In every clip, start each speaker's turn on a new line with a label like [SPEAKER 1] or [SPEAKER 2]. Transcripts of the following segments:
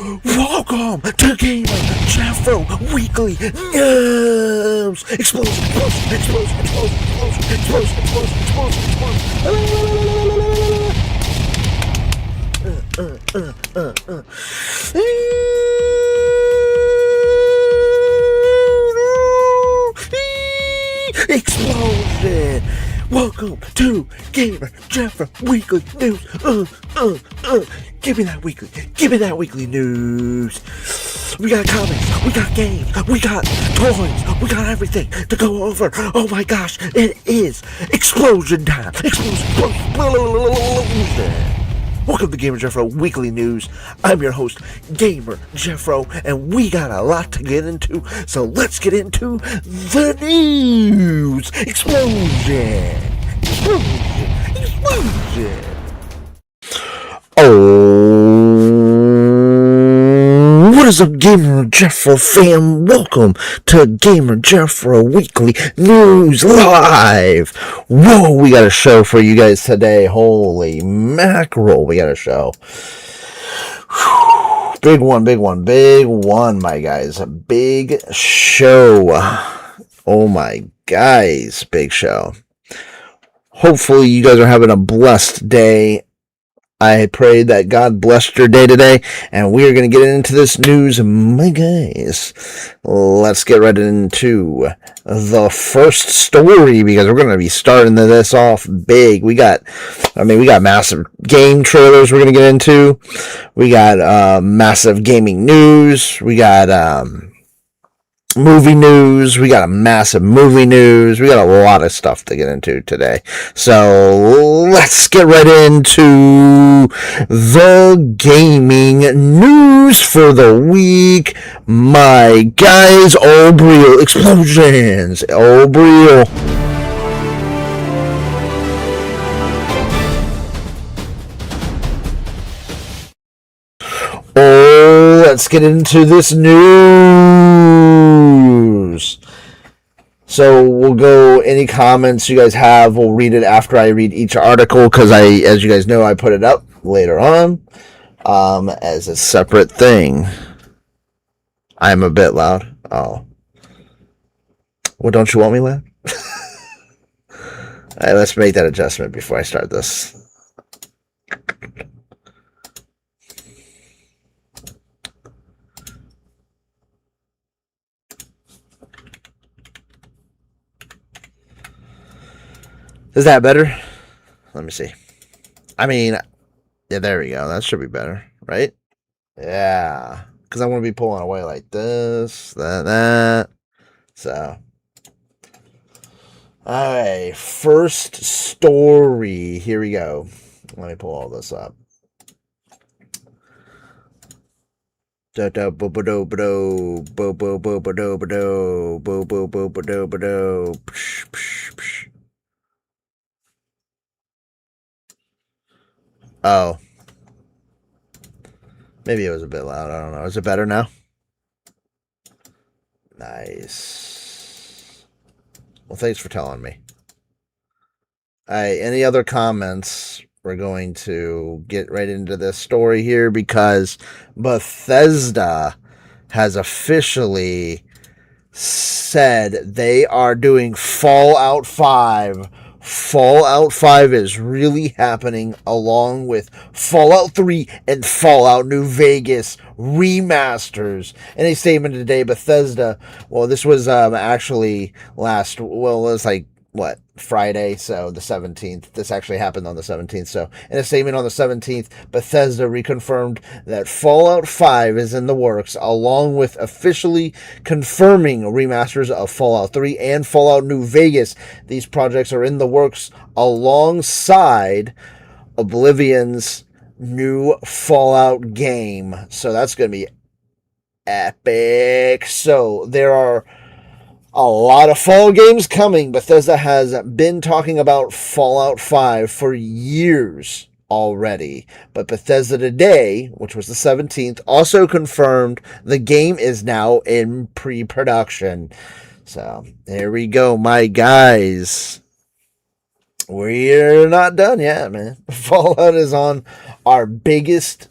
[SPEAKER 1] Welcome to Gamer Jeffro Weekly News! Explosion, explosion, explosion, explosion, explosion, explosion, explosion, explosion. Explosion! Welcome to Gamer Jeffro Weekly News. Give me that weekly news. We got comics, we got games, we got toys, we got everything to go over. Oh my gosh, it is explosion time. Explosion. Welcome to Gamer Jeffro Weekly News. I'm your host, Gamer Jeffro, and we got a lot to get into, so let's get into the news. Explosion. Oh, what is up, Gamer Jeffro fam? Welcome to Gamer Jeffro Weekly News Live. Whoa, we got a show for you guys today. Holy mackerel, we got a show. Big one, my guys. A big show. Oh my guys, big show. Hopefully you guys are having a blessed day. I pray that God blessed your day today, and we are going to get into this news, my guys. Let's get right into the first story, because we're going to be starting this off big. We got massive game trailers we're going to get into. We got massive gaming news. We got movie news. We got a massive movie news. We got a lot of stuff to get into today. So let's get right into the gaming news for the week. My guys, Obriel explosions. Obriel. Oh, let's get into this news. So we'll go, any comments you guys have, we'll read it after I read each article, because as you guys know, I put it up later on as a separate thing. I'm a bit loud. Oh. Well, don't you want me loud? Alright, let's make that adjustment before I start this. Is that better? Let me see. Yeah, there we go. That should be better, right? Yeah. Because I want to be pulling away like this, that. So. Alright. First story. Here we go. Let me pull all this up. Oh. Maybe it was a bit loud. I don't know. Is it better now? Nice. Well, thanks for telling me. Alright, any other comments? We're going to get right into this story here, because Bethesda has officially said they are doing Fallout 5. Fallout 5 is really happening, along with Fallout 3 and Fallout New Vegas remasters. In a statement today, Bethesda, well, this was actually Friday, so the 17th. This actually happened on the 17th. So in a statement on the 17th, Bethesda reconfirmed that Fallout 5 is in the works, along with officially confirming remasters of Fallout 3 and Fallout New Vegas. These projects are in the works alongside Oblivion's new Fallout game. So that's going to be epic. So there are a lot of Fallout games coming. Bethesda has been talking about Fallout 5 for years already. But Bethesda today, which was the 17th, also confirmed the game is now in pre-production. So there we go, my guys. We're not done yet, man. Fallout is on our biggest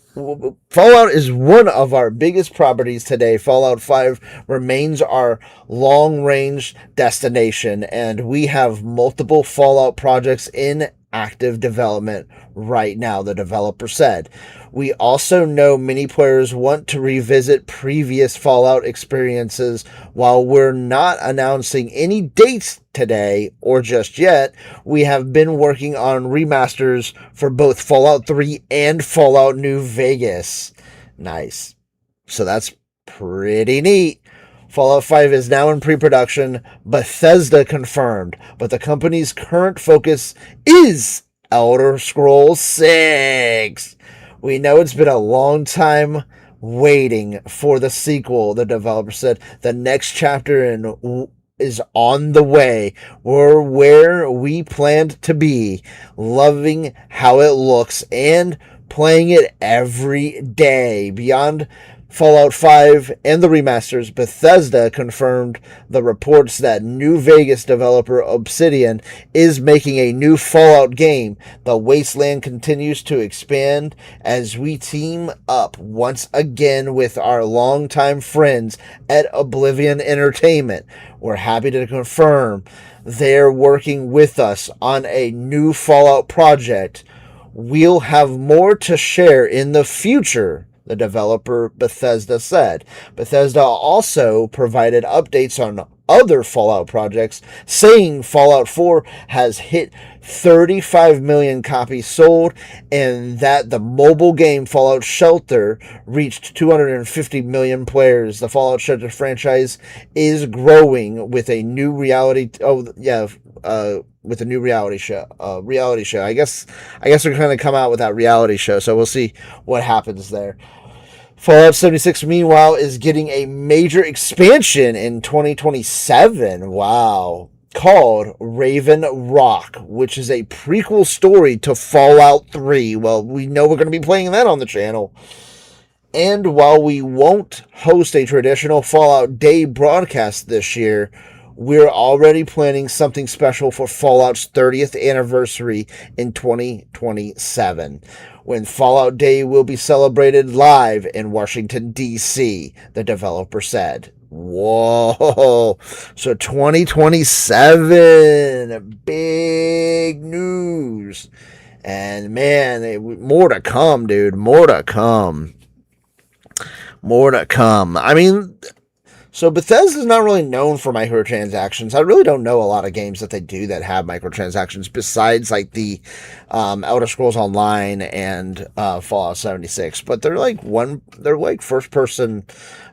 [SPEAKER 1] Fallout is one of our biggest properties today. Fallout 5 remains our long-range destination, and we have multiple Fallout projects in active development right now, the developer said. We also know many players want to revisit previous Fallout experiences. While we're not announcing any dates today or just yet, we have been working on remasters for both Fallout 3 and Fallout New Vegas. Nice. So that's pretty neat. Fallout 5 is now in pre-production, Bethesda confirmed, but the company's current focus is Elder Scrolls 6. We know it's been a long time waiting for the sequel, the developer said. The next chapter is on the way. We're where we planned to be, loving how it looks and playing it every day. Beyond Fallout 5 and the remasters, Bethesda confirmed the reports that New Vegas developer Obsidian is making a new Fallout game. The Wasteland continues to expand as we team up once again with our longtime friends at Oblivion Entertainment. We're happy to confirm they're working with us on a new Fallout project. We'll have more to share in the future, the developer Bethesda said. Bethesda also provided updates on other Fallout projects, saying Fallout 4 has hit 35 million copies sold and that the mobile game Fallout Shelter reached 250 million players. The Fallout Shelter franchise is growing with a new reality with a new reality show. I guess they're going to come out with that reality show, so we'll see what happens there. Fallout 76, meanwhile, is getting a major expansion in 2027. Wow. Called Raven Rock, which is a prequel story to Fallout 3. Well, we know we're going to be playing that on the channel. And while we won't host a traditional Fallout Day broadcast this year, we're already planning something special for Fallout's 30th anniversary in 2027, when Fallout Day will be celebrated live in Washington, D.C., the developer said. Whoa. So 2027, big news. And man, more to come, dude. More to come. I mean, so Bethesda's not really known for microtransactions. I really don't know a lot of games that they do that have microtransactions besides like the Elder Scrolls Online and Fallout 76. But they're like first person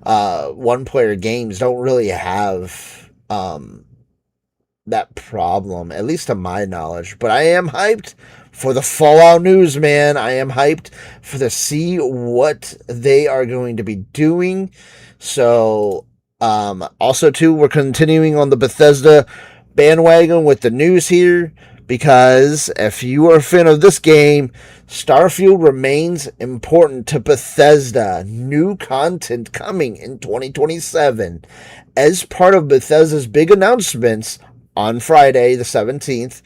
[SPEAKER 1] one player games don't really have that problem, at least to my knowledge. But I am hyped for the Fallout news, man. I am hyped to see what they are going to be doing. So also, too, we're continuing on the Bethesda bandwagon with the news here, because if you are a fan of this game, Starfield remains important to Bethesda. New content coming in 2027 as part of Bethesda's big announcements on Friday, the 17th.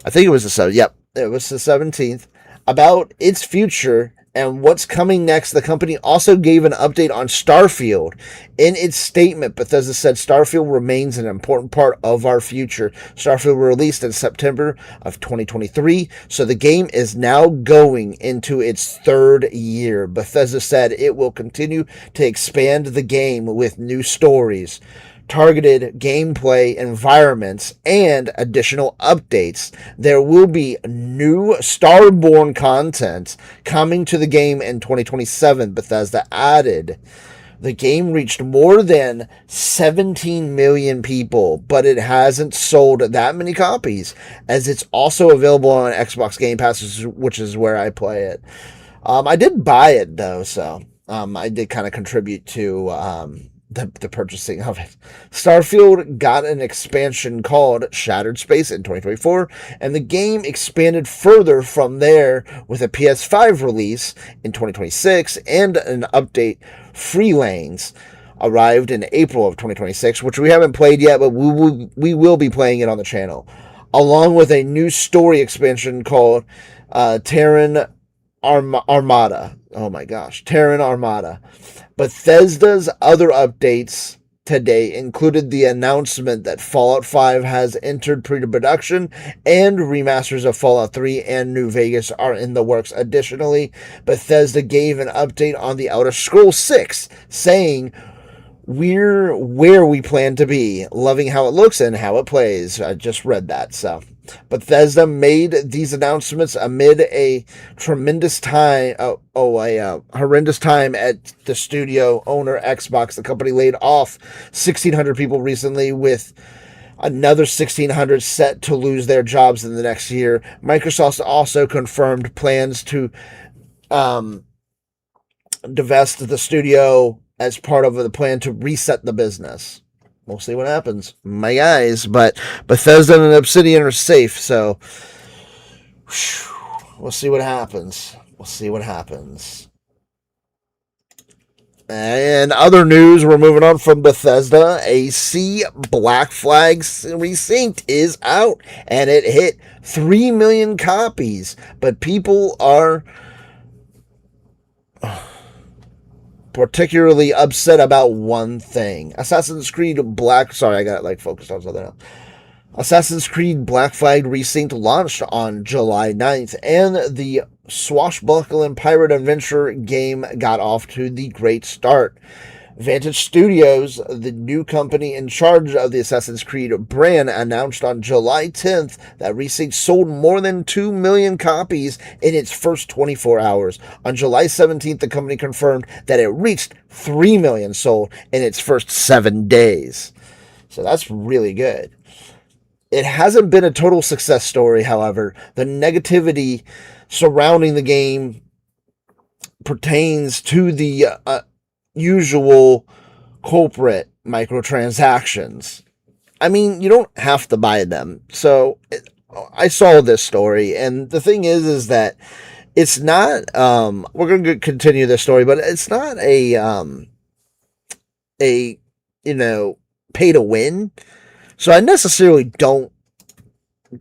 [SPEAKER 1] I think it was the 7th. Yep, it was the 17th. About its future and what's coming next. The company also gave an update on Starfield. In its statement, Bethesda said Starfield remains an important part of our future. Starfield was released in September of 2023, so the game is now going into its third year. Bethesda said it will continue to expand the game with new stories, targeted gameplay environments, and additional updates. There will be new Starborn content coming to the game in 2027, Bethesda added. The game reached more than 17 million people, but it hasn't sold that many copies, as it's also available on Xbox Game Pass, which is where I play it. I did buy it, though, so I did kind of contribute to the purchasing of it. Starfield got an expansion called Shattered Space in 2024, and the game expanded further from there with a PS5 release in 2026 and an update. Free Lanes arrived in April of 2026, which we haven't played yet, but we will be playing it on the channel, along with a new story expansion called Terran Armada. Oh my gosh, Terran Armada. Bethesda's other updates today included the announcement that Fallout 5 has entered pre-production and remasters of Fallout 3 and New Vegas are in the works. Additionally, Bethesda gave an update on the Elder Scrolls 6, saying, "We're where we plan to be, loving how it looks and how it plays." I just read that, so Bethesda made these announcements amid a tremendous time, horrendous time at the studio owner Xbox. The company laid off 1,600 people recently, with another 1,600 set to lose their jobs in the next year. Microsoft also confirmed plans to divest the studio as part of the plan to reset the business. We'll see what happens, my guys. But Bethesda and Obsidian are safe, so we'll see what happens. We'll see what happens. And other news, we're moving on from Bethesda. AC Black Flag Resynced is out, and it hit 3 million copies. But people are particularly upset about one thing. Assassin's Creed Black... Sorry, I got focused on something else. Assassin's Creed Black Flag Resynced launched on July 9th, and the swashbuckling pirate adventure game got off to the great start. Vantage Studios, the new company in charge of the Assassin's Creed brand, announced on July 10th that Resynced sold more than 2 million copies in its first 24 hours. On July 17th, the company confirmed that it reached 3 million sold in its first 7 days. So that's really good. It hasn't been a total success story, however. The negativity surrounding the game pertains to the usual culprit, microtransactions. I mean, you don't have to buy them. So I saw this story, and the thing is that it's not, we're going to continue this story, but it's not a pay to win. So I necessarily don't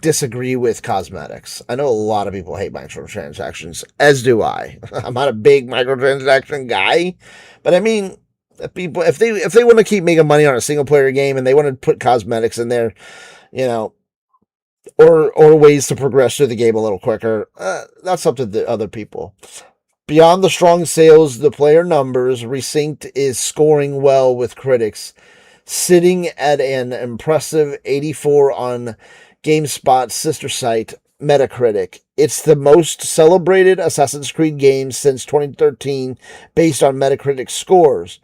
[SPEAKER 1] disagree with cosmetics. I know a lot of people hate microtransactions, as do I. I'm not a big microtransaction guy, but I mean, if they want to keep making money on a single player game and they want to put cosmetics in there, or ways to progress through the game a little quicker, that's up to the other people. Beyond the strong sales, the player numbers, Resynced is scoring well with critics, sitting at an impressive 84 on GameSpot's sister site, Metacritic. It's the most celebrated Assassin's Creed game since 2013, based on Metacritic scores.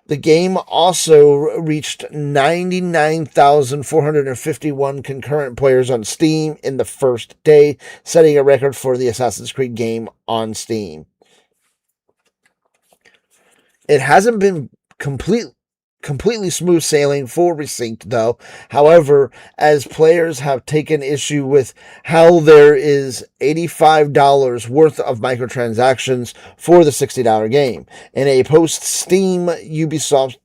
[SPEAKER 1] The game also reached 99,451 concurrent players on Steam in the first day, setting a record for the Assassin's Creed game on Steam. It hasn't been completely smooth sailing for Resynced, though. However, as players have taken issue with how there is $85 worth of microtransactions for the $60 game. In a post on Steam, Ubisoft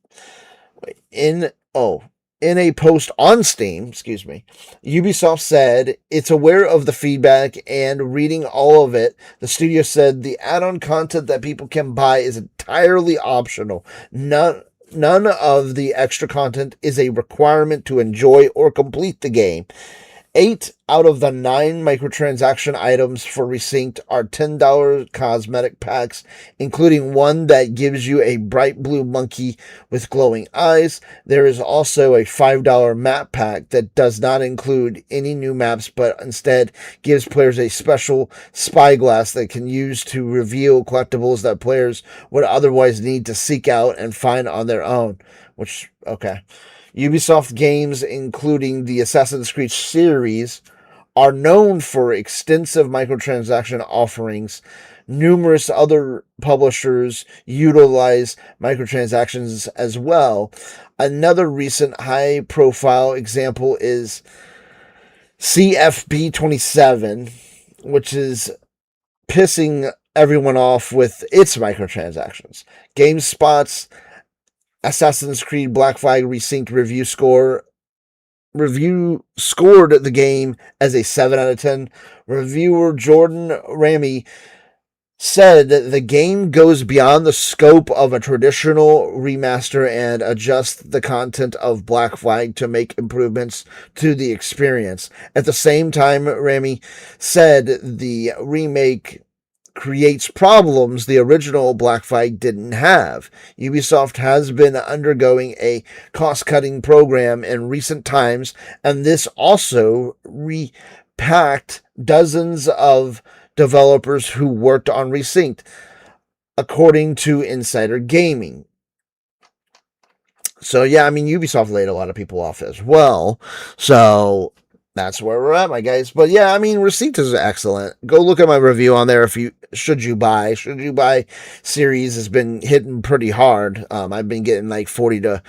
[SPEAKER 1] said it's aware of the feedback, and reading all of it, the studio said the add-on content that people can buy is entirely optional. None of the extra content is a requirement to enjoy or complete the game. 8 out of the 9 microtransaction items for Resynced are $10 cosmetic packs, including one that gives you a bright blue monkey with glowing eyes. There is also a $5 map pack that does not include any new maps, but instead gives players a special spyglass that can use to reveal collectibles that players would otherwise need to seek out and find on their own. Ubisoft games, including the Assassin's Creed series, are known for extensive microtransaction offerings. Numerous other publishers utilize microtransactions as well. Another recent high-profile example is CFB27, which is pissing everyone off with its microtransactions. GameSpot's Assassin's Creed Black Flag Resynced review scored the game as a 7 out of 10. Reviewer Jordan Ramy said that the game goes beyond the scope of a traditional remaster and adjusts the content of Black Flag to make improvements to the experience. At the same time, Remy said the remake creates problems the original Black Flag didn't have. Ubisoft has been undergoing a cost-cutting program in recent times, and this also repacked dozens of developers who worked on Resynced, according to Insider Gaming. So yeah, I mean Ubisoft laid a lot of people off as well. So that's where we're at, my guys. But yeah, I mean Receipt is excellent. Go look at my review on there if you should you buy. Should you buy series has been hitting pretty hard. I've been getting like 40 to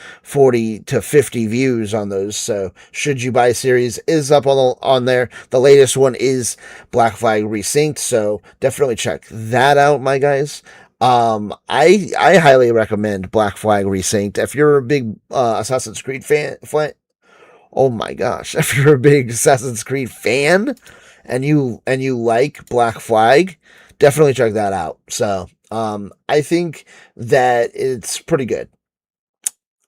[SPEAKER 1] 50 views on those. So should you buy series is up on there. The latest one is Black Flag Resynced. So definitely check that out, my guys. I highly recommend Black Flag Resynced. If you're a big Assassin's Creed oh my gosh, if you're a big Assassin's Creed fan and you like Black Flag, definitely check that out. So, I think that it's pretty good.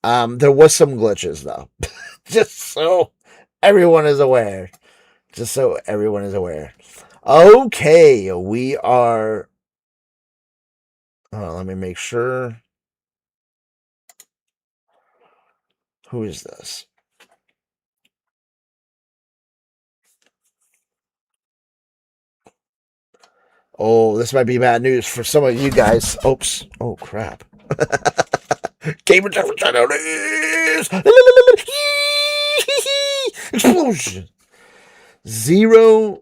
[SPEAKER 1] There was some glitches though, just so everyone is aware. Just so everyone is aware. Okay, we are. Let me make sure. Who is this? Oh, this might be bad news for some of you guys. Oops. Oh, crap. Cambridge News! Explosion! Zero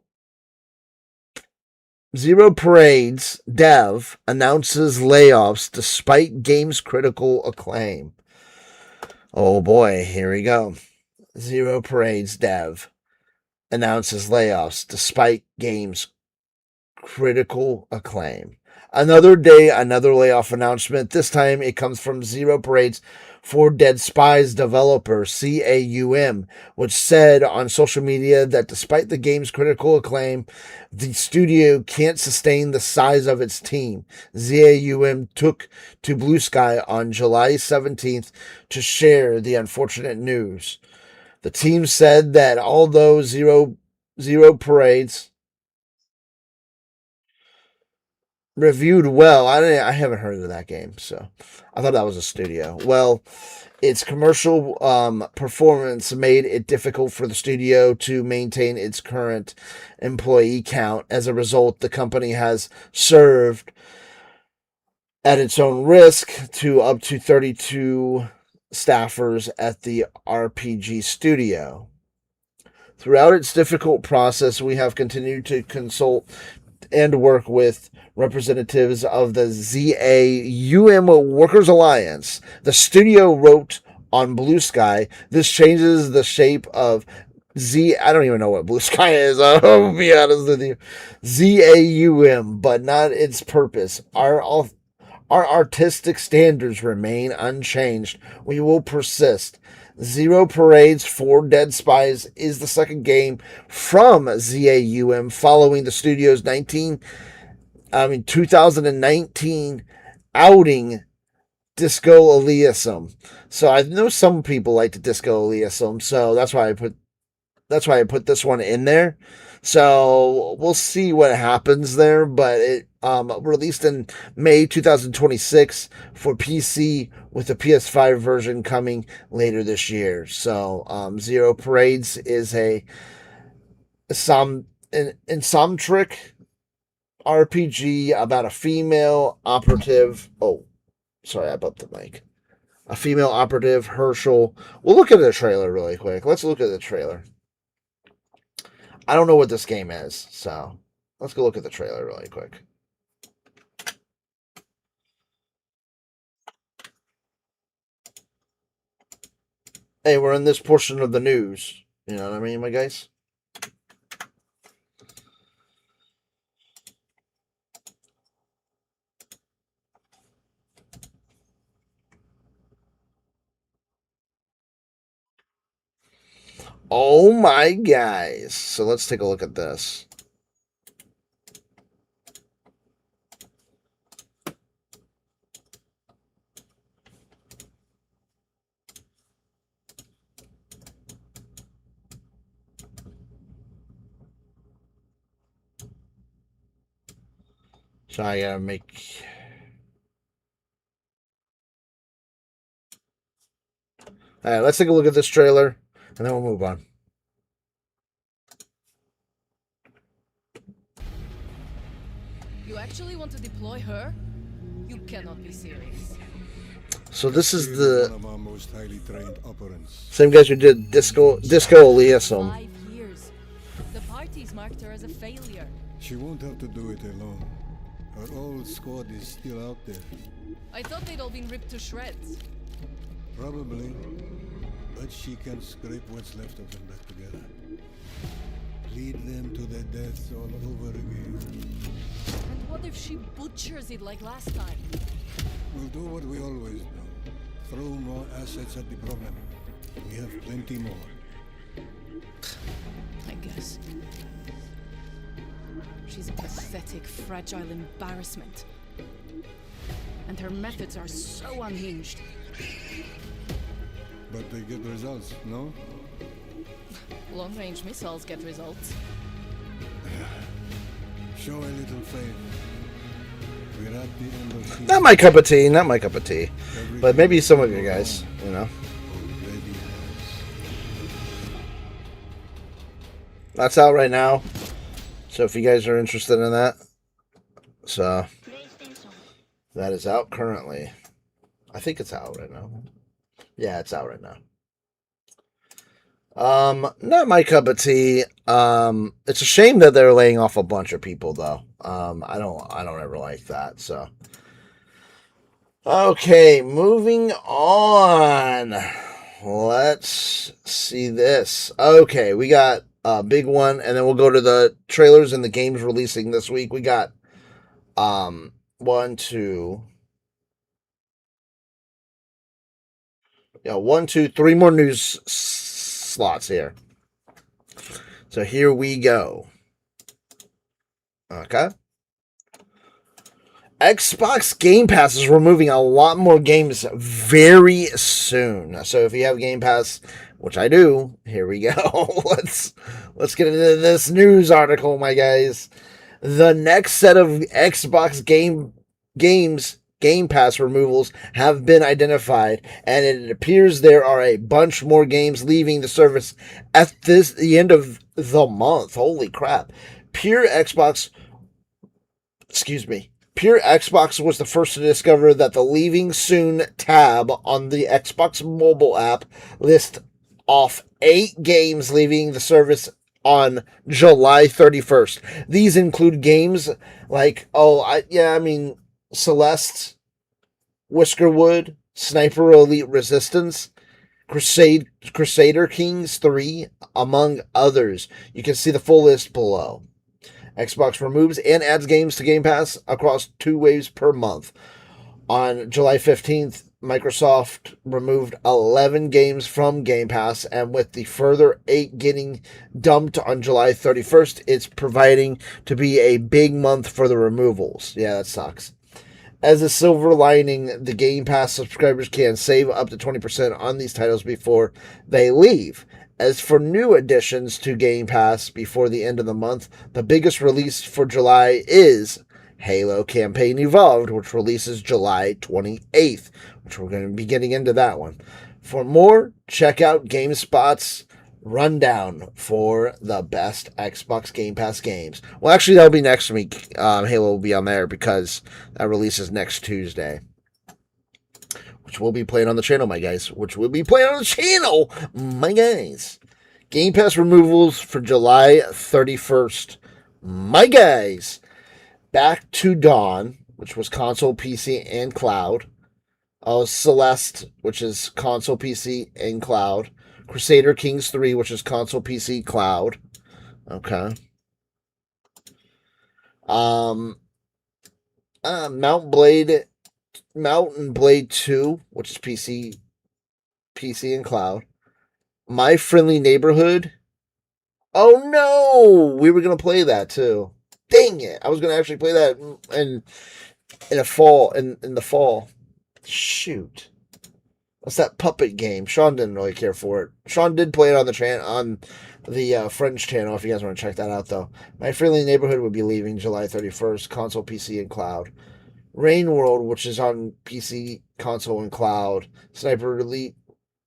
[SPEAKER 1] Parades dev announces layoffs despite game's critical acclaim. Oh boy, here we go. Zero Parades dev announces layoffs despite game's critical acclaim. Another day, another layoff announcement. This time it comes from Zero Parade's For Dead Spies developer, CAUM, which said on social media that despite the game's critical acclaim, the studio can't sustain the size of its team. CAUM took to Blue Sky on July 17th to share the unfortunate news. The team said that although Zero Parades reviewed well. I haven't heard of that game, so I thought that was a studio. Well, its commercial performance made it difficult for the studio to maintain its current employee count. As a result, the company has served at its own risk to up to 32 staffers at the RPG studio. Throughout its difficult process, we have continued to consult and work with representatives of the ZAUM Workers Alliance. The studio wrote on Blue Sky, this changes the shape of I don't even know what Blue Sky is. I'll be honest with you. ZAUM, but not its purpose. Our artistic standards remain unchanged. We will persist. Zero Parades For Dead Spies is the second game from ZAUM following the studio's 2019 outing Disco Elysium. So I know some people like the Disco Elysium, so that's why I put this one in there. So we'll see what happens there, but it released in May 2026 for PC with the PS5 version coming later this year. So Zero Parades is an isometric RPG about a female operative. Oh, sorry, I bumped the mic. A female operative, Herschel. We'll look at the trailer really quick. Let's look at the trailer. I don't know what this game is, so let's go look at the trailer really quick. Hey, we're in this portion of the news. You know what I mean, my guys? Oh my guys. So let's take a look at this. So I gotta make... Alright, let's take a look at this trailer, and then we'll move on.
[SPEAKER 2] You actually want to deploy her? You cannot be serious.
[SPEAKER 1] So this is the
[SPEAKER 3] one of our most highly trained operants.
[SPEAKER 1] same guys who did Disco Elysium.
[SPEAKER 2] 5 years. The parties marked her as a failure.
[SPEAKER 3] She won't have to do it alone. Her old squad is still out there.
[SPEAKER 2] I thought they'd all been ripped to shreds.
[SPEAKER 3] Probably. But she can scrape what's left of them back together. Lead them to their deaths all over again.
[SPEAKER 2] And what if she butchers it like last time?
[SPEAKER 3] We'll do what we always do. Throw more assets at the problem. We have plenty more.
[SPEAKER 2] I guess. She's a pathetic, fragile embarrassment. And her methods are so unhinged.
[SPEAKER 3] But they get results, no?
[SPEAKER 2] Long-range missiles get results.
[SPEAKER 3] Show a little faith. We're at the end of season.
[SPEAKER 1] Not my cup of tea, not my cup of tea. But maybe some of you guys, you know.
[SPEAKER 3] Already has.
[SPEAKER 1] That's out right now. So if you guys are interested in that. So that is out currently. I think it's out right now. Yeah, it's out right now. Not my cup of tea. It's a shame that they're laying off a bunch of people though. I don't ever like that, so. Okay, moving on. Let's see this. Okay, we got a big one, and then we'll go to the trailers and the games releasing this week. We got 1, 2, 3 more news slots here. So here we go. Okay. Xbox Game Pass is removing a lot more games very soon. So if you have Game Pass, which I do, here we go. Let's get into this news article, my guys. The next set of Xbox Game Pass removals have been identified, and it appears there are a bunch more games leaving the service at the end of the month. Holy crap. Pure Xbox was the first to discover that the Leaving Soon tab on the Xbox mobile app lists off 8 games leaving the service on July 31st. These include games like, Celeste, Whiskerwood, Sniper Elite Resistance, Crusader Kings 3, among others. You can see the full list below. Xbox removes and adds games to Game Pass across 2 waves per month. On July 15th, Microsoft removed 11 games from Game Pass, and with the further 8 getting dumped on July 31st, it's proving to be a big month for the removals. Yeah, that sucks. As a silver lining, the Game Pass subscribers can save up to 20% on these titles before they leave. As for new additions to Game Pass before the end of the month, the biggest release for July is Halo Campaign Evolved, which releases July 28th, which we're going to be getting into that one. For more, check out GameSpot's rundown for the best Xbox Game Pass games. Well, actually, that'll be next week. Halo will be on there because that releases next Tuesday, which we'll be playing on the channel, my guys. Game Pass removals for July 31st, my guys. Back to Dawn, which was console, PC, and cloud. Celeste, which is console, PC, and cloud. Crusader Kings 3, which is console, PC, cloud. Okay. Mountain Blade 2, which is PC and cloud. My Friendly Neighborhood. Oh no! We were gonna play that too. Dang it! I was gonna actually play that in the fall. Shoot. That's that puppet game. Sean didn't really care for it. Sean did play it on the the French channel if you guys want to check that out, though. My Friendly Neighborhood will be leaving July 31st, console, PC, and cloud. Rain World, which is on PC, console, and cloud. Sniper Elite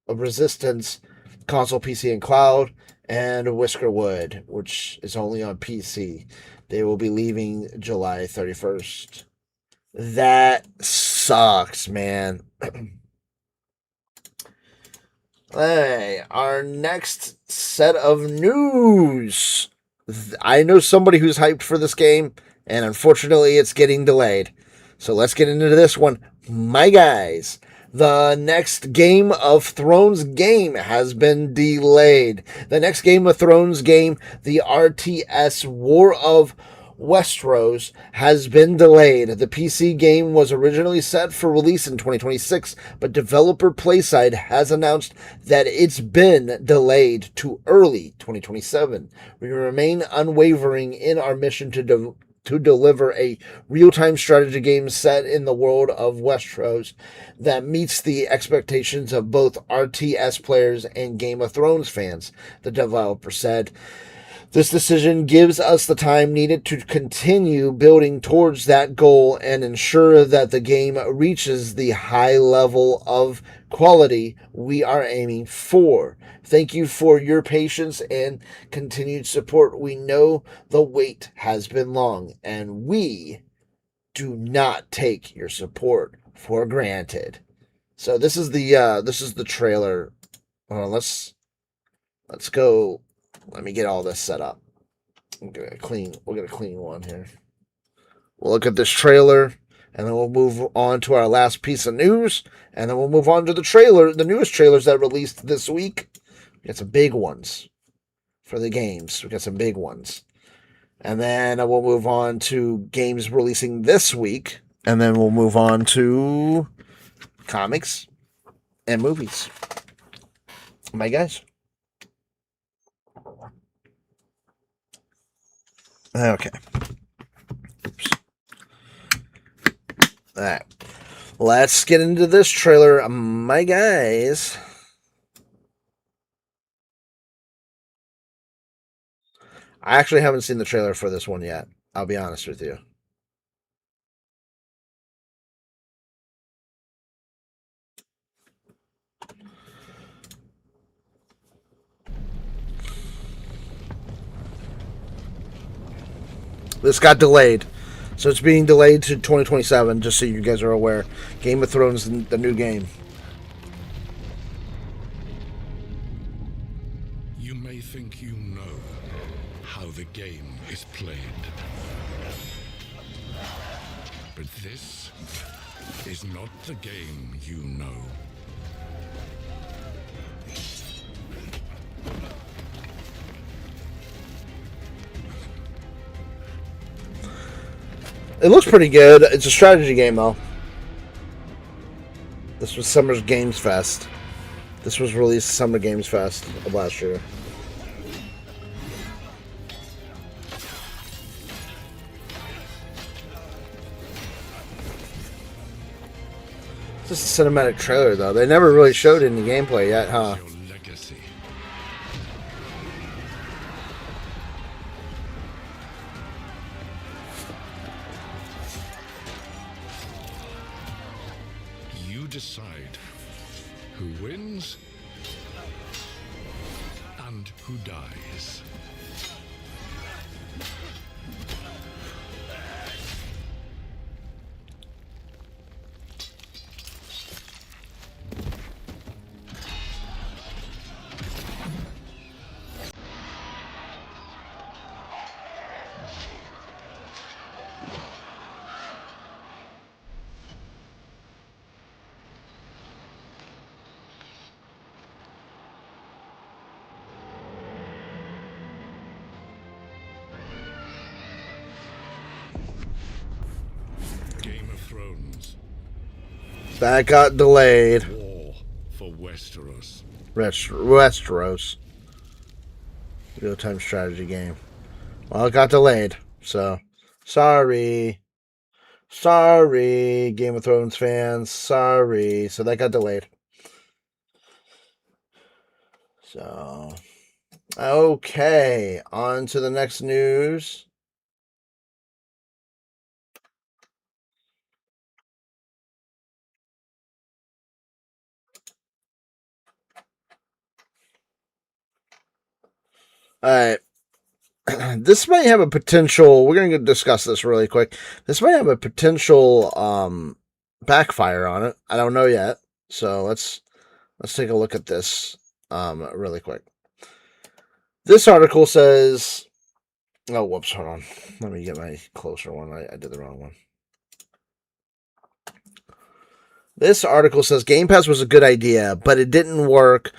[SPEAKER 1] of Resistance, console, PC, and cloud. And Whiskerwood, which is only on PC. They will be leaving July 31st. That sucks, man. Hey, our next set of news. I know somebody who's hyped for this game, and unfortunately it's getting delayed. So let's get into this one. My guys, the next Game of Thrones game has been delayed. The next Game of Thrones game, the RTS War of Westeros, has been delayed. The PC game was originally set for release in 2026, but developer Playside has announced that it's been delayed to early 2027. We remain unwavering in our mission to deliver a real-time strategy game set in the world of Westeros that meets the expectations of both RTS players and Game of Thrones fans, the developer said. This decision gives us the time needed to continue building towards that goal and ensure that the game reaches the high level of quality we are aiming for. Thank you for your patience and continued support. We know the wait has been long, and we do not take your support for granted. So this is the trailer. Let's go. Let me get all this set up. We'll get a clean one here. We'll look at this trailer, and then we'll move on to our last piece of news, and then we'll move on to the newest trailers that released this week. We got some big ones for the games. We got some big ones. And then we'll move on to games releasing this week, and then we'll move on to comics and movies. My guys. Okay. Oops. All right. Let's get into this trailer, my guys. I actually haven't seen the trailer for this one yet. I'll be honest with you. This got delayed. So it's being delayed to 2027, just so you guys are aware. Game of Thrones, the new game.
[SPEAKER 4] You may think you know how the game is played. But this is not the game you know.
[SPEAKER 1] It looks pretty good. It's a strategy game, though. This was Summer's Games Fest. This was released Summer Games Fest of last year. It's just a cinematic trailer, though. They never really showed any gameplay yet, huh?
[SPEAKER 4] Your legacy. You decide who wins and who dies. Game of Thrones.
[SPEAKER 1] That got delayed.
[SPEAKER 4] War for Westeros.
[SPEAKER 1] Westeros. Real-time strategy game. Well, it got delayed, so sorry. Sorry, Game of Thrones fans. Sorry. So that got delayed. So, Okay, on to the next news. All right. This might have a potential. We're going to discuss this really quick. This might have a potential backfire on it. I don't know yet. So let's take a look at this really quick. This article says, oh, whoops, hold on. Let me get my closer one. I did the wrong one. This article says Game Pass was a good idea, but it didn't work.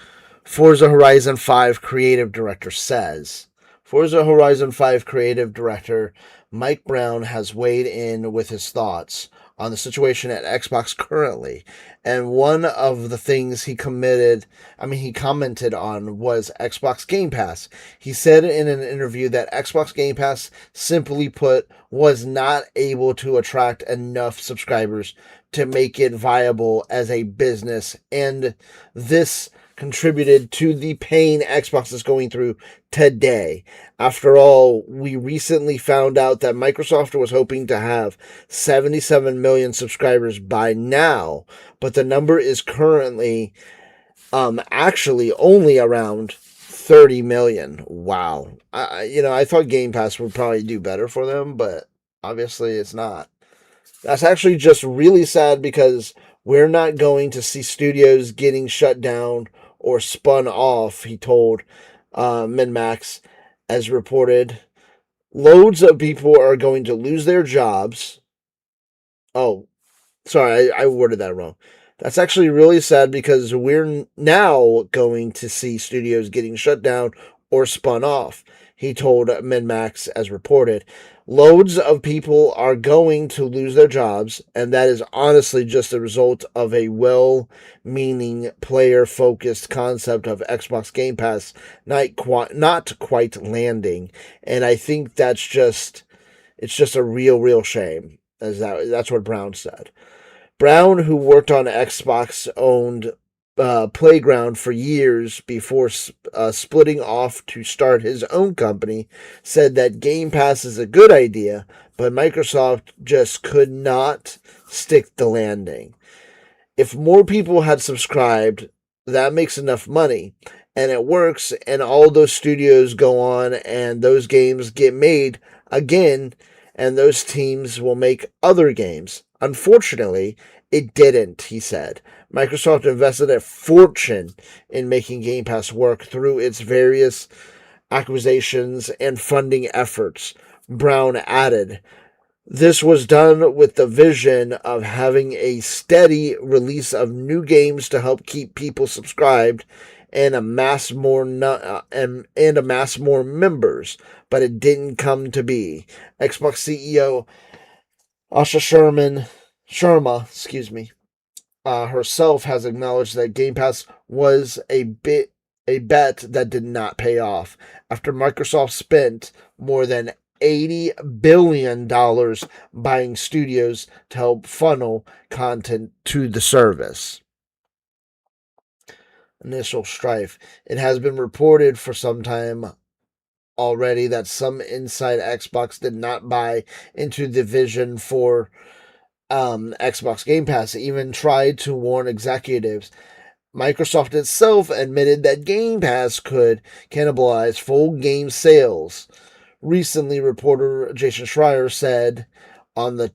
[SPEAKER 1] Forza Horizon 5 creative director says. Forza Horizon 5 creative director Mike Brown has weighed in with his thoughts on the situation at Xbox currently. And one of the things he commented on was Xbox Game Pass. He said in an interview that Xbox Game Pass, simply put, was not able to attract enough subscribers to make it viable as a business, and this contributed to the pain Xbox is going through today. After all, we recently found out that Microsoft was hoping to have 77 million subscribers by now, but the number is currently actually only around 30 million. Wow. I thought Game Pass would probably do better for them, but obviously it's not. That's actually just really sad because we're not going to see studios getting shut down or spun off, he told MinMax, as reported. Loads of people are going to lose their jobs. Oh, sorry, I worded that wrong. That's actually really sad because we're now going to see studios getting shut down or spun off, he told MinMax as reported. Loads of people are going to lose their jobs, and that is honestly just a result of a well-meaning, player-focused concept of Xbox Game Pass not quite landing. And I think it's just a real shame, as that's what Brown said. Brown, who worked on Xbox-owned Playground for years before splitting off to start his own company, said that Game Pass is a good idea, but Microsoft just could not stick the landing. If more people had subscribed, that makes enough money, and it works, and all those studios go on, and those games get made again, and those teams will make other games. Unfortunately, it didn't, he said. Microsoft invested a fortune in making Game Pass work through its various acquisitions and funding efforts. Brown added, this was done with the vision of having a steady release of new games to help keep people subscribed and amass more members, but it didn't come to be. Xbox CEO Asha Sharma, herself has acknowledged that Game Pass was a bet that did not pay off after Microsoft spent more than $80 billion buying studios to help funnel content to the service. Initial strife. It has been reported for some time already that some inside Xbox did not buy into the vision for Xbox Game Pass, even tried to warn executives. Microsoft itself admitted that Game Pass could cannibalize full game sales. Recently, reporter Jason Schreier said on the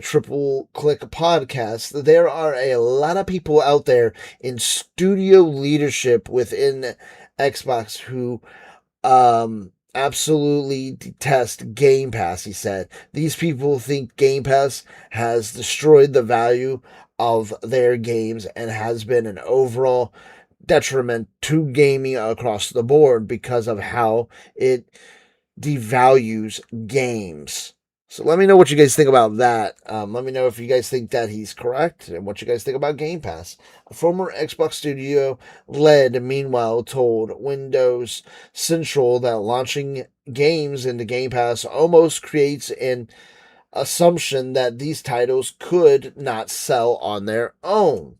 [SPEAKER 1] Triple Click podcast that there are a lot of people out there in studio leadership within Xbox who absolutely detest Game Pass, he said. These people think Game Pass has destroyed the value of their games and has been an overall detriment to gaming across the board because of how it devalues games. So let me know what you guys think about that. Let me know if you guys think that he's correct and what you guys think about Game Pass. A former Xbox studio lead, meanwhile, told Windows Central that launching games into Game Pass almost creates an assumption that these titles could not sell on their own.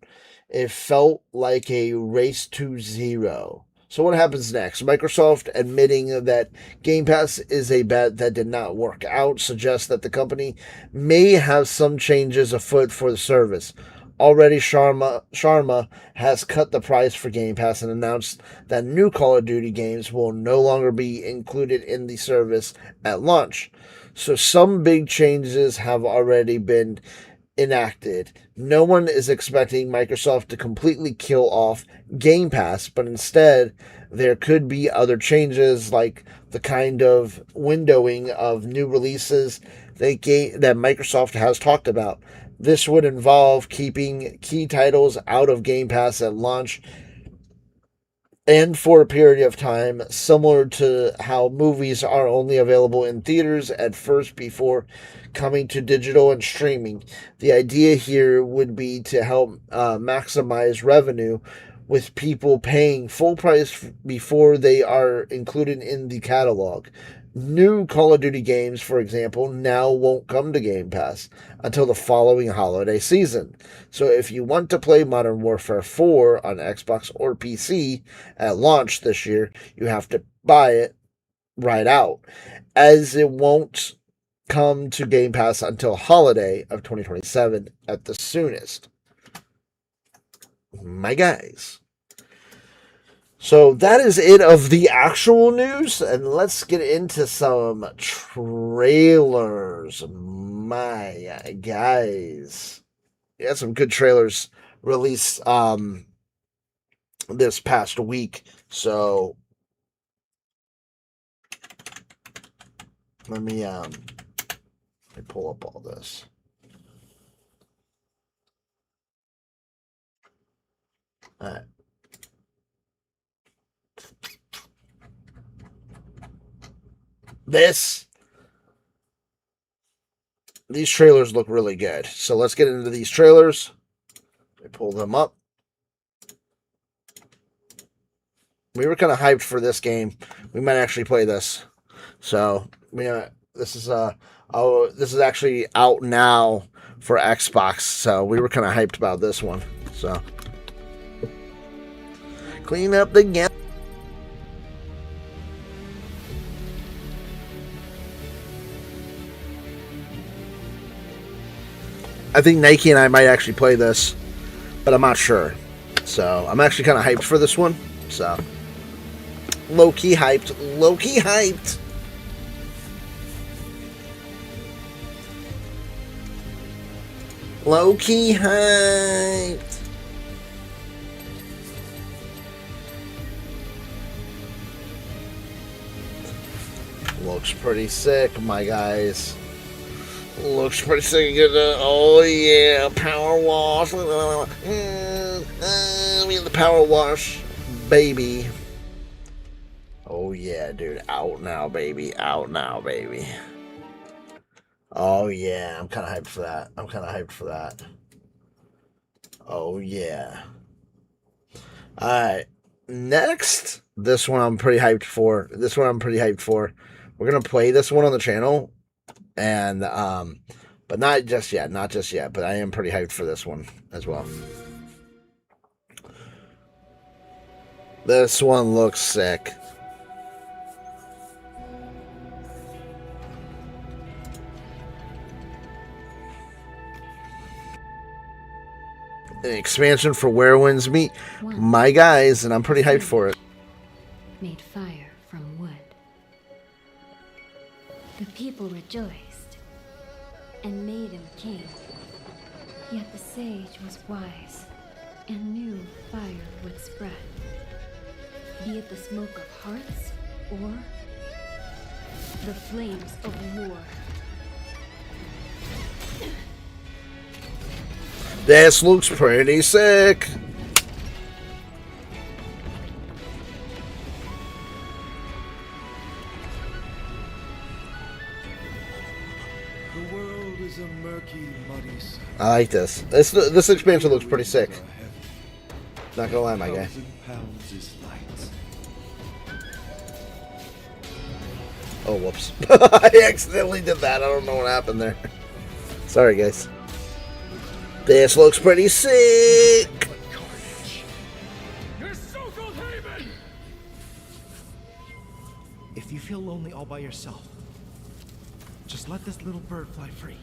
[SPEAKER 1] It felt like a race to zero. So what happens next? Microsoft admitting that Game Pass is a bet that did not work out suggests that the company may have some changes afoot for the service. Already, Sharma has cut the price for Game Pass and announced that new Call of Duty games will no longer be included in the service at launch. So some big changes have already been enacted. No one is expecting Microsoft to completely kill off Game Pass, but instead there could be other changes like the kind of windowing of new releases that Microsoft has talked about. This would involve keeping key titles out of Game Pass at launch and for a period of time, similar to how movies are only available in theaters at first before coming to digital and streaming. The idea here would be to help maximize revenue with people paying full price before they are included in the catalog. New Call of Duty games, for example, now won't come to Game Pass until the following holiday season. So if you want to play Modern Warfare 4 on Xbox or PC at launch this year, you have to buy it right out, as it won't come to Game Pass until holiday of 2027 at the soonest. My guys. So that is it of the actual news, and let's get into some trailers. My guys, we had some good trailers released this past week. So let me pull up all this. All right. These trailers look really good. So let's get into these trailers. I pull them up. We were kind of hyped for this game. We might actually play this. So this is actually out now for Xbox. So we were kind of hyped about this one. So clean up the gap. I think Nike and I might actually play this, but I'm not sure. So I'm actually kind of hyped for this one. So low-key hyped. Low-key hyped. Low-key hyped. Looks pretty sick, my guys. Looks pretty sick. Oh yeah, power wash. We have the power wash, baby. Oh yeah, dude. Out now, baby. Out now, baby. Oh yeah, I'm kind of hyped for that. Oh yeah. Alright. Next, this one I'm pretty hyped for. We're gonna play this one on the channel. And but not just yet, but I am pretty hyped for this one as well. This one looks sick. An expansion for Where Winds Meet. My guys, and I'm pretty hyped for it.
[SPEAKER 5] Made fire from wood. The people rejoiced and made him king. Yet the sage was wise and knew fire would spread, be it the smoke of hearts or the flames of war.
[SPEAKER 1] This looks pretty sick.
[SPEAKER 3] The world is a murky, muddy sea.
[SPEAKER 1] I like this. This expansion looks pretty sick. Not gonna lie, my guy.
[SPEAKER 3] £1,000 is light.
[SPEAKER 1] Oh, whoops. I accidentally did that. I don't know what happened there. Sorry, guys. This looks pretty sick.
[SPEAKER 4] Your so-called haven
[SPEAKER 6] feel lonely all by yourself, just let this little bird fly free.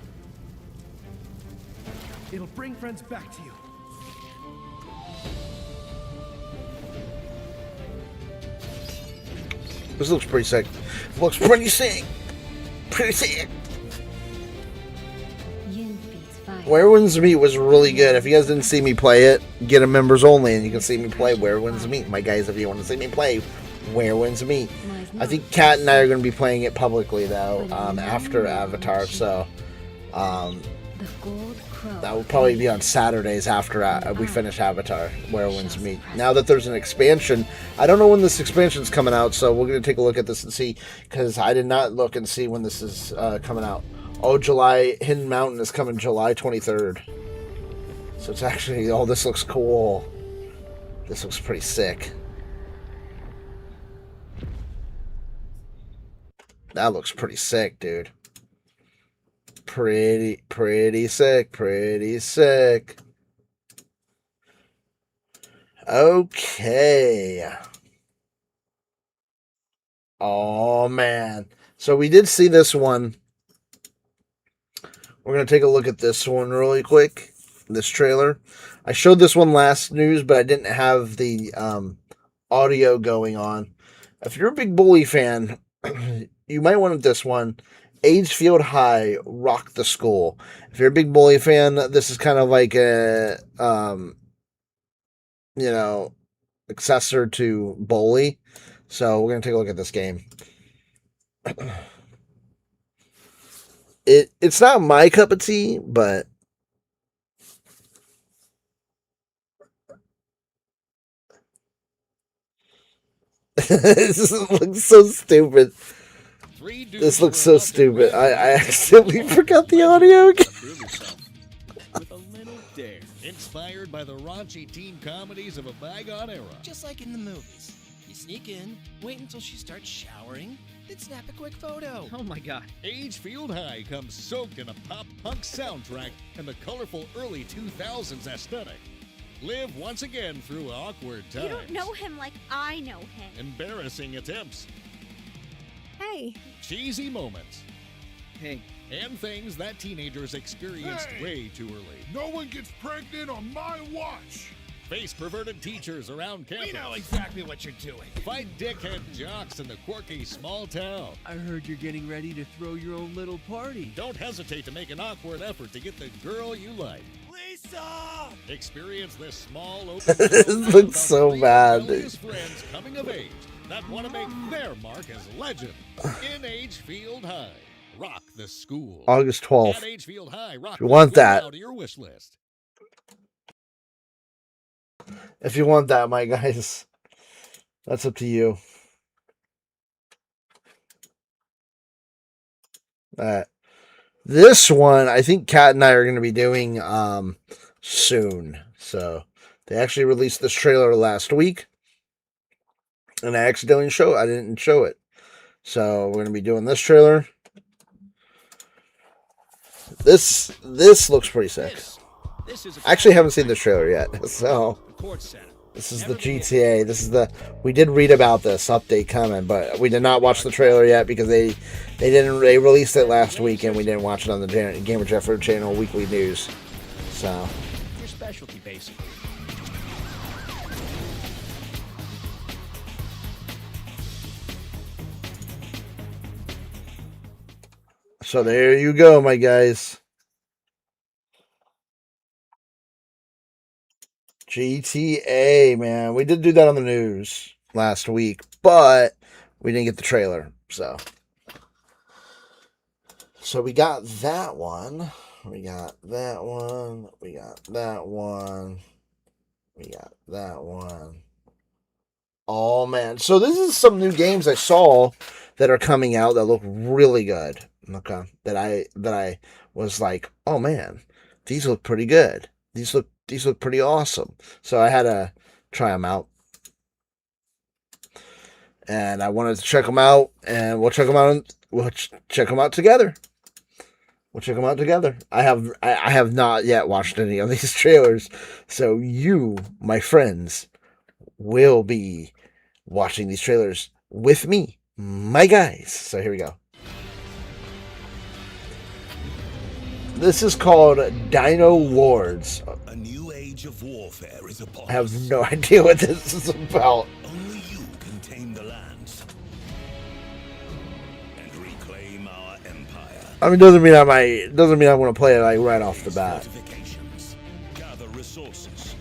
[SPEAKER 6] It'll bring friends back to you.
[SPEAKER 1] This looks pretty sick. Looks pretty sick. Pretty sick.
[SPEAKER 5] Yin feeds fire.
[SPEAKER 1] Where Winds Meet was really good. If you guys didn't see me play it, get a members only, and you can see me play Where Winds Meet. My guys, if you want to see me play Where Winds Meet. I think Kat and I are going to be playing it publicly, though, after Avatar, so
[SPEAKER 5] The gold crow.
[SPEAKER 1] that will probably be on Saturdays after we finish Avatar, Where Winds Meet. Now that there's an expansion, I don't know when this expansion's coming out, so we're going to take a look at this and see, because I did not look and see when this is coming out. Oh, Hidden Mountain is coming July 23rd. So it's actually, oh, this looks cool. This looks pretty sick. That looks pretty sick, dude. Pretty sick. Pretty sick. Okay. Oh, man. So we did see this one. We're going to take a look at this one really quick. This trailer. I showed this one last news, but I didn't have the audio going on. If you're a big Bully fan, you might want this one. Agefield High, Rock the School. If you're a big Bully fan, this is kind of like a, successor to Bully. So we're going to take a look at this game. It's not my cup of tea, but this looks so stupid. This looks so stupid. I accidentally forgot the audio again.
[SPEAKER 7] With a little dare. Inspired by the raunchy teen comedies of a bygone era.
[SPEAKER 8] Just like in the movies. You sneak in, wait until she starts showering, then snap a quick photo.
[SPEAKER 6] Oh my god.
[SPEAKER 7] Agefield High comes soaked in a pop-punk soundtrack and the colorful early 2000s aesthetic. Live once again through awkward times.
[SPEAKER 9] You don't know him like I know him.
[SPEAKER 7] Embarrassing attempts.
[SPEAKER 9] Hey.
[SPEAKER 7] Cheesy moments.
[SPEAKER 6] Hey.
[SPEAKER 7] And things that teenagers experienced way too early.
[SPEAKER 4] No one gets pregnant on my watch.
[SPEAKER 7] Face perverted teachers around campus.
[SPEAKER 8] We know exactly what you're doing.
[SPEAKER 7] Fight dickhead jocks in the quirky small town.
[SPEAKER 6] I heard you're getting ready to throw your own little party.
[SPEAKER 7] Don't hesitate to make an awkward effort to get the girl you like.
[SPEAKER 8] Lisa!
[SPEAKER 7] Experience this small open
[SPEAKER 1] This looks so bad.
[SPEAKER 7] friends coming of age that want to make their mark as legends in Agefield High. Rock the School.
[SPEAKER 1] August 12th.
[SPEAKER 7] At Agefield High, rock
[SPEAKER 1] If you want
[SPEAKER 7] the school
[SPEAKER 1] that.
[SPEAKER 7] now to your wish list.
[SPEAKER 1] If you want that, my guys, that's up to you. This one, I think Kat and I are going to be doing soon. So they actually released this trailer last week, and I accidentally I didn't show it. So we're going to be doing this trailer. This looks pretty sick. I actually haven't seen this trailer yet, so this is the GTA. We did read about this update coming, but we did not watch the trailer yet because they released it last week and we didn't watch it on the Gamer Jeffrey channel weekly news. So
[SPEAKER 8] Your specialty, basically.
[SPEAKER 1] there you go, my guys. GTA, man. We did do that on the news last week, but we didn't get the trailer. So we got that one. We got that one. We got that one. We got that one. Oh, man. So this is some new games I saw that are coming out that look really good. Okay. That I was like, oh, man, these look pretty good. These look pretty awesome. So I had to try them out. And I wanted to check them out, and we'll check them out. We'll check them out together. I have not yet watched any of these trailers, so you, my friends, will be watching these trailers with me. my guys. So here we go. This is called Dino Lords.
[SPEAKER 10] A new age of warfare is upon us.
[SPEAKER 1] I have no idea what this is about.
[SPEAKER 10] Only you can tame the lands and reclaim our empire.
[SPEAKER 1] I mean, doesn't mean I'm going to play it like right off the bat.
[SPEAKER 10] Fortifications, gather resources,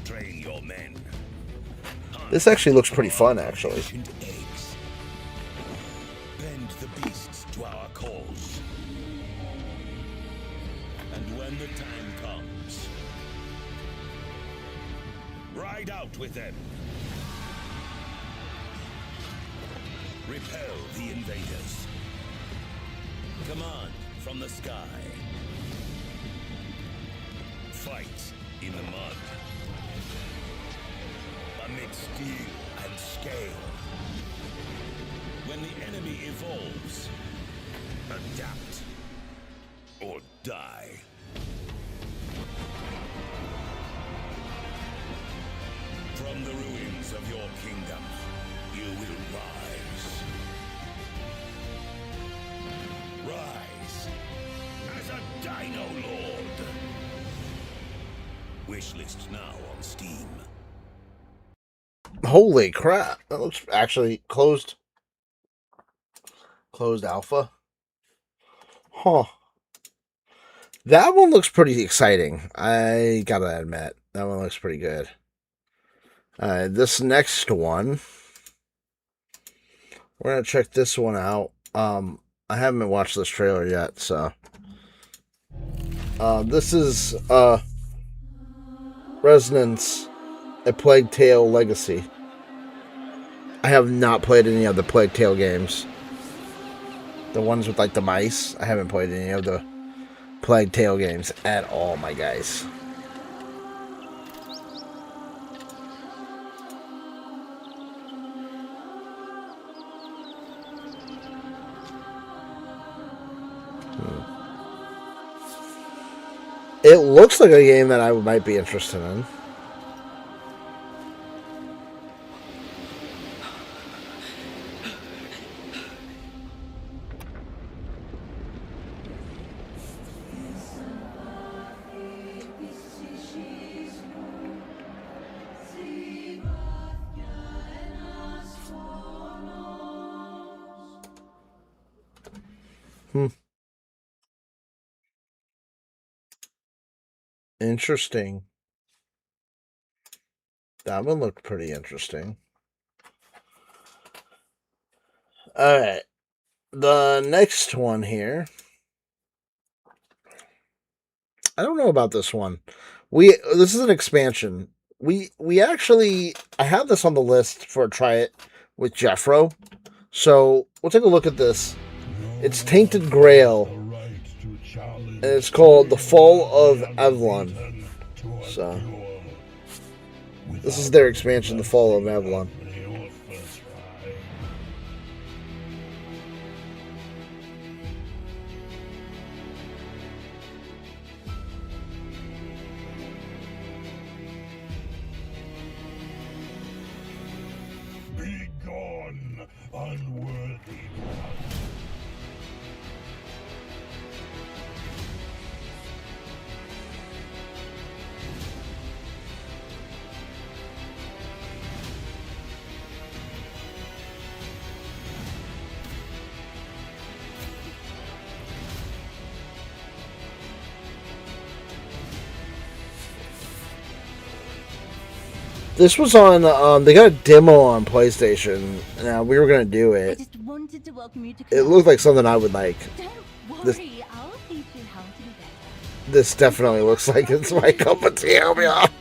[SPEAKER 10] train your men.
[SPEAKER 1] This actually looks pretty fun, actually.
[SPEAKER 10] Ancient eggs. Bend the beasts to our cause. And when the time comes, ride out with them. Repel the invaders. Command from the sky. Fight in the mud. Amid steel and scale. When the enemy evolves, adapt or die. From the ruins of your kingdom, you will rise. Rise as a Dino Lord. Wishlist now on Steam.
[SPEAKER 1] Holy crap. That looks actually closed. Closed alpha. Huh. That one looks pretty exciting. I gotta admit. That one looks pretty good. This next one. We're gonna check this one out. I haven't watched this trailer yet, so. This is Resonance, A Plague Tale Legacy. I have not played any of the Plague Tale games. The ones with like the mice. I haven't played any of the Plague Tale games at all, my guys. It looks like a game that I might be interested in. Interesting. That one looked pretty interesting. Alright. The next one here. I don't know about this one. This is an expansion. We actually, I have this on the list for a try it with Jeffro. So we'll take a look at this. It's Tainted Grail. And it's called The Fall of Avalon. So this is their expansion, The Fall of Avalon.
[SPEAKER 10] Be gone, unworthy one.
[SPEAKER 1] This was on, they got a demo on PlayStation. Now, we were going to do it.
[SPEAKER 11] I just wanted to welcome you to
[SPEAKER 1] It looked like something I would like.
[SPEAKER 11] Don't worry,
[SPEAKER 1] This-
[SPEAKER 11] I'll teach you how to do that.
[SPEAKER 1] This definitely looks like it's my cup of tea, I'll be honest.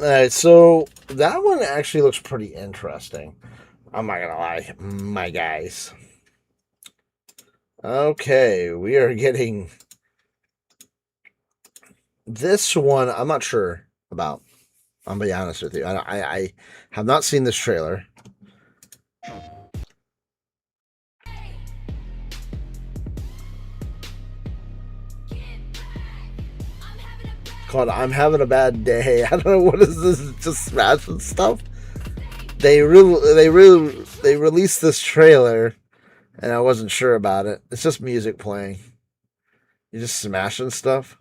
[SPEAKER 1] Alright, so that one actually looks pretty interesting. I'm not gonna lie, my guys. Okay, we are getting this one. I'm not sure about. I'm gonna be honest with you. I have not seen this trailer. Called "I'm Having a Bad Day." I don't know what is this. Just smashing stuff. They released this trailer, and I wasn't sure about it. It's just music playing. You're just smashing stuff.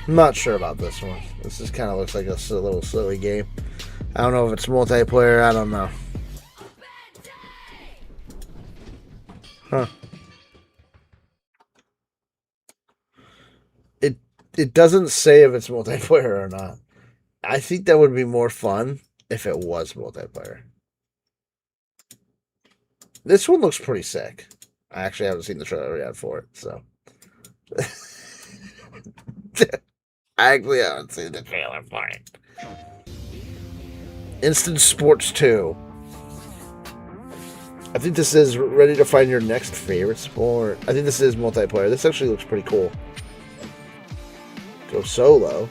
[SPEAKER 1] I'm not sure about this one. This just kind of looks like a little silly game. I don't know if it's multiplayer. I don't know. Huh. It doesn't say if it's multiplayer or not. I think that would be more fun if it was multiplayer. This one looks pretty sick. I actually haven't seen the trailer yet for it, so. I actually haven't seen the trailer for it. Instant Sports 2. I think this is ready to find your next favorite sport. I think this is multiplayer. This actually looks pretty cool. Go solo.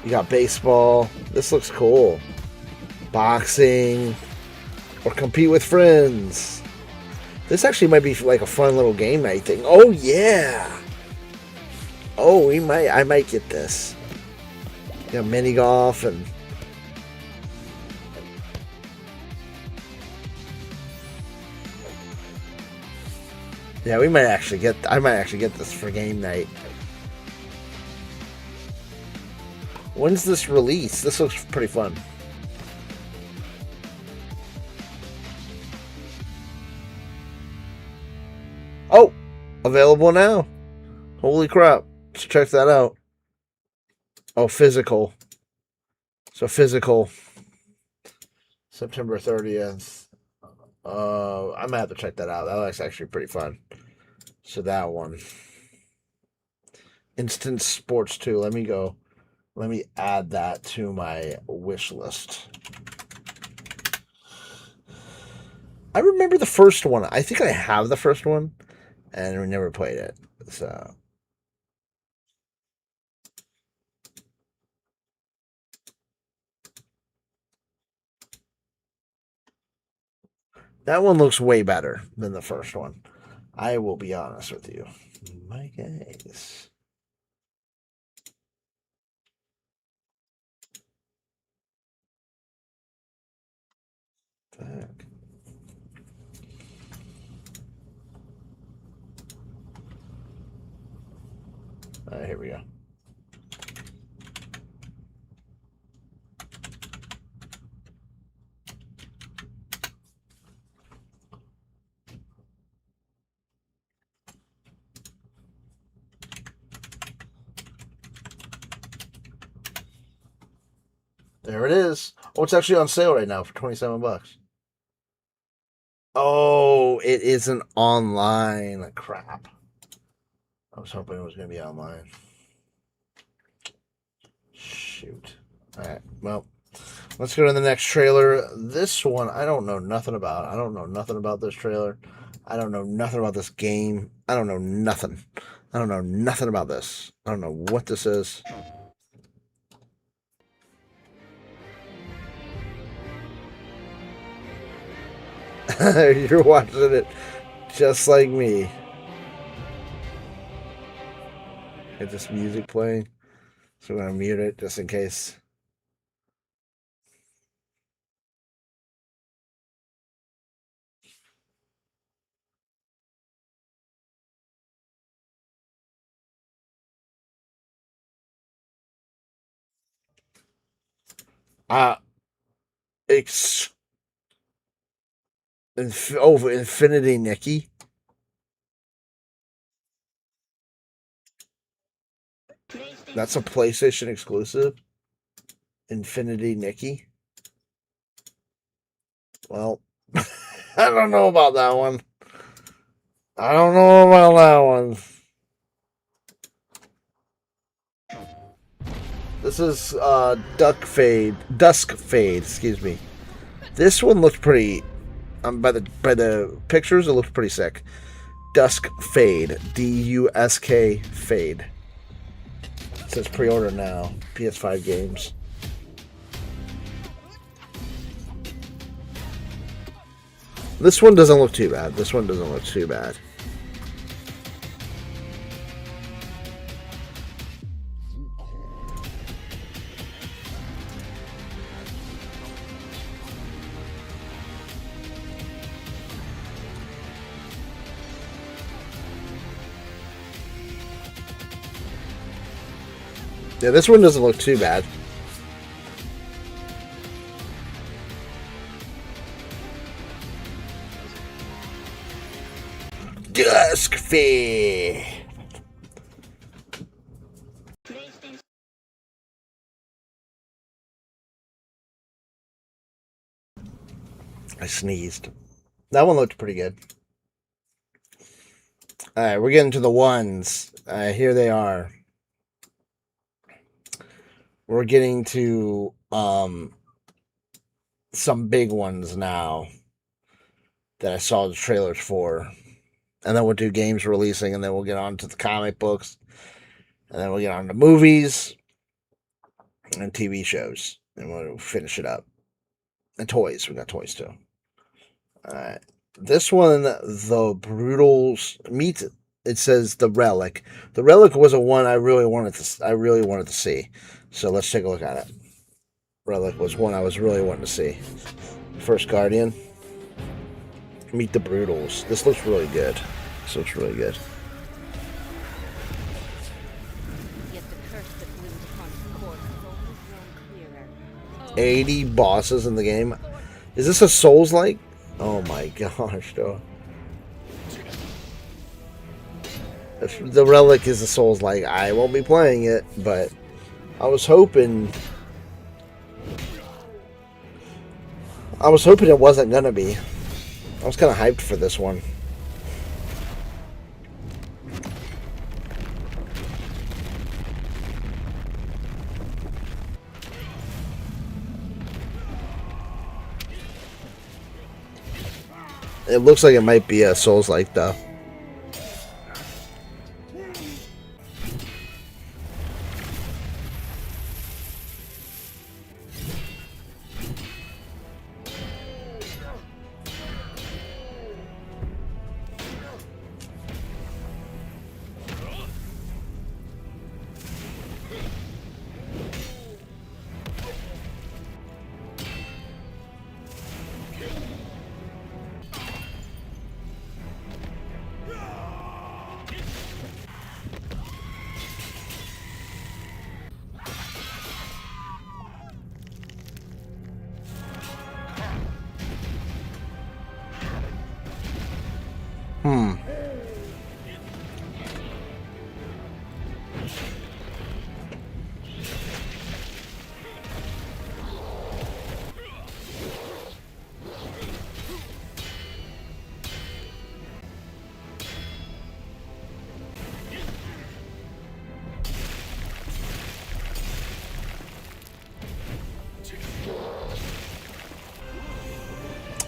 [SPEAKER 1] You got baseball. This looks cool. Boxing. Or compete with friends. This actually might be like a fun little game night thing. Oh yeah. Oh, I might get this. You got mini golf and yeah, I might actually get this for game night. When's this release? This looks pretty fun. Oh, available now. Holy crap. Let's check that out. Oh, physical. So physical. September 30th. I might have to check that out. That looks actually pretty fun. So that one. Instant Sports 2. Let me go. Let me add that to my wish list. I remember the first one. I think I have the first one, and we never played it. So. That one looks way better than the first one. I will be honest with you. My guys. Fuck. All right, here we go. There it is. Oh, it's actually on sale right now for $27. Oh, it isn't online. Crap. I was hoping it was going to be online. Shoot. All right. Well, let's go to the next trailer. This one, I don't know nothing about. I don't know nothing about this trailer. I don't know nothing about this game. I don't know nothing. I don't know nothing about this. I don't know what this is. You're watching it just like me. Get this music playing. So I'm going to mute it just in case. Infinity Nikki. That's a PlayStation exclusive. Infinity Nikki. Well, I don't know about that one. I don't know about that one. This is Dusk Fade, excuse me. This one looks pretty by the pictures it looks pretty sick. Dusk Fade, D-U-S-K Fade. It says pre-order now. PS5 games. This one doesn't look too bad. This one doesn't look too bad. Yeah, this one doesn't look too bad. Dusk Fade. I sneezed. That one looked pretty good. Alright, we're getting to the ones. Here they are. We're getting to some big ones now that I saw the trailers for. And then we'll do games releasing, and then we'll get on to the comic books. And then we'll get on to movies and TV shows. And we'll finish it up. And toys. We got toys too. Alright. This one, the Brutals meet. It says the Relic. The Relic was a one I really wanted to see. So let's take a look at it. Relic was one I was really wanting to see. First Guardian. Meet the Brutals. This looks really good. This looks really good.
[SPEAKER 2] Yet the curse that bloomed upon his court has only grown clearer.
[SPEAKER 1] 80 bosses in the game. Is this a Souls-like? Oh my gosh, though. If the Relic is a Souls-like, I won't be playing it, but I was hoping it wasn't gonna be. I was kind of hyped for this one. It looks like it might be a Souls-like, though.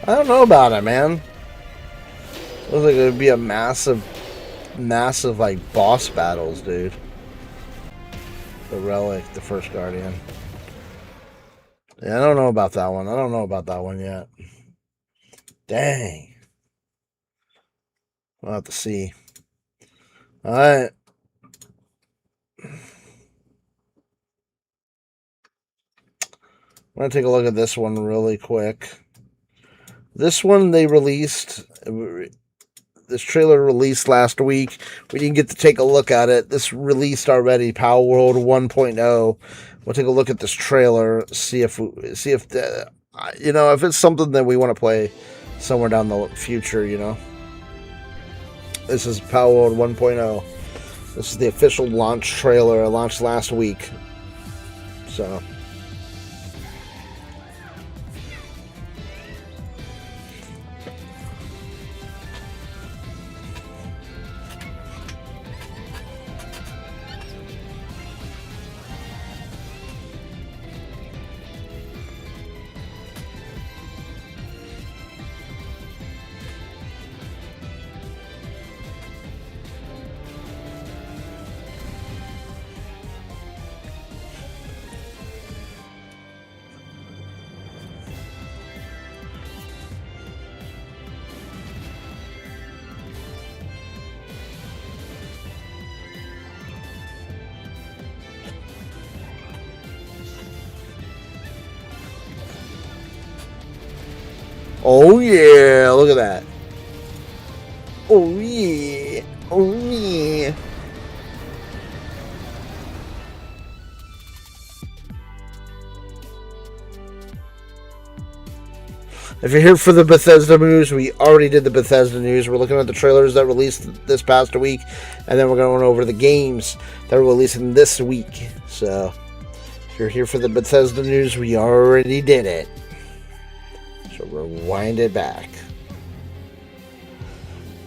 [SPEAKER 1] I don't know about it, man. Looks like it would be a massive like boss battles, dude. The Relic, the First Guardian. Yeah, I don't know about that one. I don't know about that one yet. Dang. We'll have to see. Alright. I'm going to take a look at this one really quick. This one they released. This trailer released last week. We didn't get to take a look at it. This released already. Power World 1.0. We'll take a look at this trailer. See if you know, if it's something that we want to play somewhere down the future, you know. This is Power World 1.0. This is the official launch trailer. It launched last week. So. Oh yeah, look at that. Oh yeah, oh yeah. If you're here for the Bethesda news, we already did the Bethesda news. We're looking at the trailers that released this past week, and then we're going over the games that are releasing this week. So, if you're here for the Bethesda news, we already did it. So rewind it back.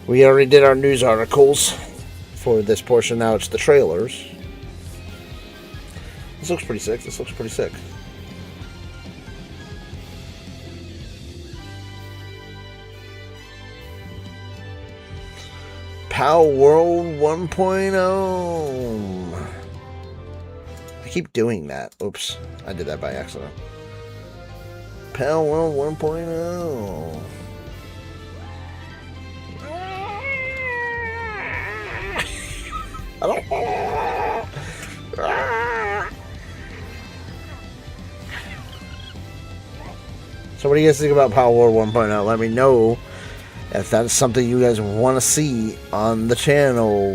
[SPEAKER 1] We already did our news articles for this portion. Now it's the trailers. This looks pretty sick. This looks pretty sick. Power World 1.0. I keep doing that. Oops. I did that by accident. Power World 1.0. So what do you guys think about Power World 1.0? Let me know if that's something you guys want to see on the channel.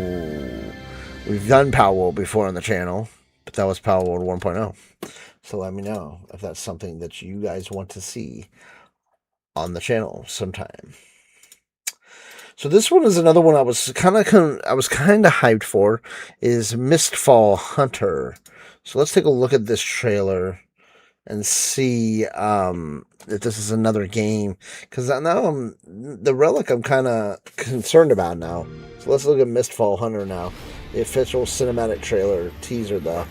[SPEAKER 1] We've done Power World before on the channel, but that was Power World 1.0. So let me know if that's something that you guys want to see on the channel sometime. So this one is another one I was kind of hyped for, is Mistfall Hunter. So let's take a look at this trailer and see if this is another game, because now the Relic I'm kind of concerned about now. So let's look at Mistfall Hunter now, the official cinematic trailer teaser though.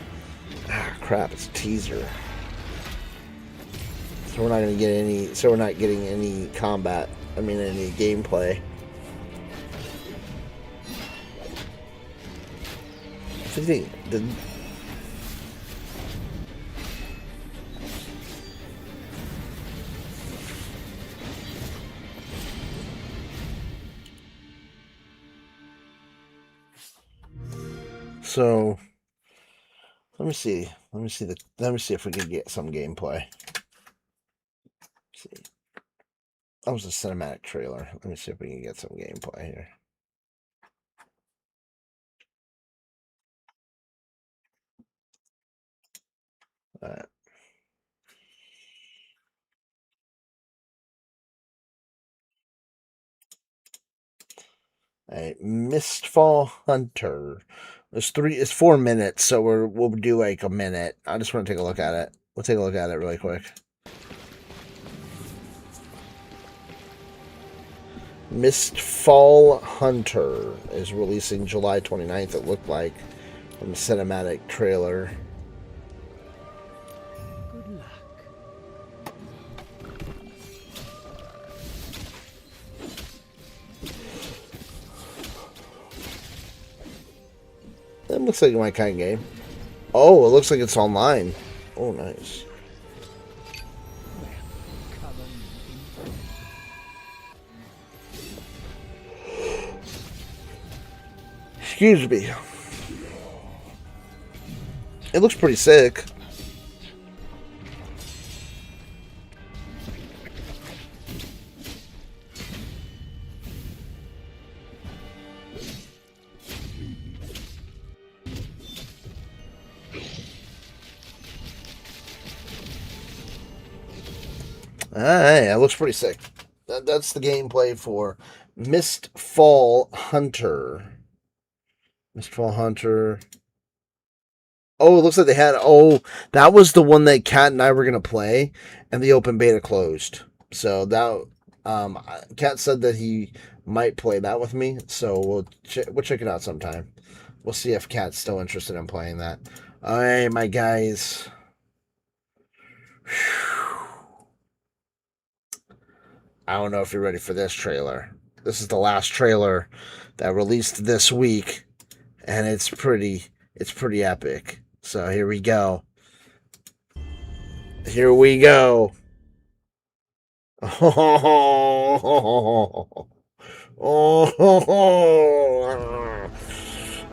[SPEAKER 1] Ah, crap, it's a teaser. So we're not going to get any, so we're not getting any combat, any gameplay. I think so let me see if we can get some gameplay. Let's see. That was a cinematic trailer. Let me see if we can get some gameplay here. All right. All right, Mistfall Hunter. It's 4 minutes, so we'll do like a minute. I just want to take a look at it. We'll take a look at it really quick. Mistfall Hunter is releasing July 29th, it looked like, from the cinematic trailer.
[SPEAKER 8] Good luck.
[SPEAKER 1] That looks like my kind of game. Oh, it looks like it's online. Oh, nice. Excuse me. It looks pretty sick. Alright, that looks pretty sick. That's the gameplay for Mistfall Hunter. Mistfall Hunter. Oh, it looks like they had... Oh, that was the one that Kat and I were going to play, and the open beta closed. So that... Kat said that he might play that with me, so we'll check it out sometime. We'll see if Kat's still interested in playing that. Alright, my guys. I don't know if you're ready for this trailer. This is the last trailer that released this week, and it's pretty epic. So here we go. Here we go.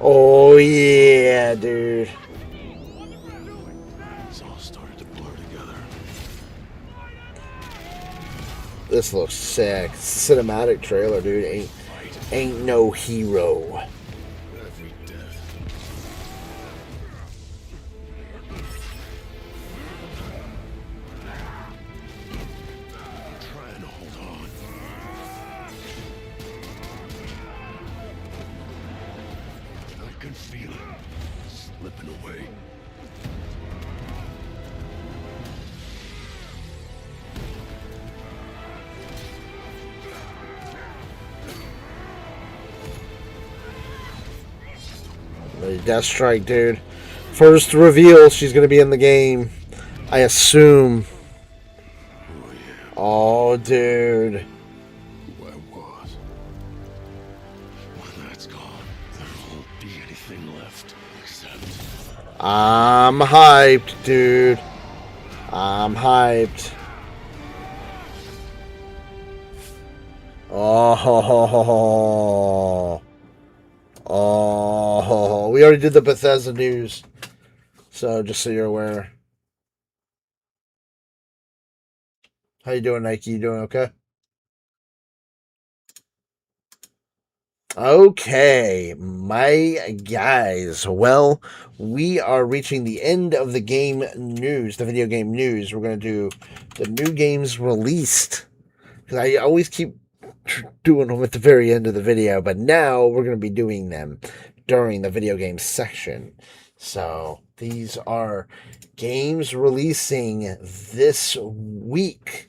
[SPEAKER 1] Oh yeah, dude.
[SPEAKER 10] It's all started to blur together.
[SPEAKER 1] This looks sick. It's a cinematic trailer, dude. Ain't no hero.
[SPEAKER 10] Every death. Trying to hold on. I can feel it slipping away.
[SPEAKER 1] Deathstrike, dude. First reveal, she's going to be in the game. I assume. Oh, dude.
[SPEAKER 10] Who I was. When that's gone, there won't be anything left except...
[SPEAKER 1] I'm hyped, dude. I'm hyped. Oh. Oh, we already did the Bethesda news. So, just so you're aware. How you doing, Nike? You doing okay? Okay, my guys. Well, we are reaching the end of the game news, the video game news. We're going to do the new games released. Because I always keep doing them at the very end of the video, but now we're going to be doing them during the video game section. So these are games releasing this week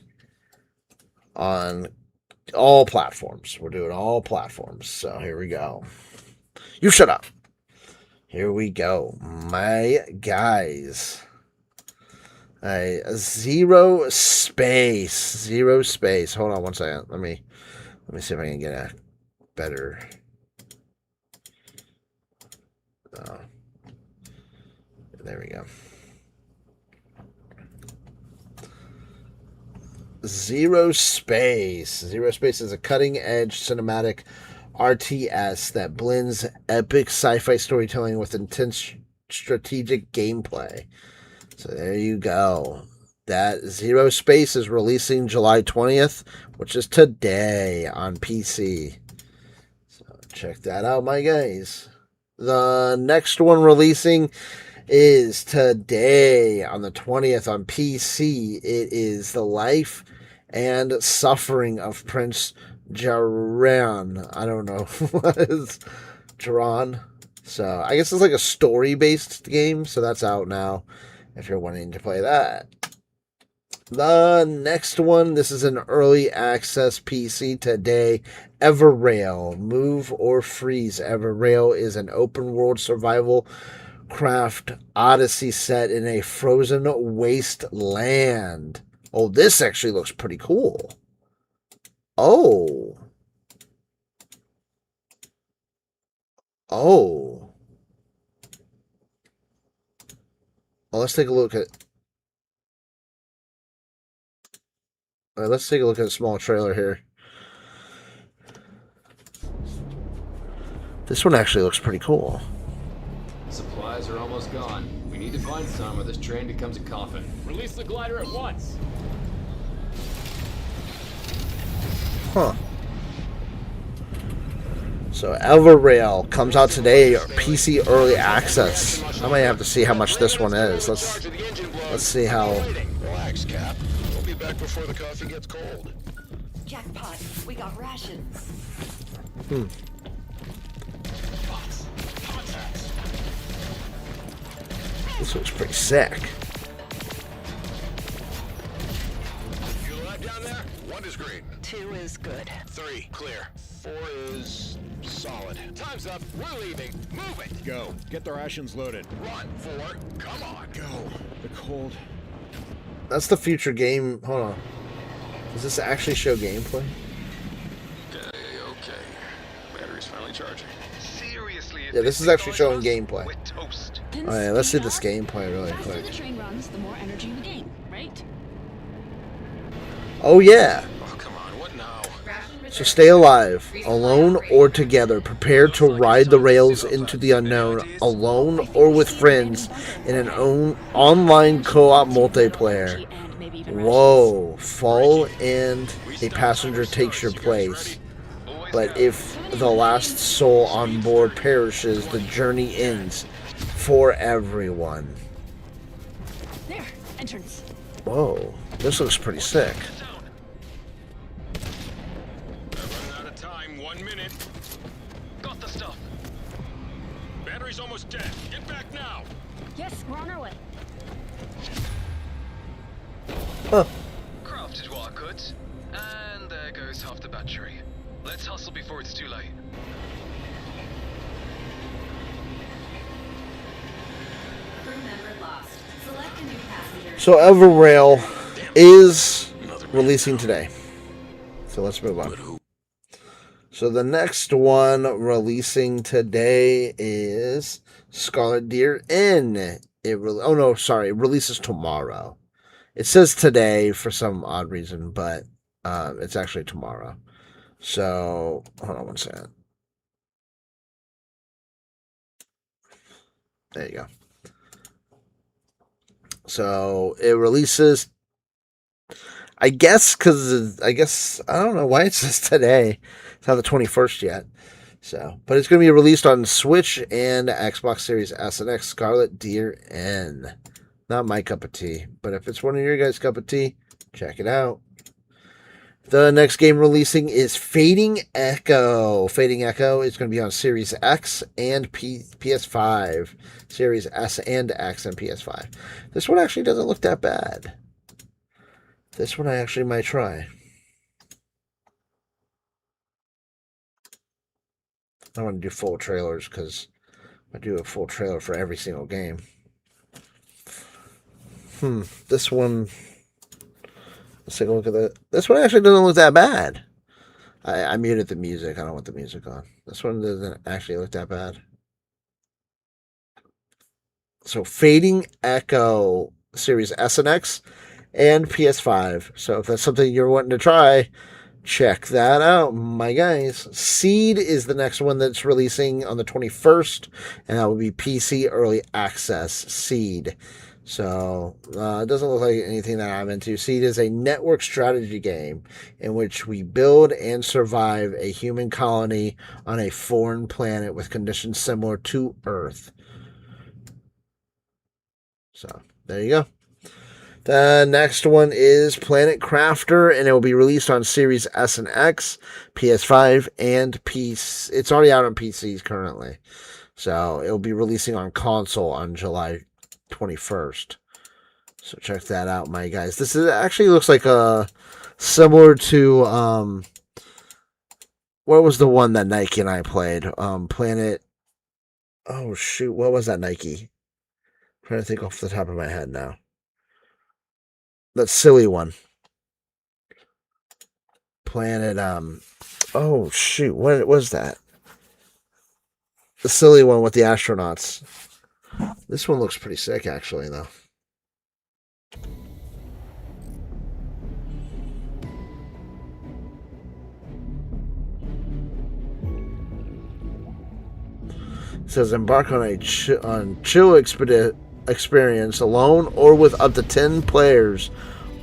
[SPEAKER 1] on all platforms. We're doing all platforms. So here we go. You shut up. Here we go, my guys. Zero Space. Hold on one second. Let me see if I can get a better. There we go. Zero Space. Zero Space is a cutting-edge cinematic RTS that blends epic sci-fi storytelling with intense strategic gameplay. So there you go. That Zero Space is releasing July 20th, which is today on PC. So check that out, my guys. The next one releasing is today on the 20th on PC. It is The Life and Suffering of Prince Jaran. I don't know what is Jaran. So I guess it's like a story-based game. So that's out now if you're wanting to play that. The next one, this is an early access PC today. Everrail. Move or Freeze. Everrail is an open world survival craft odyssey set in a frozen wasteland. Oh, this actually looks pretty cool. Oh. Well, let's take a look at... All right, let's take a look at a small trailer here. This one actually looks pretty cool.
[SPEAKER 12] Supplies are almost gone. We need to find some or this train becomes a coffin. Release the glider at once!
[SPEAKER 1] Huh. So Everrail comes out today, PC early access. I might have to see how much this one is. Let's see how...
[SPEAKER 10] Relax, Cap. We'll be back back before the coffee gets cold.
[SPEAKER 11] Jackpot. We got rations.
[SPEAKER 1] This looks pretty sick.
[SPEAKER 10] You alive down there? 1 is green.
[SPEAKER 11] 2 is good.
[SPEAKER 10] 3, clear. 4 is solid. Time's up. We're leaving. Move it.
[SPEAKER 7] Go. Get the rations loaded.
[SPEAKER 10] Run, 4. Come on.
[SPEAKER 7] Go. The cold.
[SPEAKER 1] That's the future game. Hold on. Does this actually show gameplay?
[SPEAKER 10] Okay. Battery's finally charging. Seriously?
[SPEAKER 1] Yeah, this is actually showing gameplay.
[SPEAKER 10] We're toast.
[SPEAKER 1] Alright, let's see this gameplay really
[SPEAKER 2] The faster
[SPEAKER 1] quick.
[SPEAKER 2] the train runs, the more energy we gain, right?
[SPEAKER 1] Oh yeah.
[SPEAKER 10] Oh, come on. What now?
[SPEAKER 1] So stay alive, alone or together. Prepare to ride the rails into the unknown, alone or with friends, in an online co-op multiplayer. Whoa, fall and a passenger takes your place. But if the last soul on board perishes, the journey ends for everyone.
[SPEAKER 2] There, entrance.
[SPEAKER 1] Whoa, this looks pretty sick.
[SPEAKER 10] Running out of time. 1 minute. Got the stuff. Battery's almost dead. Get back now.
[SPEAKER 11] Yes, we're on our way.
[SPEAKER 1] Huh.
[SPEAKER 13] Crafted what I could, and there goes half the battery. Let's hustle before it's too late.
[SPEAKER 11] Crew member lost. Select a new passenger.
[SPEAKER 1] So Everrail is releasing today. So let's move on. So the next one releasing today is Scarlet Deer Inn. It releases tomorrow. It says today for some odd reason, but it's actually tomorrow. So hold on one second. There you go. So it releases, I guess, I don't know why it says today. It's not the 21st yet. So, but it's going to be released on Switch and Xbox Series S and X. Scarlet Deer Inn. Not my cup of tea, but if it's one of your guys' cup of tea, check it out. The next game releasing is Fading Echo. Fading Echo is going to be on Series X and PS5. Series S and X and PS5. This one actually doesn't look that bad. This one I actually might try. I want to do full trailers because I do a full trailer for every single game. This one... Let's take a look at that. This one actually doesn't look that bad. I muted the music. I don't want the music on. This one doesn't actually look that bad. So Fading Echo Series S and X and PS5. So if that's something you're wanting to try, check that out, my guys. Seed is the next one that's releasing on the 21st, and that will be PC Early Access. Seed. So, it doesn't look like anything that I'm into. Seed is a network strategy game in which we build and survive a human colony on a foreign planet with conditions similar to Earth. So, there you go. The next one is Planet Crafter, and it will be released on Series S and X, PS5, and PC. It's already out on PCs currently. So, it will be releasing on console on July 21st. So check that out, my guys. This is actually looks like similar to what was the one that Nike and I played? Planet. Oh shoot, what was that Nike? I'm trying to think off the top of my head now. That silly one. Planet. Oh shoot, what was that? The silly one with the astronauts. This one looks pretty sick, actually, though. It says embark on a chill experience alone or with up to 10 players.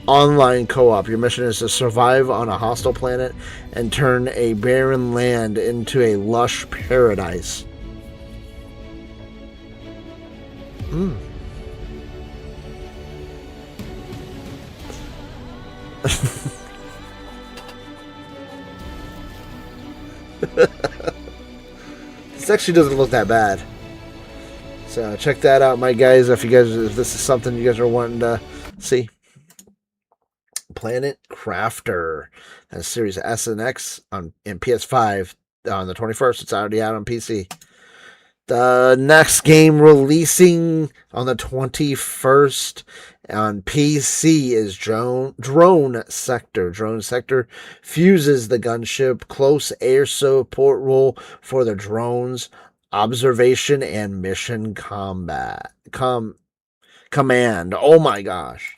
[SPEAKER 1] Online co-op. Your mission is to survive on a hostile planet and turn a barren land into a lush paradise. This actually doesn't look that bad. So check that out, my guys. If this is something you guys are wanting to see. Planet Crafter, that's Series S and X in PS5 on the 21st. It's already out on PC. The next game releasing on the 21st on PC is Drone Sector. Drone Sector fuses the gunship close air support role for the drones, observation, and mission command. Oh my gosh.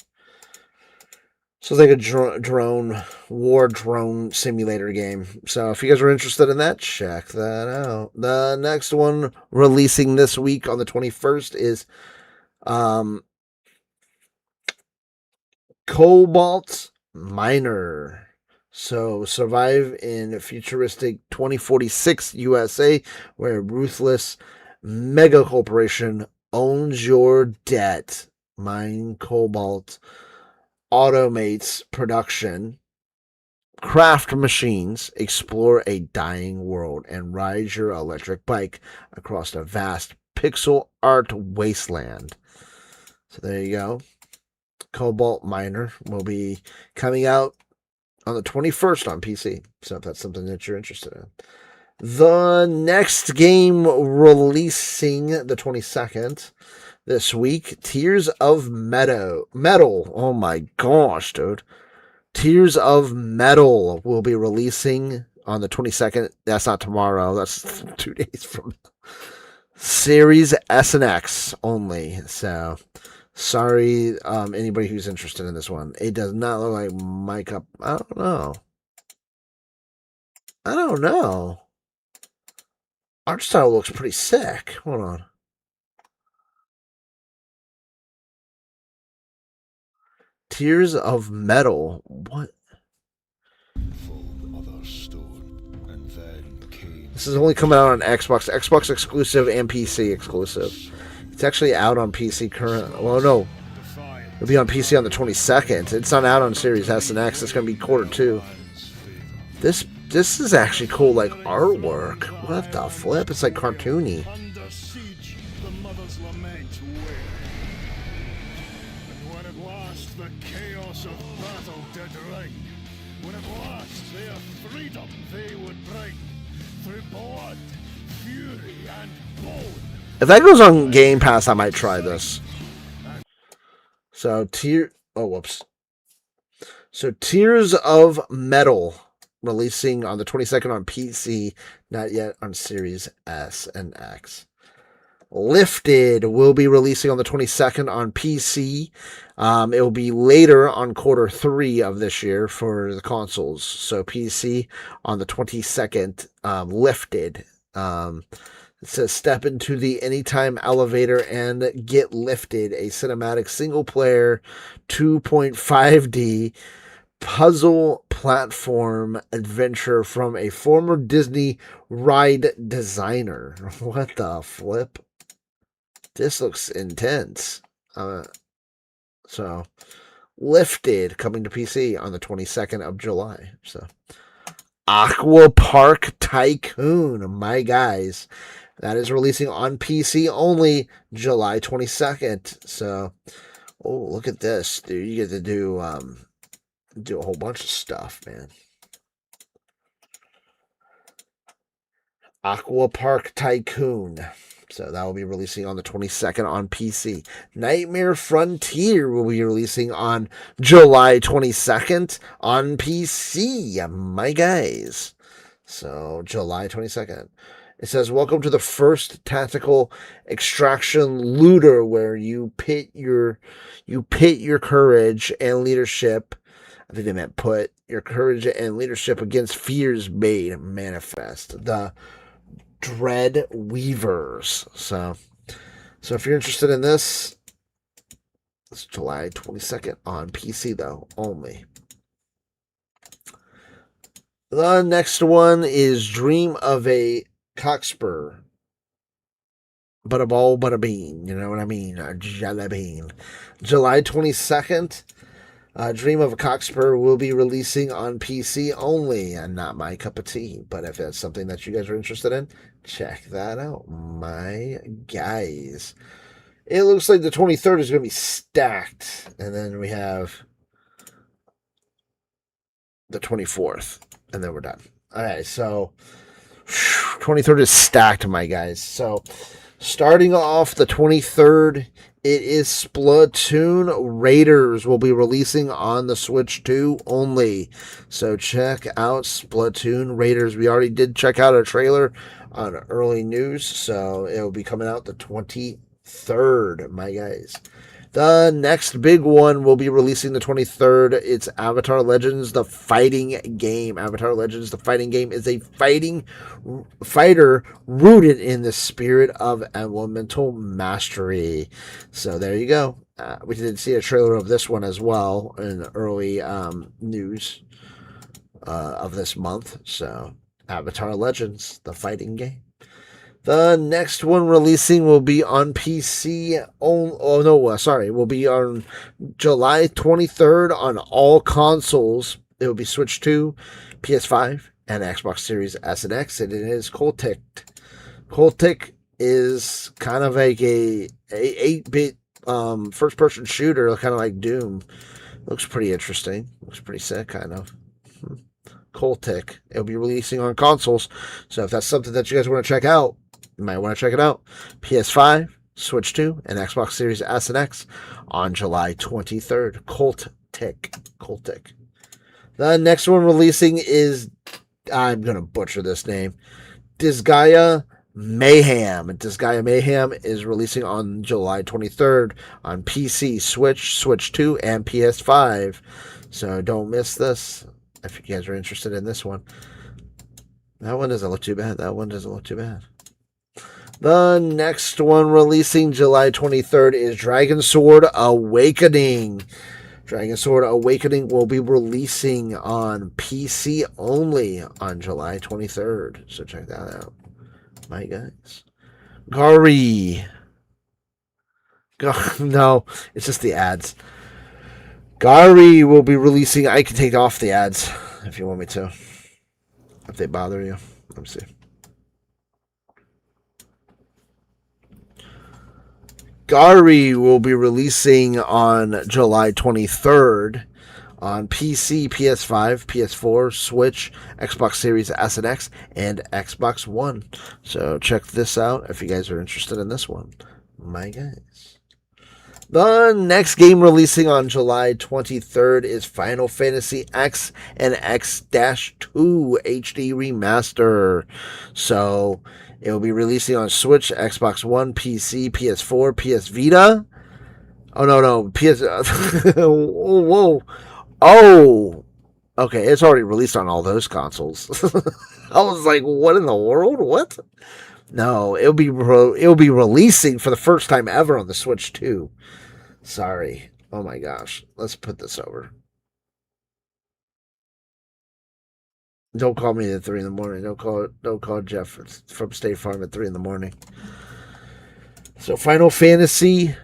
[SPEAKER 1] So it's like a war drone simulator game. So if you guys are interested in that, check that out. The next one releasing this week on the 21st is Cobalt Miner. So survive in futuristic 2046 USA, where a ruthless mega corporation owns your debt. Mine cobalt, automates production, craft machines, explore a dying world, and ride your electric bike across a vast pixel art wasteland. So there you go. Cobalt Miner will be coming out on the 21st on PC. So if that's something that you're interested in. The next game releasing the 22nd this week, Tears of Metal. Oh my gosh, dude. Tears of Metal will be releasing on the 22nd. That's not tomorrow. That's 2 days from now. Series S and X only. So sorry, anybody who's interested in this one. It does not look like mic up. I don't know. Art style looks pretty sick. Hold on. Tears of Metal. What? This is only coming out on Xbox. Xbox exclusive and PC exclusive. It's actually out on PC current. Well, no. It'll be on PC on the 22nd. It's not out on Series S and X. It's going to be Q2. This is actually cool, like artwork. What the flip? It's like cartoony. If that goes on Game Pass, I might try this. So Tears of Metal releasing on the 22nd on PC, not yet on Series S and X. Lifted will be releasing on the 22nd on PC. It will be later on Q3 of this year for the consoles. So PC on the 22nd. Lifted. It says step into the anytime elevator and get lifted. A cinematic single-player 2.5D puzzle platform adventure from a former Disney ride designer. What the flip? This looks intense. So, Lifted coming to PC on the 22nd of July. So, Aqua Park Tycoon, my guys. That is releasing on PC only July 22nd. So, oh, look at this, dude. You get to do a whole bunch of stuff, man. Aqua Park Tycoon. So that will be releasing on the 22nd on PC. Nightmare Frontier will be releasing on July 22nd on PC, my guys. So July 22nd. It says, welcome to the first tactical extraction looter where you pit your courage and leadership. I think they meant put your courage and leadership against fears made manifest. The Dread Weavers. So if you're interested in this, it's July 22nd on PC though, only. The next one is Dream of a Cockspur. But a ball, but a bean. You know what I mean? A jelly bean. July 22nd Dream of a Cockspur will be releasing on PC only, and not my cup of tea. But if that's something that you guys are interested in, check that out, my guys. It looks like the 23rd is going to be stacked, and then we have the 24th, and then we're done. All right, so 23rd is stacked, my guys. So starting off the 23rd, it is Splatoon Raiders will be releasing on the Switch 2 only. So check out Splatoon Raiders. We already did check out a trailer on early news, so it will be coming out the 23rd, my guys. The next big one will be releasing the 23rd. It's Avatar Legends, the fighting game. Avatar Legends, the fighting game is a fighter rooted in the spirit of elemental mastery. So there you go. We did see a trailer of this one as well in early news of this month. So Avatar Legends, the fighting game. The next one releasing will be on PC. Will be on July 23rd on all consoles. It will be Switch 2, PS5, and Xbox Series S and X. And it is Coltic. Coltic is kind of like a 8-bit first-person shooter, kind of like Doom. Looks pretty interesting. Looks pretty sick, kind of. Coltic. It'll be releasing on consoles. So if that's something that you guys want to check out, you might want to check it out. PS5, Switch 2, and Xbox Series S and X on July 23rd. Coltic. The next one releasing is, I'm going to butcher this name, Disgaea Mayhem. Disgaea Mayhem is releasing on July 23rd on PC, Switch, Switch 2, and PS5. So don't miss this if you guys are interested in this one. That one doesn't look too bad. The next one releasing July 23rd is Dragon Sword Awakening. Dragon Sword Awakening will be releasing on PC only on July 23rd. So check that out, my guys. Gari. No, it's just the ads. Gari will be releasing. I can take off the ads if you want me to. If they bother you. Let me see. Gari will be releasing on July 23rd on PC, PS5, PS4, Switch, Xbox Series S and X, and Xbox One. So check this out if you guys are interested in this one, my guys. The next game releasing on July 23rd is Final Fantasy X and X-2 HD Remaster. So it will be releasing on Switch, Xbox One, PC, PS4, PS Vita. Oh, no. PS... Whoa. Oh. Okay, it's already released on all those consoles. I was like, what in the world? What? No, it'll be releasing for the first time ever on the Switch 2. Sorry. Oh my gosh. Let's put this over. Don't call me at 3 in the morning. Don't call Jeff from State Farm at 3 in the morning. So Final Fantasy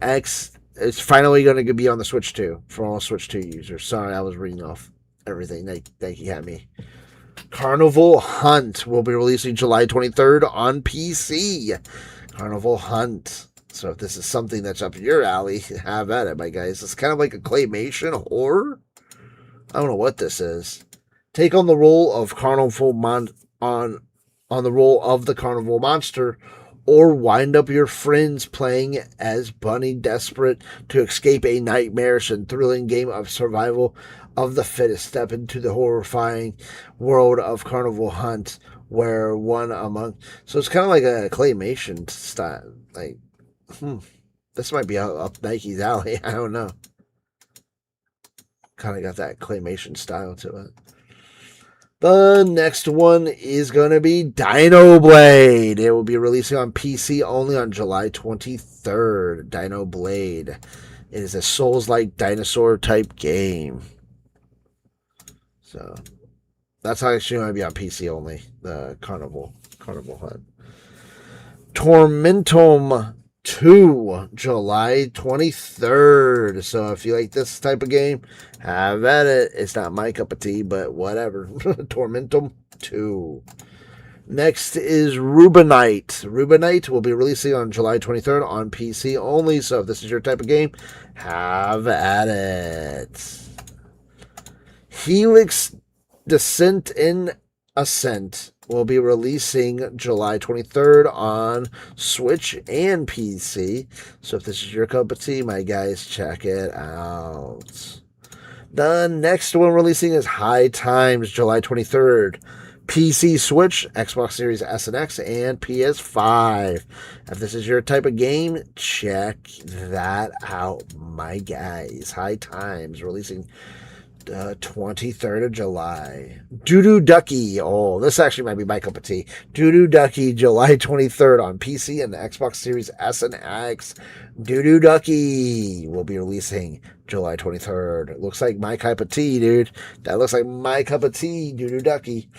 [SPEAKER 1] X is finally going to be on the Switch 2 for all Switch 2 users. Sorry, I was reading off everything that you had me. Carnival Hunt will be releasing July 23rd on PC. Carnival Hunt. So if this is something that's up your alley, have at it, my guys. It's kind of like a claymation horror. I don't know what this is. Take on the role of on the role of the carnival monster, or wind up your friends playing as Bunny, desperate to escape a nightmarish and thrilling game of survival of the fittest. Step into the horrifying world of Carnival Hunt, where one among... So it's kind of like a claymation style. Like, this might be up Nike's alley. I don't know. Kind of got that claymation style to it. The next one is going to be Dino Blade. It will be releasing on PC only on July 23rd. Dino Blade. It is a Souls-like dinosaur type game. So that's actually going to be on PC only. The Carnival Hunt. Tormentum 2, July 23rd. So if you like this type of game, have at it. It's not my cup of tea, but whatever. Tormentum 2. Next is Rubinite. Rubinite will be releasing on July 23rd on PC only. So if this is your type of game, have at it. Helix Descent in Ascent will be releasing July 23rd on Switch and PC. So if this is your cup of tea, my guys, check it out. The next one releasing is High Times, July 23rd. PC, Switch, Xbox Series S and X, and PS5. If this is your type of game, check that out, my guys. High Times, releasing 23rd of July. Doo-Doo Ducky. Oh, this actually might be my cup of tea. Doo-Doo Ducky, July 23rd on PC and the Xbox Series S and X. Doo-Doo Ducky will be releasing July 23rd. It looks like my cup of tea, dude. That looks like my cup of tea, Doo-Doo Ducky.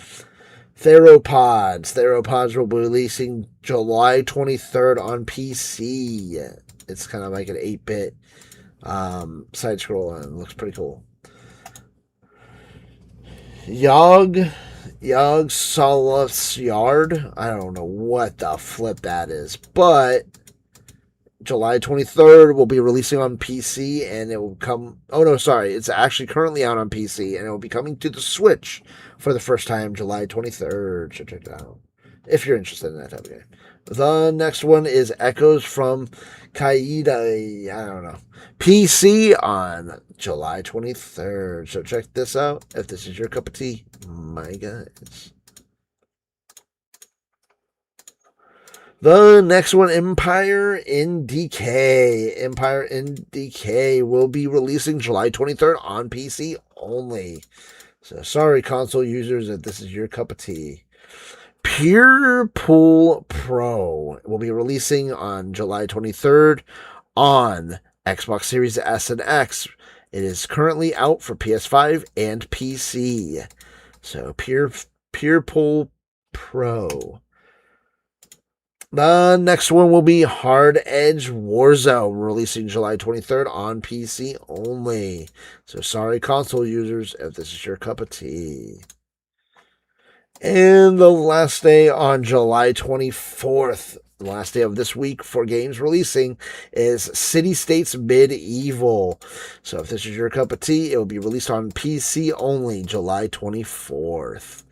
[SPEAKER 1] Theropods. Theropods will be releasing July 23rd on PC. It's kind of like an 8-bit side scroll and it looks pretty cool. Yog Solace Yard. I don't know what the flip that is, but July 23rd will be releasing on PC and it will come. Oh no, sorry. It's actually currently out on PC and it will be coming to the Switch for the first time July 23rd. Check it out if you're interested in that type of game. The next one is Echoes from Kaida. I don't know. PC on July 23rd. So check this out if this is your cup of tea, my guys. The next one, Empire in Decay. Empire in Decay will be releasing July 23rd on PC only. So sorry, console users, if this is your cup of tea. Pure Pool Pro will be releasing on July 23rd on Xbox Series S and X. It is currently out for PS5 and PC. So Pure Pool Pro. The next one will be Hard Edge Warzone, releasing July 23rd on PC only. So sorry, console users, if this is your cup of tea. And the last day on July 24th, the last day of this week for games releasing, is City States Medieval. So if this is your cup of tea, it will be released on PC only July 24th.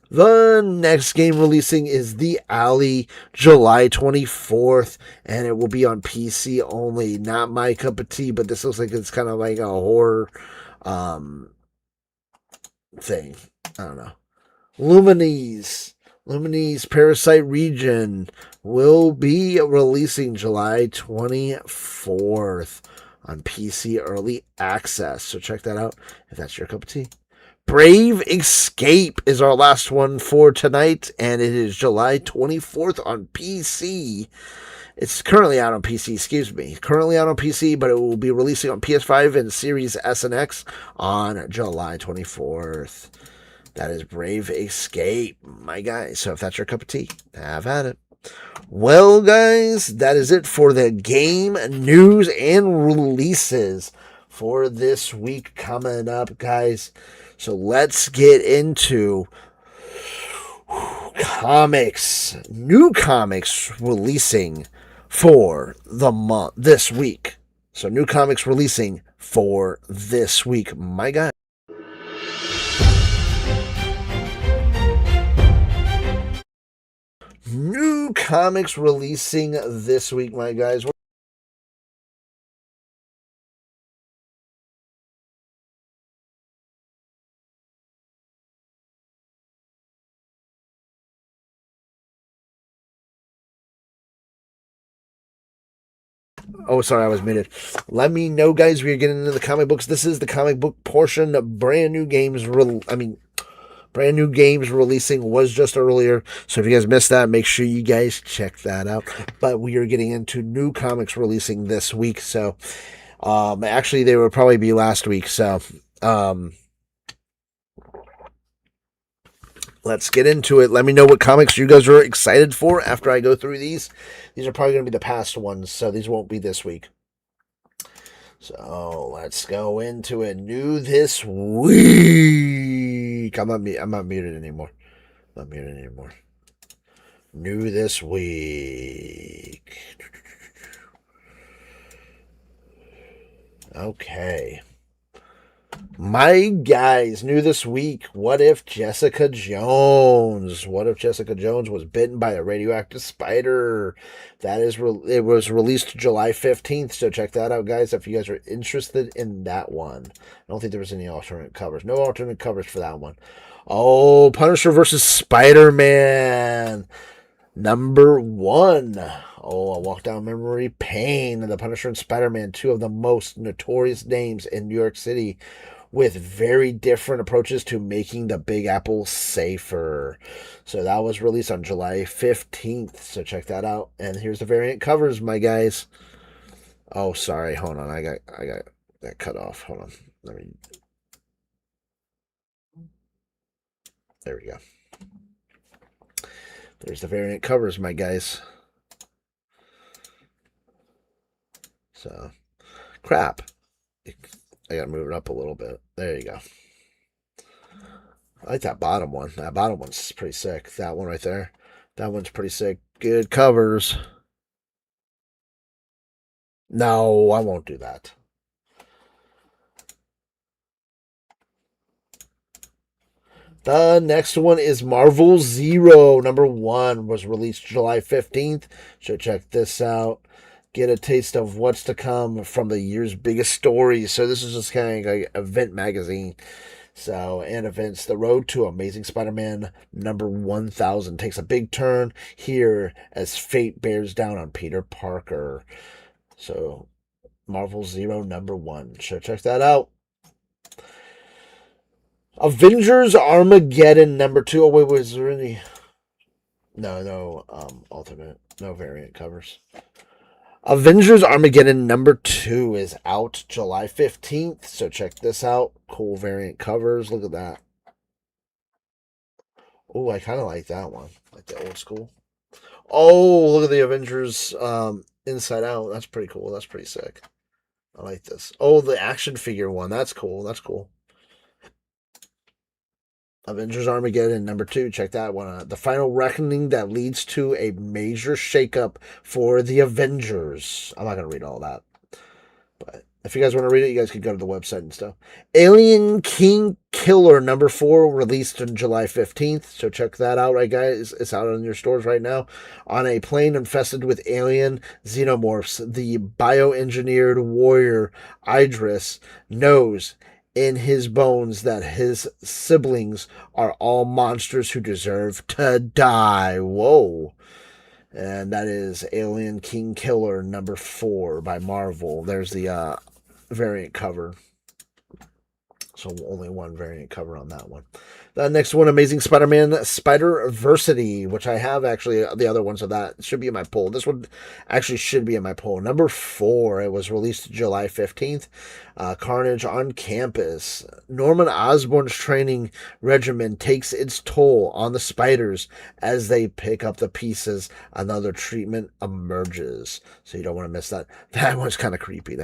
[SPEAKER 1] The next game releasing is The Alley, July 24th, and it will be on PC only. Not my cup of tea, but this looks like it's kind of like a horror thing. I don't know. Lumines Parasite Region will be releasing July 24th on PC Early Access. So check that out if that's your cup of tea. Brave Escape is our last one for tonight, and it is July 24th on PC. It's currently out on PC, Currently out on PC, but it will be releasing on PS5 and Series S and X on July 24th. That is Brave Escape, my guys. So if that's your cup of tea, have at it. Well, guys, that is it for the game news and releases for this week coming up, guys. So let's get into comics. New comics releasing for the month this week. So new comics releasing for this week, my guy. New comics releasing this week, my guys. Oh, sorry, I was muted. Let me know, guys, we are getting into the comic books. This is the comic book portion of brand new games. Brand new games releasing was just earlier. So if you guys missed that, make sure you guys check that out. But we are getting into new comics releasing this week. So actually, they will probably be last week. So let's get into it. Let me know what comics you guys are excited for after I go through these. These are probably going to be the past ones, so these won't be this week. So let's go into it. New this week. I'm not muted anymore. I'm not muted anymore. New this week. Okay. My guys, new this week. What if Jessica Jones? What if Jessica Jones was bitten by a radioactive spider? It was released July 15th, so check that out, guys, if you guys are interested in that one. I don't think there was any alternate covers. No alternate covers for that one. Oh, Punisher versus Spider-Man. #1. Oh, a walk down memory lane. The Punisher and Spider-Man, two of the most notorious names in New York City, with very different approaches to making the Big Apple safer. So that was released on July 15th. So check that out. And here's the variant covers, my guys. Oh, sorry. Hold on. I got that cut off. Hold on. There we go. There's the variant covers, my guys. So, crap. I gotta move it up a little bit. There you go. I like that bottom one. That bottom one's pretty sick. That one right there. That one's pretty sick. Good covers. No, I won't do that. The next one is Marvel Zero. #1 was released July 15th. So check this out. Get a taste of what's to come from the year's biggest stories. So this is just kind of like event magazine. So, and events. The road to Amazing Spider-Man #1000 takes a big turn here as fate bears down on Peter Parker. So, Marvel Zero #1. So check that out. Avengers Armageddon #2. Oh, wait, was there any? No, alternate, no variant covers. Avengers Armageddon #2 is out July 15th. So check this out. Cool variant covers. Look at that. Oh, I kind of like that one. Like the old school. Oh, look at the Avengers Inside Out. That's pretty cool. That's pretty sick. I like this. Oh, the action figure one. That's cool. That's cool. Avengers Armageddon #2. Check that one out. The final reckoning that leads to a major shakeup for the Avengers. I'm not going to read all that. But if you guys want to read it, you guys can go to the website and stuff. Alien King Killer #4 released on July 15th. So check that out, right, guys? It's out in your stores right now. On a plane infested with alien xenomorphs, the bioengineered warrior Idris knows in his bones that his siblings are all monsters who deserve to die. Whoa. And that is Alien King Killer #4 by Marvel. There's the variant cover. So only one variant cover on that one. The next one, Amazing Spider-Man Spider-Versity, which I have actually the other ones of that. Should be in my poll. This one actually should be in my poll. #4. It was released July 15th. Carnage on campus. Norman Osborn's training regimen takes its toll on the spiders as they pick up the pieces. Another treatment emerges. So you don't want to miss that. That one's kind of creepy.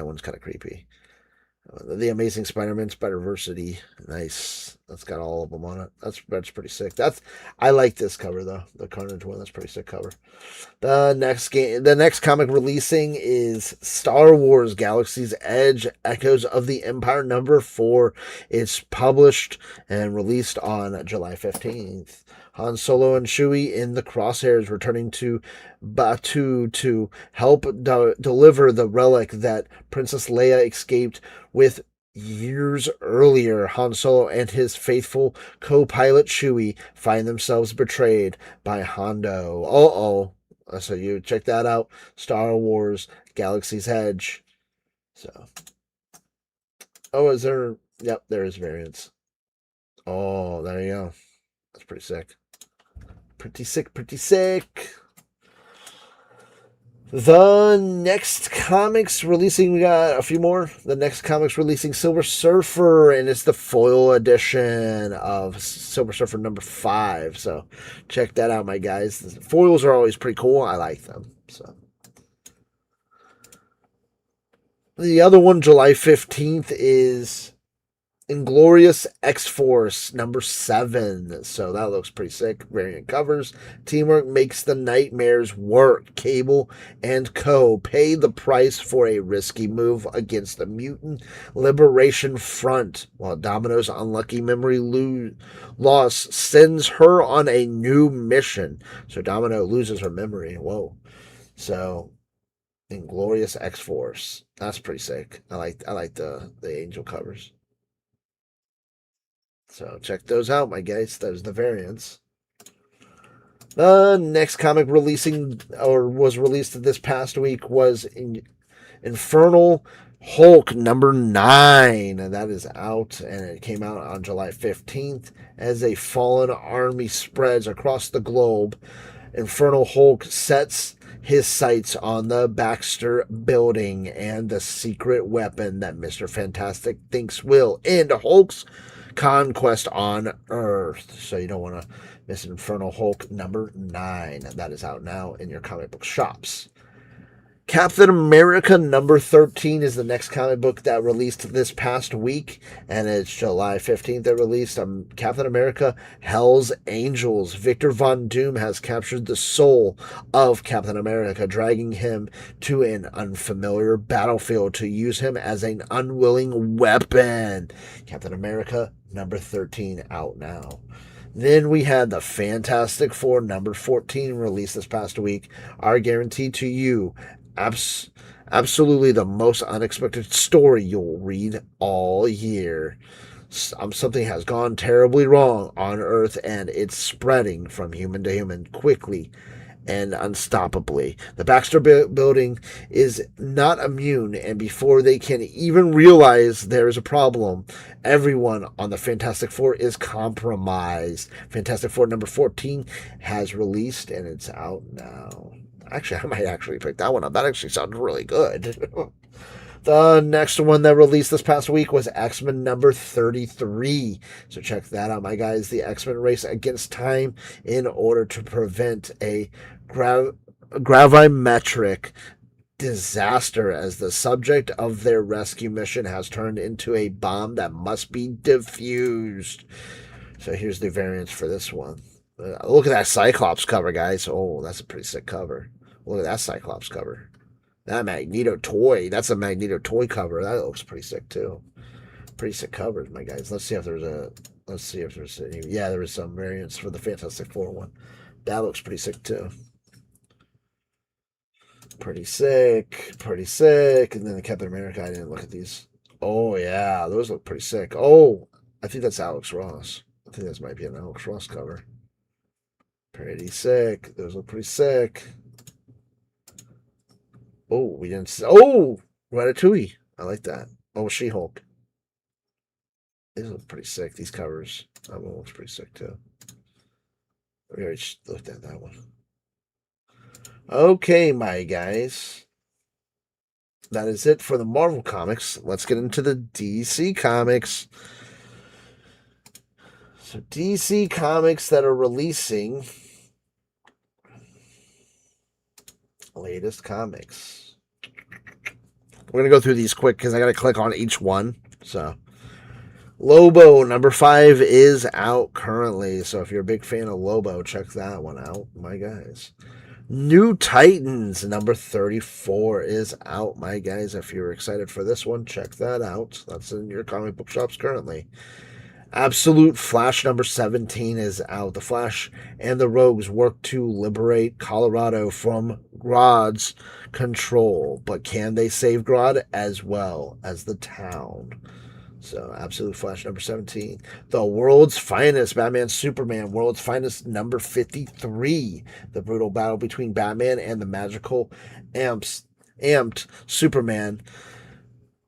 [SPEAKER 1] The Amazing Spider-Man Spider-Versity. Nice. That's got all of them on it. That's pretty sick. I like this cover though. The Carnage one. That's a pretty sick cover. The next comic releasing is Star Wars Galaxy's Edge: Echoes of the Empire #4. It's published and released on July 15th. Han Solo and Chewie in the crosshairs, returning to Batuu to help deliver the relic that Princess Leia escaped with years earlier. Han Solo and his faithful co-pilot Chewie find themselves betrayed by Hondo. So you check that out. Star Wars Galaxy's Edge. So, is there? Yep, there is variants. Oh, there you go. That's pretty sick. Pretty sick. The next comics releasing, we got a few more. The next comics releasing Silver Surfer, and it's the foil edition of Silver Surfer number 5. So check that out, my guys. The foils are always pretty cool. I like them. So the other one, July 15th, is Inglorious X-Force number 7. So that looks pretty sick. Variant covers. Teamwork makes the nightmares work. Cable and Co. pay the price for a risky move against the Mutant Liberation Front, while Domino's unlucky memory loss sends her on a new mission. So Domino loses her memory. Whoa. So Inglorious X-Force. That's pretty sick. I like the angel covers. So check those out, my guys. Those are the variants. The next comic releasing, or was released this past week, was Infernal Hulk number 9. And that is out, and it came out on July 15th. As a fallen army spreads across the globe, Infernal Hulk sets his sights on the Baxter building and the secret weapon that Mr. Fantastic thinks will end Hulk's conquest on Earth. So you don't want to miss Infernal Hulk number 9. That is out now in your comic book shops. Captain America number 13 is the next comic book that released this past week, and it's July 15th that released. Captain America Hell's Angels. Victor Von Doom has captured the soul of Captain America, dragging him to an unfamiliar battlefield to use him as an unwilling weapon. Captain America number 13 out now. Then we had the Fantastic Four number 14 released this past week. Our guarantee to you, absolutely the most unexpected story you'll read all year. Something has gone terribly wrong on Earth, and it's spreading from human to human quickly and unstoppably. The Baxter building is not immune, and before they can even realize there is a problem, everyone on the Fantastic Four is compromised. Fantastic Four number 14 has released, and it's out now. Actually, I might actually pick that one up. That actually sounds really good. The next one that released this past week was X-Men number 33. So check that out, my guys. The X-Men race against time in order to prevent a gravimetric disaster, as the subject of their rescue mission has turned into a bomb that must be defused. So here's the variants for this one. Look at that Cyclops cover, guys. Oh, that's a pretty sick cover. Look at that Cyclops cover. That Magneto toy. That's a Magneto toy cover. That looks pretty sick too. Pretty sick covers, my guys. Let's see if there's any. Yeah, there was some variants for the Fantastic Four one. That looks pretty sick too. Pretty sick. Pretty sick. And then the Captain America. I didn't look at these. Oh yeah, those look pretty sick. Oh, I think that's Alex Ross. I think this might be an Alex Ross cover. Pretty sick. Those look pretty sick. Oh, we didn't. Oh, Ratatouille. I like that. Oh, She-Hulk. These look pretty sick. These covers. That one looks pretty sick too. We already looked at that one. Okay, my guys. That is it for the Marvel comics. Let's get into the DC comics. So DC comics that are releasing latest comics. We're going to go through these quick because I got to click on each one. So Lobo number 5 is out currently. So if you're a big fan of Lobo, check that one out, my guys. New Titans number 34 is out, my guys. If you're excited for this one, check that out. That's in your comic book shops currently. Absolute Flash number 17 is out. The Flash and the Rogues work to liberate Colorado from Grodd's control, but can they save Grodd as well as the town? So, Absolute Flash number 17. The World's Finest, Batman Superman, World's Finest number 53. The brutal battle between Batman and the magical amped Superman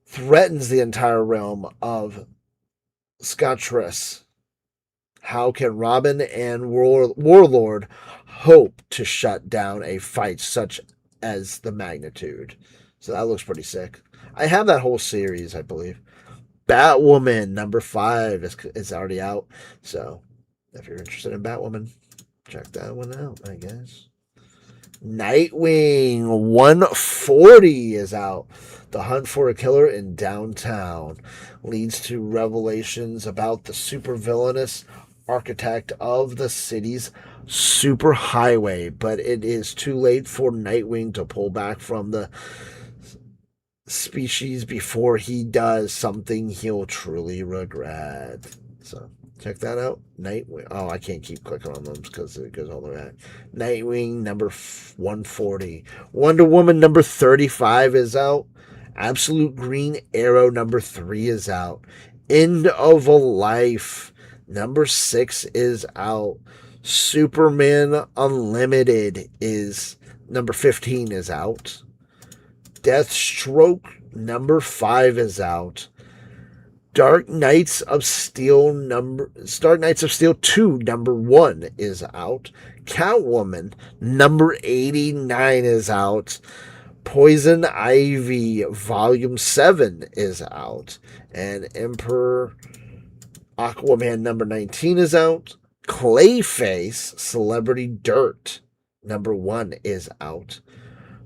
[SPEAKER 1] threatens the entire realm of Scottress. How can Robin and Warlord hope to shut down a fight such as the magnitude. So that looks pretty sick. I have that whole series, I believe. Batwoman number 5 is already out. So if you're interested in Batwoman, check that one out, I guess. Nightwing 140 is out. The hunt for a killer in downtown leads to revelations about the supervillainous architect of the city's superhighway, but it is too late for Nightwing to pull back from the species before he does something he'll truly regret. So check that out. Nightwing. Oh, I can't keep clicking on them because it goes all the way back. Nightwing number 140. Wonder Woman number 35 is out. Absolute Green Arrow number 3 is out. End of a Life number 6 is out. Superman Unlimited is number 15 is out. Deathstroke number 5 is out. Dark Knights of Steel 2 number 1 is out. Catwoman number 89 is out. Poison Ivy Volume 7 is out. And Emperor Aquaman number 19 is out. Clayface Celebrity Dirt number 1 is out.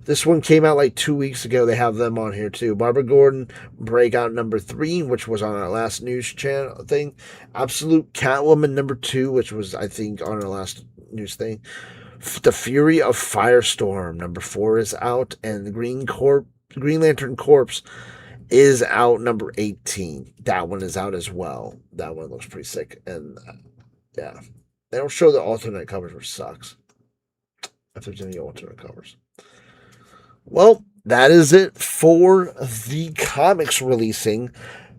[SPEAKER 1] This one came out like 2 weeks ago. They have them on here too. Barbara Gordon Breakout number 3, which was on our last news channel thing. Absolute Catwoman number 2, which was, I think, on our last news thing. The Fury of Firestorm number 4 is out. And the Green Lantern Corpse is out number 18. That one is out as well. That one looks pretty sick. And yeah, they don't show the alternate covers, which sucks. If there's any alternate covers. Well, that is it for the comics releasing.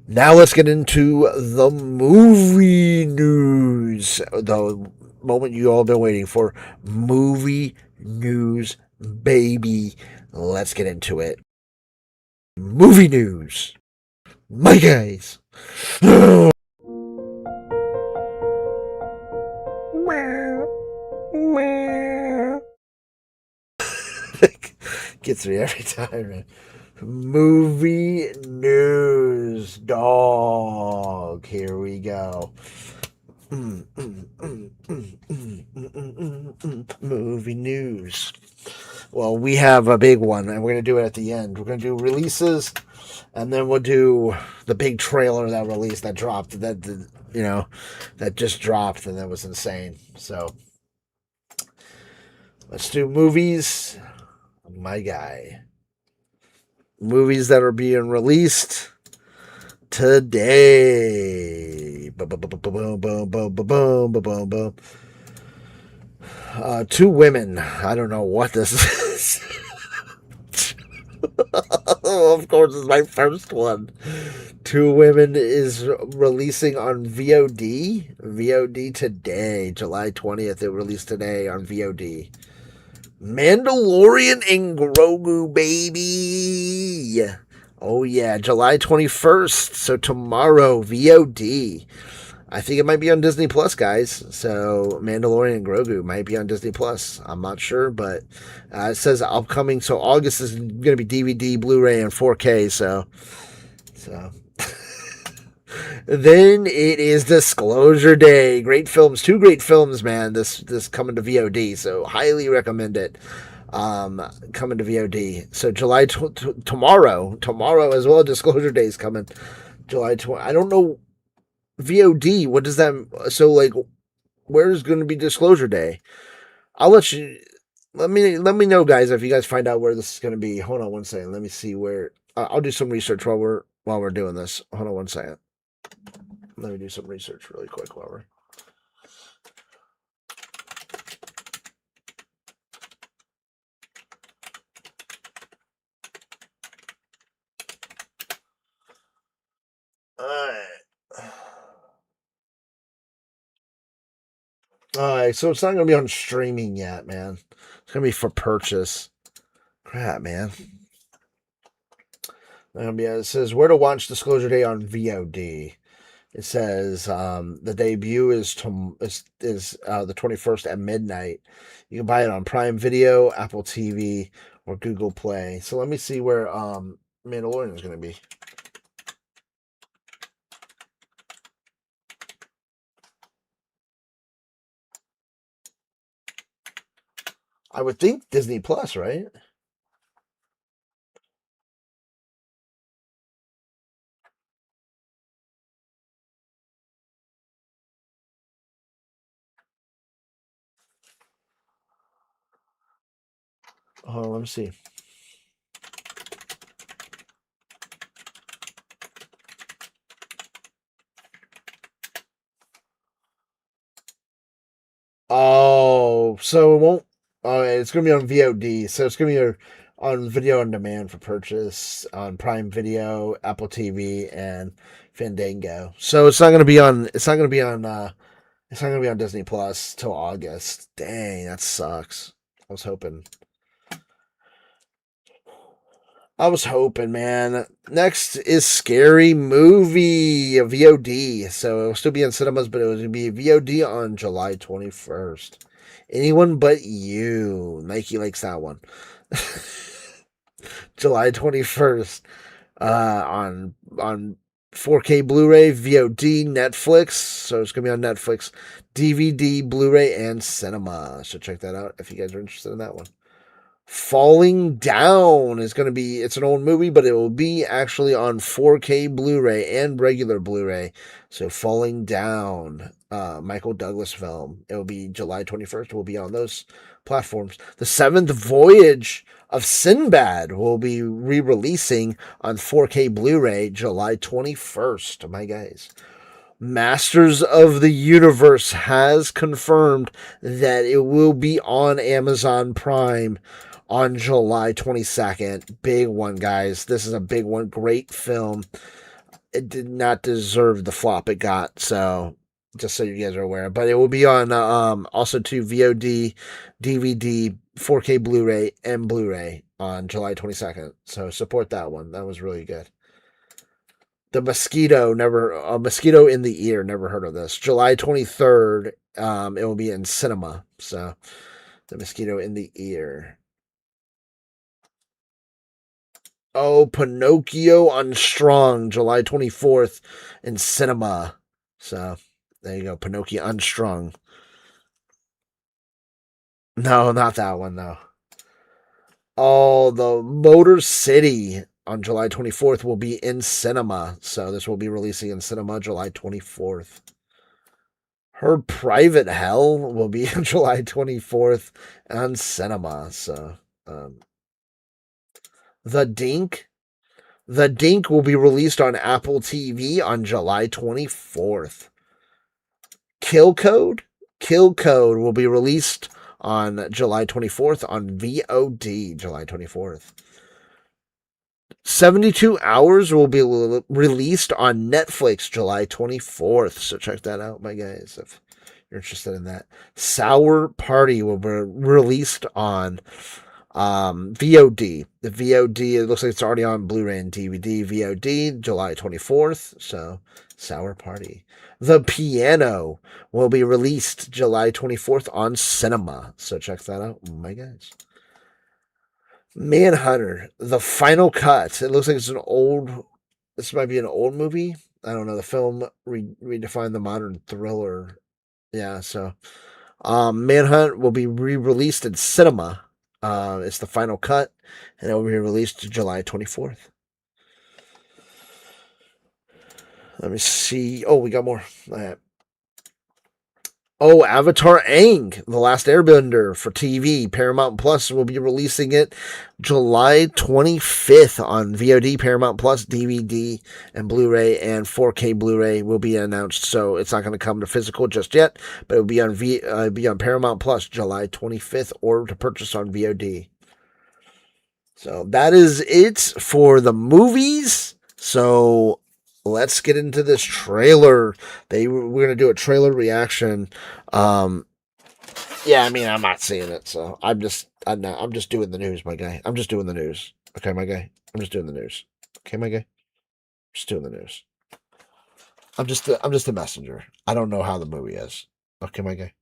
[SPEAKER 1] Now let's get into the movie news. The moment you all been waiting for. Movie news, baby. Let's get into it. Movie news. My guys. Gets me every time, man. Movie news, dog. Here we go. Movie news. Well, we have a big one, and we're going to do it at the end. We're going to do releases, and then we'll do the big trailer that released, that dropped, that just dropped, and that was insane. So, let's do movies. My guy. Movies that are being released today. Two women. I don't know what this is. Of course, it's my first one. Two Women is releasing on VOD. VOD today, July 20th. It released today on VOD. Mandalorian and Grogu, baby. Oh, yeah. July 21st. So tomorrow, VOD. I think it might be on Disney Plus, guys. So Mandalorian and Grogu might be on Disney Plus. I'm not sure, but it says upcoming. So August is going to be DVD, Blu-ray, and 4K. So. Then it is Disclosure Day. Great films, 2 great films, man. This coming to VOD, so highly recommend it. Coming to VOD. So July tomorrow as well. Disclosure Day is coming. July 20. I don't know VOD. What does that? So like, where's going to be Disclosure Day? I'll let you. Let me know, guys, if you guys find out where this is going to be. Hold on one second. Let me see where. I'll do some research while we're doing this. Hold on one second. Let me do some research really quick while we're. Alright, so it's not going to be on streaming yet, man. It's going to be for purchase. Crap, man. It says where to watch Disclosure Day on VOD. It says the debut is the 21st at midnight. You can buy it on Prime Video, Apple TV, or Google Play. So let me see where Mandalorian is going to be. I would think Disney Plus, right? Oh, let me see. Oh, so it won't. Oh, it's gonna be on VOD. So it's gonna be on video on demand for purchase on Prime Video, Apple TV, and Fandango. So it's not gonna be on. It's not gonna be on. It's not gonna be on Disney Plus till August. Dang, that sucks. I was hoping. Man. Next is Scary Movie, a VOD. So it'll still be in cinemas, but it was going to be VOD on July 21st. Anyone but you. Nike likes that one. July 21st. On 4K Blu-ray, VOD, Netflix. So it's going to be on Netflix, DVD, Blu-ray, and cinema. So check that out if you guys are interested in that one. Falling Down is going to be, it's an old movie, but it will be actually on 4K Blu-ray and regular Blu-ray. So Falling Down, Michael Douglas film. It will be July 21st. It will be on those platforms. The Seventh Voyage of Sinbad will be re-releasing on 4K Blu-ray July 21st, my guys. Masters of the Universe has confirmed that it will be on Amazon Prime on July 22nd. Big one, guys. This is a big one. Great film. It did not deserve the flop it got, so just so you guys are aware. But it will be on also to VOD, DVD, 4K Blu-ray, and Blu-ray on July 22nd. So support that one. That was really good. The Mosquito, a Mosquito in the Ear, never heard of this. July 23rd, it will be in cinema. So, The Mosquito in the Ear. Oh, Pinocchio Unstrung, July 24th in cinema. So, there you go, Pinocchio Unstrung. No, not that one, though. Oh, the Motor City on July 24th will be in cinema. So this will be releasing in cinema July 24th. Her Private Hell will be on July 24th on cinema. So The Dink will be released on Apple TV on July 24th. Kill Code will be released on July 24th on VOD, July 24th. 72 Hours will be released on Netflix July 24th. So check that out, my guys, if you're interested in that. Sour Party will be released on VOD. The VOD, it looks like it's already on Blu-ray and DVD. VOD, July 24th. So Sour Party. The Piano will be released July 24th on cinema. So check that out, my guys. Manhunter, the final cut. It looks like this might be an old movie. I don't know. The film redefined the modern thriller. Yeah, so Manhunt will be re-released in cinema. It's the final cut, and it will be released July 24th. Let me see. Oh, we got more. All right. Oh, Avatar Aang, The Last Airbender for TV. Paramount Plus will be releasing it July 25th on VOD, Paramount Plus, DVD, and Blu-ray, and 4K Blu-ray will be announced. So it's not going to come to physical just yet, but it will be on Paramount Plus July 25th, or to purchase on VOD. So that is it for the movies. So let's get into this trailer. We're gonna do a trailer reaction. Yeah, I mean, I'm not seeing it, so I'm just doing the news, my guy. I'm just doing the news. Okay, my guy. I'm just doing the news. Okay, my guy. Just doing the news. I'm just a messenger. I don't know how the movie is. Okay, my guy.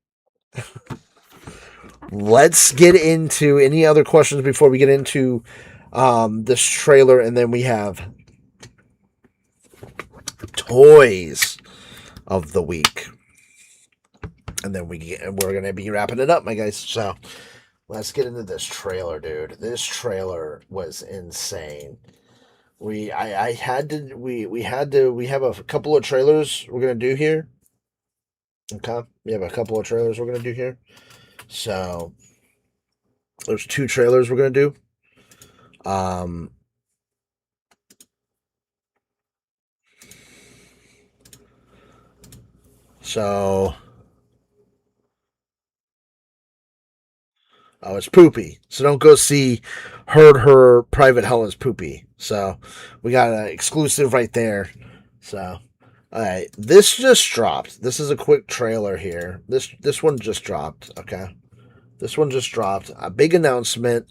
[SPEAKER 1] Let's get into any other questions before we get into this trailer, and then we have toys of the week, and then we're gonna be wrapping it up, my guys. So let's get into this trailer, dude. This trailer was insane. We have a couple of trailers we're gonna do here. Okay, we have a couple of trailers we're gonna do here. So there's 2 trailers we're gonna do. So oh, it's poopy. So don't go see Heard Her Private Hell is Poopy. So we got an exclusive right there. So all right, this just dropped. This is a quick trailer here. This one just dropped. Okay, this one just dropped. A big announcement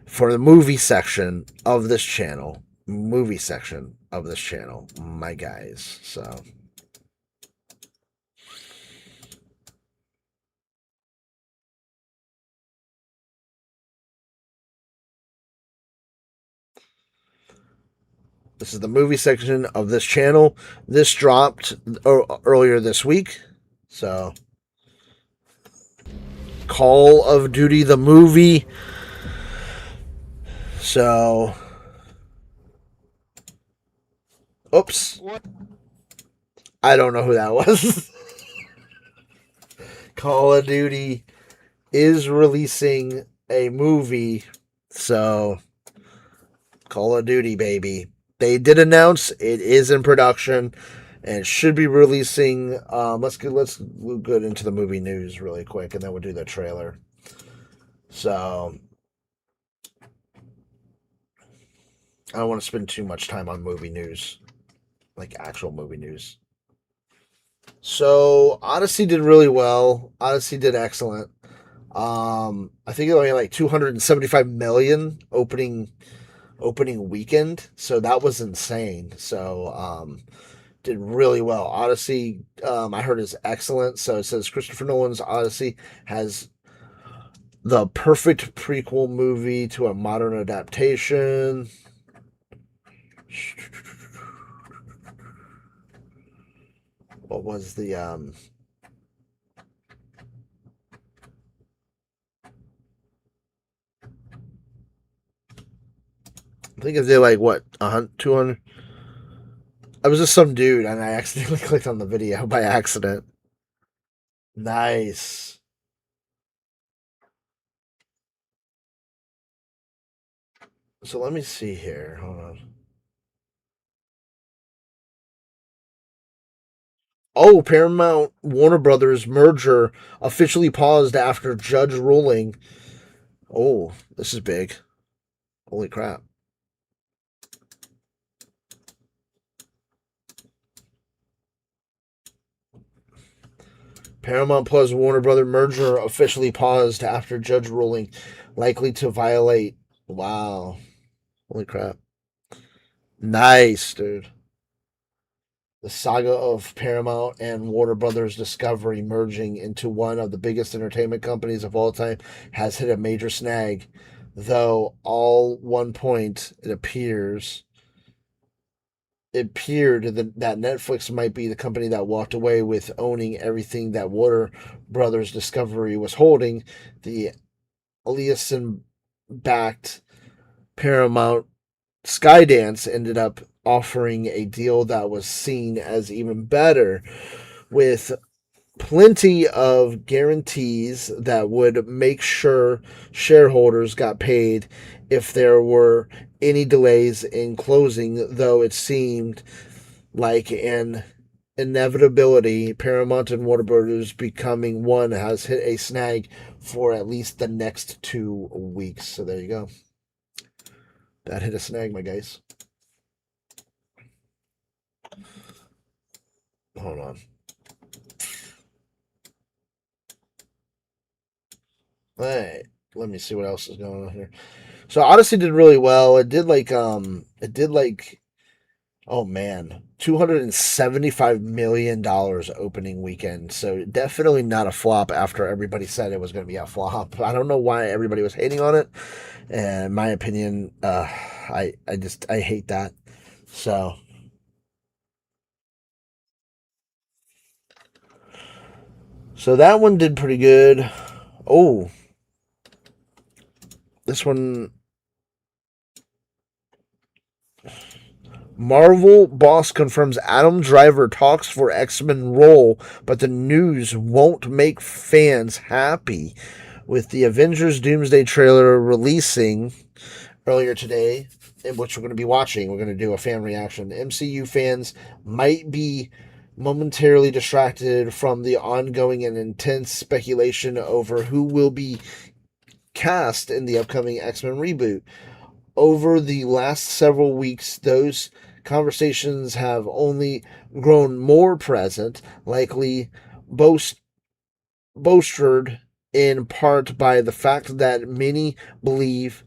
[SPEAKER 1] for the movie section of this channel. Movie section of this channel, my guys. So. This is the movie section of this channel. This dropped earlier this week. So, Call of Duty the movie. So, oops.
[SPEAKER 14] What?
[SPEAKER 1] I don't know who that was. Call of Duty is releasing a movie. So, Call of Duty, baby. They did announce it is in production and should be releasing. Let's go into the movie news really quick, and then we'll do the trailer. So I don't want to spend too much time on movie news, like actual movie news. So Odyssey did really well. Odyssey did excellent. I think it only had like 275 million opening weekend, so that was insane. So did really well. Odyssey, I heard, is excellent. So it says Christopher Nolan's Odyssey has the perfect prequel movie to a modern adaptation. What was the I think it did like what 200. I was just some dude, and I accidentally clicked on the video by accident. Nice. So let me see here. Hold on. Oh, Paramount Warner Brothers merger officially paused after judge ruling. Oh, this is big. Holy crap. Paramount Plus Warner Brothers merger officially paused after judge ruling, likely to violate. Wow. Holy crap. Nice, dude. The saga of Paramount and Warner Brothers Discovery merging into one of the biggest entertainment companies of all time has hit a major snag. Though all one point it appeared that Netflix might be the company that walked away with owning everything that Warner Brothers Discovery was holding. The Elysium-backed Paramount Skydance ended up offering a deal that was seen as even better, with plenty of guarantees that would make sure shareholders got paid if there were any delays in closing, though it seemed like an inevitability. Paramount and Warner Brothers becoming one has hit a snag for at least the next 2 weeks. So there you go. That hit a snag, my guys. Hold on. All right, let me see what else is going on here. So Odyssey did really well. It did like Oh man, $275 million opening weekend. So definitely not a flop after everybody said it was going to be a flop. I don't know why everybody was hating on it. And in my opinion, I hate that. So that one did pretty good. Oh, this one, Marvel boss confirms Adam Driver talks for X-Men role, but the news won't make fans happy. With the Avengers Doomsday trailer releasing earlier today, in which we're going to be watching, we're going to do a fan reaction. MCU fans might be momentarily distracted from the ongoing and intense speculation over who will be cast in the upcoming X-Men reboot. Over the last several weeks, those conversations have only grown more present, likely bolstered in part by the fact that many believe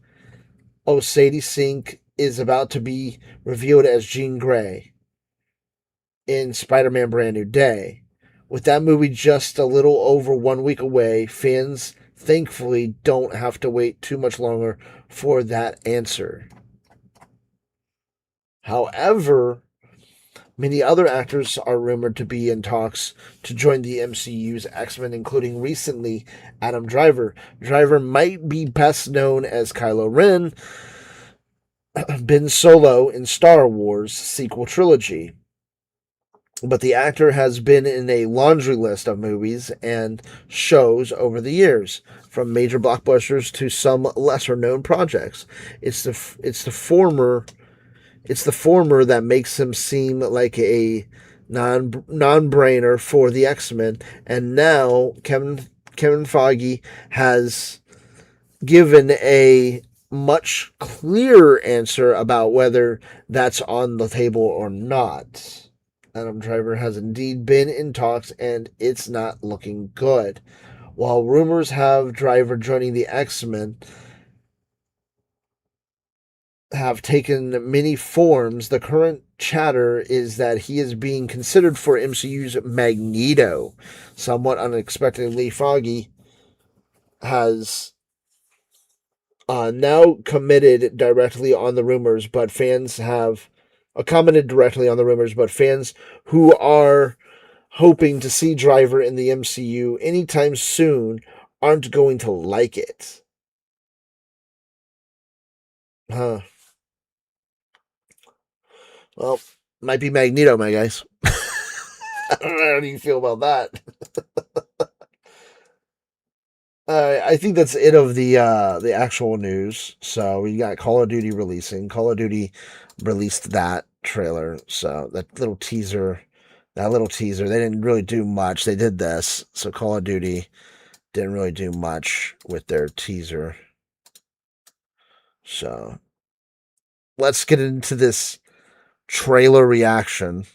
[SPEAKER 1] Sadie Sink is about to be revealed as Jean Grey in Spider-Man Brand New Day. With that movie just a little over 1 week away, fans thankfully don't have to wait too much longer for that answer. However, many other actors are rumored to be in talks to join the MCU's X-Men, including recently Adam Driver. Driver might be best known as Kylo Ren, Ben Solo in Star Wars sequel trilogy. But the actor has been in a laundry list of movies and shows over the years, from major blockbusters to some lesser known projects. It's the former that makes him seem like a non-brainer for the X-Men, and now Kevin Feige has given a much clearer answer about whether that's on the table or not. Adam Driver has indeed been in talks, and it's not looking good. While rumors have Driver joining the X-Men have taken many forms, the current chatter is that he is being considered for MCU's Magneto. Somewhat unexpectedly, Feige has now commented directly on the rumors, but fans have commented directly on the rumors, but fans who are hoping to see Driver in the MCU anytime soon aren't going to like it. Huh. Well, might be Magneto, my guys. I don't know how do you feel about that. I think that's it of the actual news. So we got Call of Duty releasing. Call of Duty released that trailer. So that little teaser, they didn't really do much. They did this. So Call of Duty didn't really do much with their teaser. So let's get into this trailer reaction.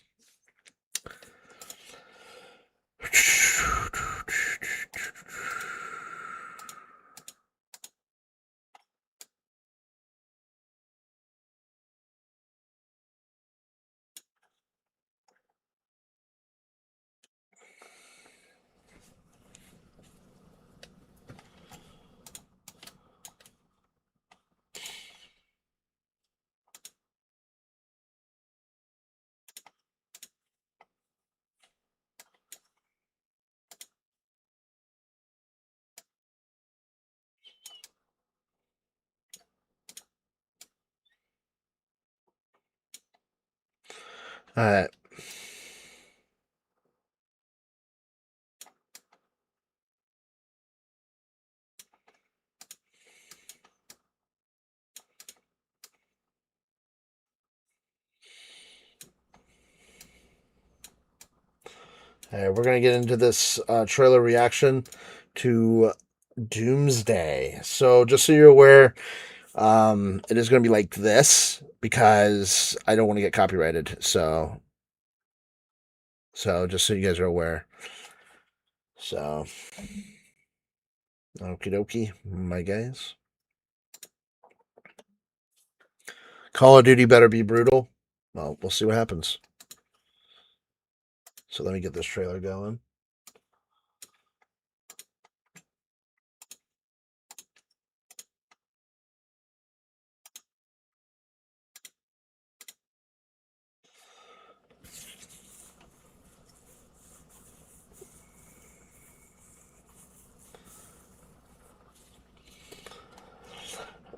[SPEAKER 1] All right. We're going to get into this trailer reaction to Doomsday. So, just so you're aware, it is going to be like this because I don't want to get copyrighted. So just so you guys are aware. So, okie dokie, my guys. Call of Duty better be brutal. Well, we'll see what happens. So let me get this trailer going.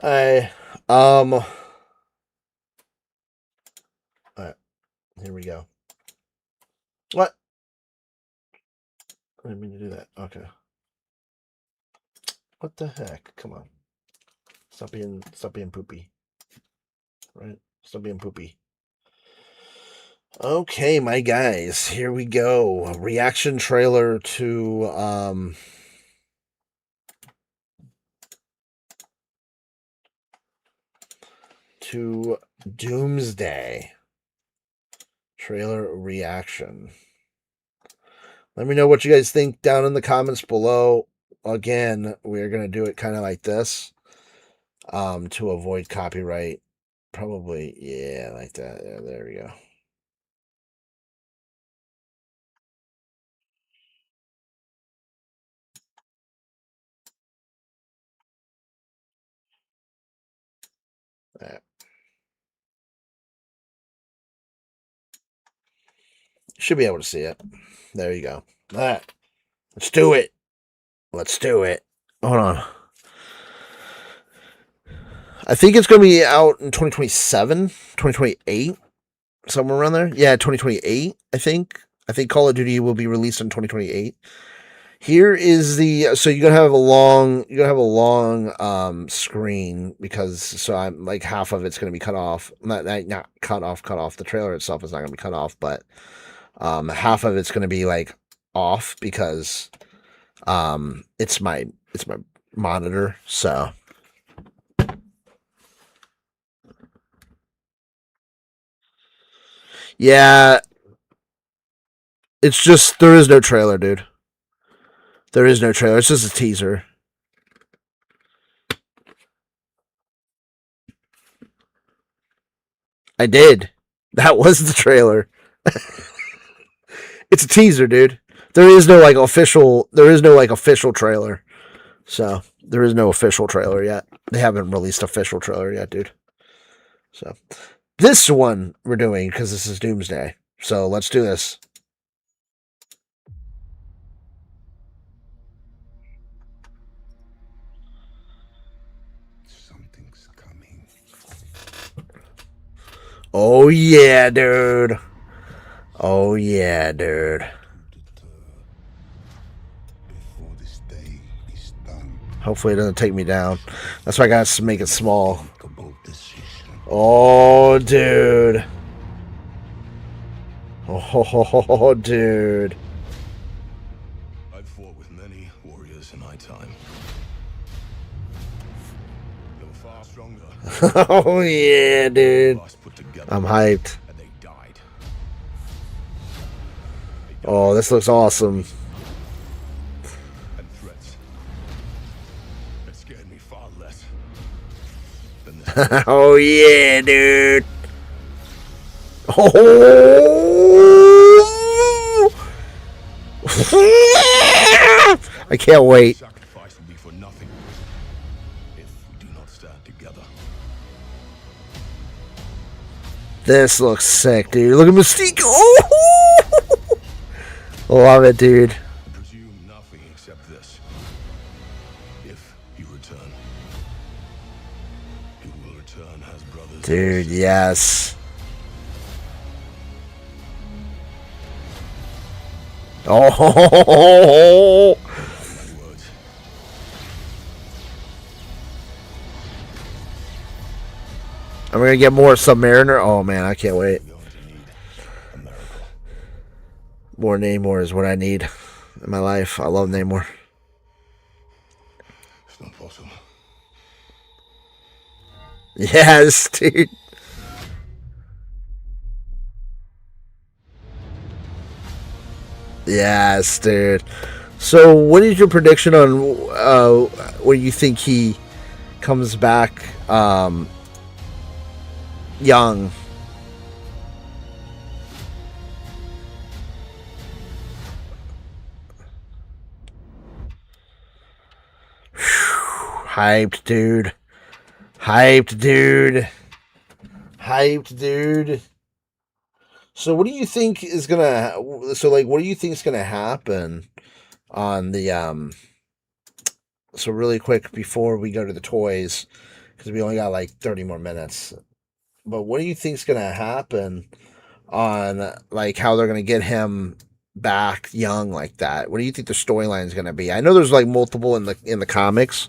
[SPEAKER 1] All right, here we go. What? I didn't mean to do that. Okay. What the heck? Come on. Stop being poopy. Right? Stop being poopy. Okay, my guys, here we go. A reaction trailer to Doomsday. Trailer reaction. Let me know what you guys think down in the comments below. Again, we're going to do it kind of like this to avoid copyright. Probably, yeah, like that. Yeah, there we go. Right. Should be able to see it. There you go. All right. Let's do it. Let's do it. Hold on. I think it's going to be out in 2027, 2028, somewhere around there. Yeah, 2028, I think. I think Call of Duty will be released in 2028. Here is the, so you're gonna have a long screen, because so I'm like half of it's gonna be cut off. Not cut off. The trailer itself is not gonna be cut off, but half of it's gonna be like off because it's my monitor. So yeah, it's just there is no trailer, dude. There is no trailer. It's just a teaser. I did. That was the trailer. It's a teaser, dude. There is no official trailer. So, there is no official trailer yet. They haven't released official trailer yet, dude. So, this one we're doing because this is Doomsday. So, let's do this.
[SPEAKER 3] Something's coming.
[SPEAKER 1] Oh yeah, dude. Oh yeah, dude. Hopefully it doesn't take me down. That's why I got to make it small. Oh, dude. Oh, dude.
[SPEAKER 10] I've fought with many warriors in my time. You're far stronger.
[SPEAKER 1] Oh yeah, dude. I'm hyped. Oh, this looks awesome.
[SPEAKER 10] And threats that scared me far less than this.
[SPEAKER 1] Oh yeah, dude. Oh. I can't wait.
[SPEAKER 10] Sacrifice will be for nothing if we do not stand together.
[SPEAKER 1] This looks sick, dude. Look at Mystique. Oh! Love it, dude.
[SPEAKER 10] Presume nothing except this. If you return, you will return as brothers.
[SPEAKER 1] Dude, yes. Oh! I'm gonna get more Submariner. Oh man, I can't wait. More Namor is what I need in my life. I love Namor.
[SPEAKER 10] It's not possible.
[SPEAKER 1] Yes, dude. Yes, dude. So, what is your prediction on when you think he comes back young? Hyped, dude. Hyped, dude. Hyped, dude. So what do you think is gonna? So like, what do you think is gonna happen on the? So really quick before we go to the toys, because we only got like 30 more minutes. But what do you think is gonna happen on like how they're gonna get him back young like that? What do you think the storyline is gonna be? I know there's like multiple in the comics.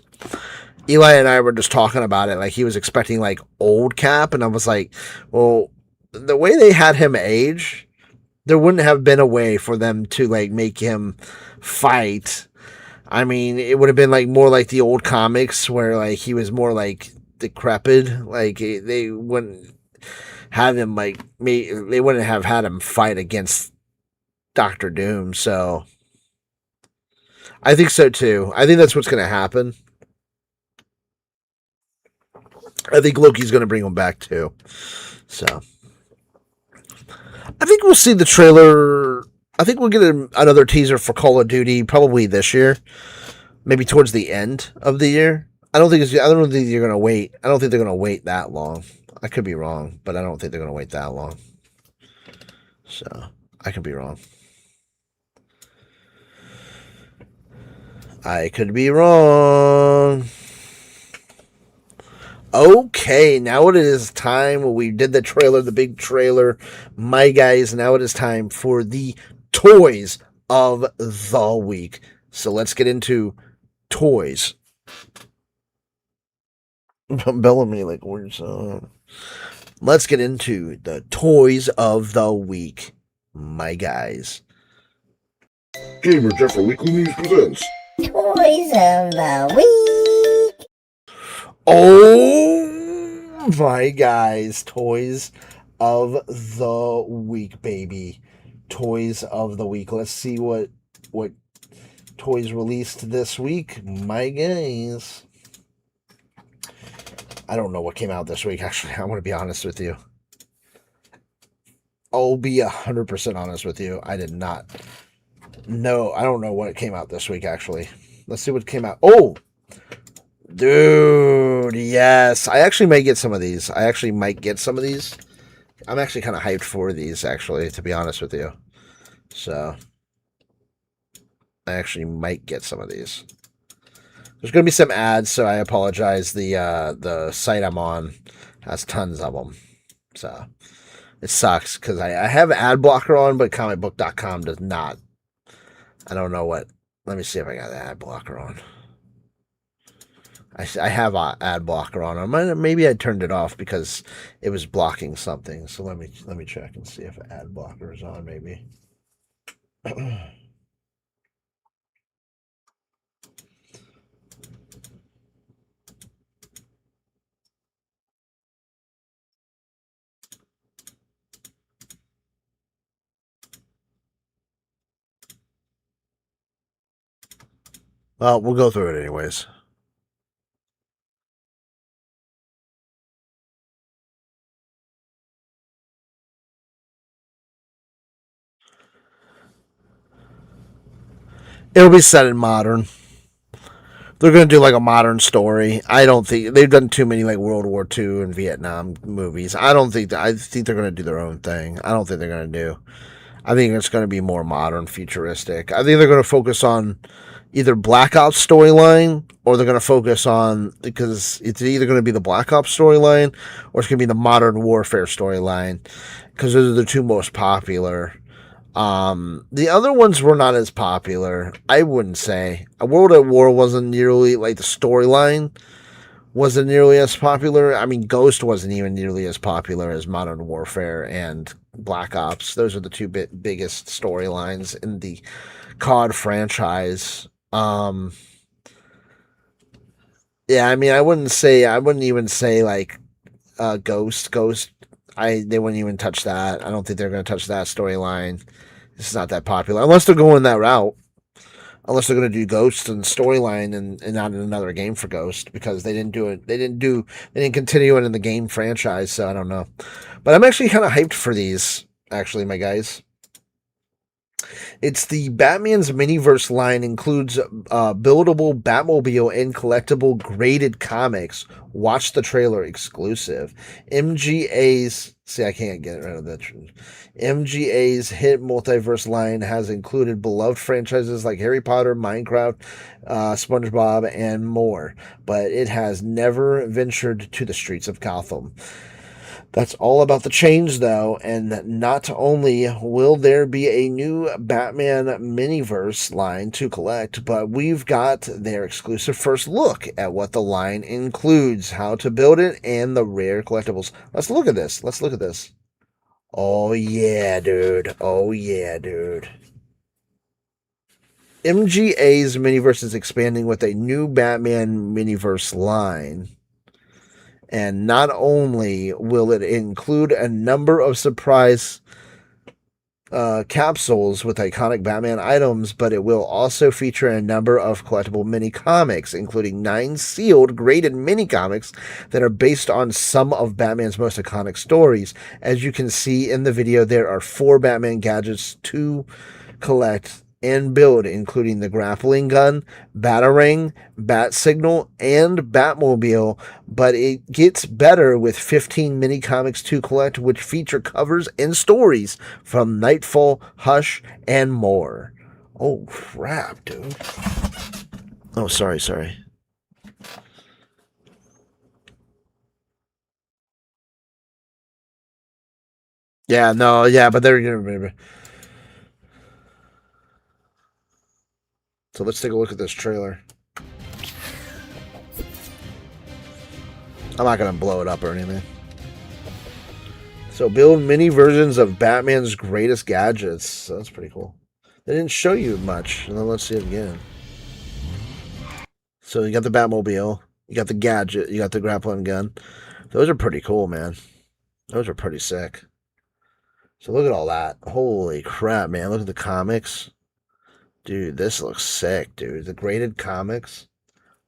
[SPEAKER 1] Eli and I were just talking about it. Like he was expecting like old Cap, and I was like, well, the way they had him age, there wouldn't have been a way for them to like make him fight. I mean, it would have been like more like the old comics where like he was more like decrepit. Like they wouldn't have him like they wouldn't have had him fight against Doctor Doom. So I think so too. I think that's what's going to happen. I think Loki's going to bring him back too. So I think we'll see the trailer. I think we'll get another teaser for Call of Duty probably this year, maybe towards the end of the year. I don't think you're going to wait. I don't think they're going to wait that long. I could be wrong, but I don't think they're going to wait that long. So I could be wrong. I could be wrong. Okay, now it is time. We did the trailer, the big trailer. My guys, now it is time for the toys of the week. So let's get into toys. Bellamy, like, where's let's get into the toys of the week, my guys.
[SPEAKER 10] Gamer Jeffrey Weekly News presents
[SPEAKER 14] Toys of the Week.
[SPEAKER 1] Oh my guys, toys of the week, baby. Toys of the week. Let's see what toys released this week, my guys. I don't know what came out this week, actually. I'm going to be honest with you. I'll be 100% honest with you. I did not know. I don't know what came out this week, actually. Let's see what came out. Oh! Dude, yes. I actually might get some of these. I'm actually kind of hyped for these, actually, to be honest with you. So, I actually might get some of these. There's going to be some ads, so I apologize. The site I'm on has tons of them. So, it sucks, because I have an ad blocker on, but comicbook.com does not. I don't know what. Let me see if I got the ad blocker on. I have an ad blocker on. Maybe I turned it off because it was blocking something. So let me check and see if ad blocker is on. Maybe. Well, we'll go through it anyways. It'll be set in modern. They're going to do like a modern story. I don't think they've done too many like World War II and Vietnam movies. I think they're going to do their own thing. I don't think they're going to do. I think it's going to be more modern, futuristic. I think they're going to focus on either Black Ops storyline or they're going to focus on, because it's either going to be the Black Ops storyline or it's going to be the Modern Warfare storyline, because those are the two most popular. The other ones were not as popular. I wouldn't say. World at War wasn't nearly, like, the storyline wasn't nearly as popular. I mean, Ghost wasn't even nearly as popular as Modern Warfare and Black Ops. Those are the two biggest storylines in the COD franchise. Yeah, I mean, I wouldn't even say like Ghost. They wouldn't even touch that. I don't think they're going to touch that storyline. It's not that popular unless they're going that route. Unless they're going to do Ghost and storyline and not in another game for Ghost, because they didn't do it. They didn't continue it in the game franchise. So I don't know. But I'm actually kind of hyped for these. Actually, my guys. It's the Batman's Miniverse line includes buildable Batmobile and collectible graded comics. Watch the trailer exclusive. MGA's see, I can't get rid of that. MGA's hit multiverse line has included beloved franchises like Harry Potter, Minecraft, SpongeBob, and more, but it has never ventured to the streets of Gotham. That's all about the change, though, and not only will there be a new Batman Miniverse line to collect, but we've got their exclusive first look at what the line includes, how to build it, and the rare collectibles. Let's look at this. Let's look at this. Oh, yeah, dude. Oh, yeah, dude. MGA's Miniverse is expanding with a new Batman Miniverse line. And not only will it include a number of surprise capsules with iconic Batman items, but it will also feature a number of collectible mini comics, including 9 sealed, graded mini comics that are based on some of Batman's most iconic stories. As you can see in the video, there are 4 Batman gadgets to collect and build, including the grappling gun, Batarang, Bat Signal, and Batmobile, but it gets better with 15 mini comics to collect, which feature covers and stories from Nightfall, Hush, and more. Oh, crap, dude. Oh, sorry. Yeah, no, yeah, but they're gonna. So let's take a look at this trailer. I'm not going to blow it up or anything. So build mini versions of Batman's greatest gadgets. So that's pretty cool. They didn't show you much. And then let's see it again. So you got the Batmobile. You got the gadget. You got the grappling gun. Those are pretty cool, man. Those are pretty sick. So look at all that. Holy crap, man. Look at the comics. Dude, this looks sick, dude. The graded comics,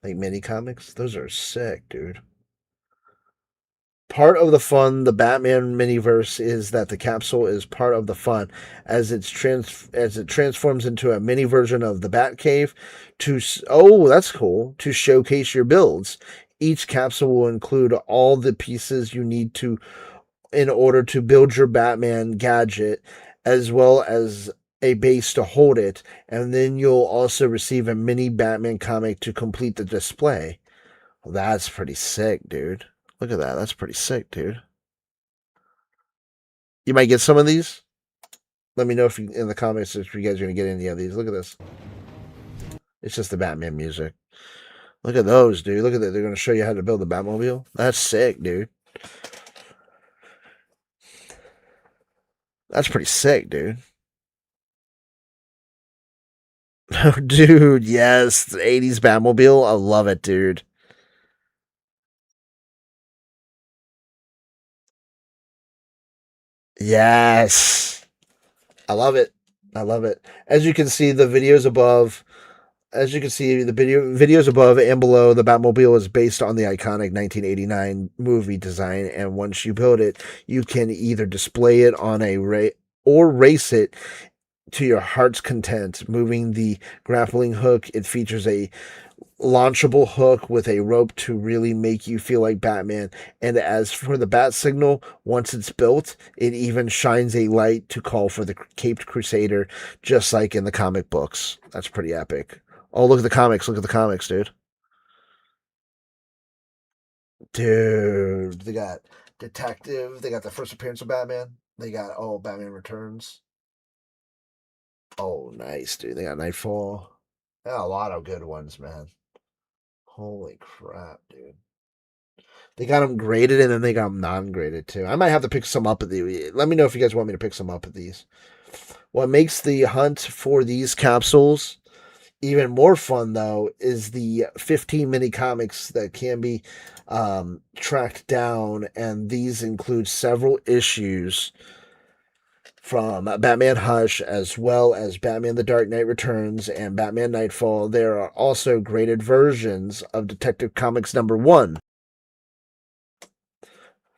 [SPEAKER 1] like mini comics, those are sick, dude. Part of the fun, the Batman miniverse, is that the capsule is part of the fun as it transforms into a mini version of the Batcave. That's cool, to showcase your builds. Each capsule will include all the pieces you need in order to build your Batman gadget, as well as a base to hold it, and then you'll also receive a mini Batman comic to complete the display. Well, that's pretty sick, dude. Look at that. That's pretty sick, dude. You might get some of these. Let me know if in the comments if you guys are going to get any of these. Look at this. It's just the Batman music. Look at those, dude. Look at that. They're going to show you how to build the Batmobile. That's sick, dude. That's pretty sick, dude. Dude, yes, the 80s Batmobile. I love it, dude. Yes. I love it. I love it. As you can see, the videos above, videos above and below, the Batmobile is based on the iconic 1989 movie design, and once you build it, you can either display it on or race it to your heart's content. Moving the grappling hook, it features a launchable hook with a rope to really make you feel like Batman. And as for the bat signal, once it's built, it even shines a light to call for the Caped Crusader, just like in the comic books. That's pretty epic. Oh, look at the comics. Look at the comics, dude. Dude, they got Detective. They got the first appearance of Batman. They got, Batman Returns. Oh, nice, dude. They got Nightfall. They got a lot of good ones, man. Holy crap, dude. They got them graded and then they got them non-graded too. I might have to pick some up at the. Let me know if you guys want me to pick some up at these. What makes the hunt for these capsules even more fun, though, is the 15 mini comics that can be tracked down, and these include several issues from Batman Hush, as well as Batman The Dark Knight Returns and Batman Nightfall. There are also graded versions of Detective Comics #1,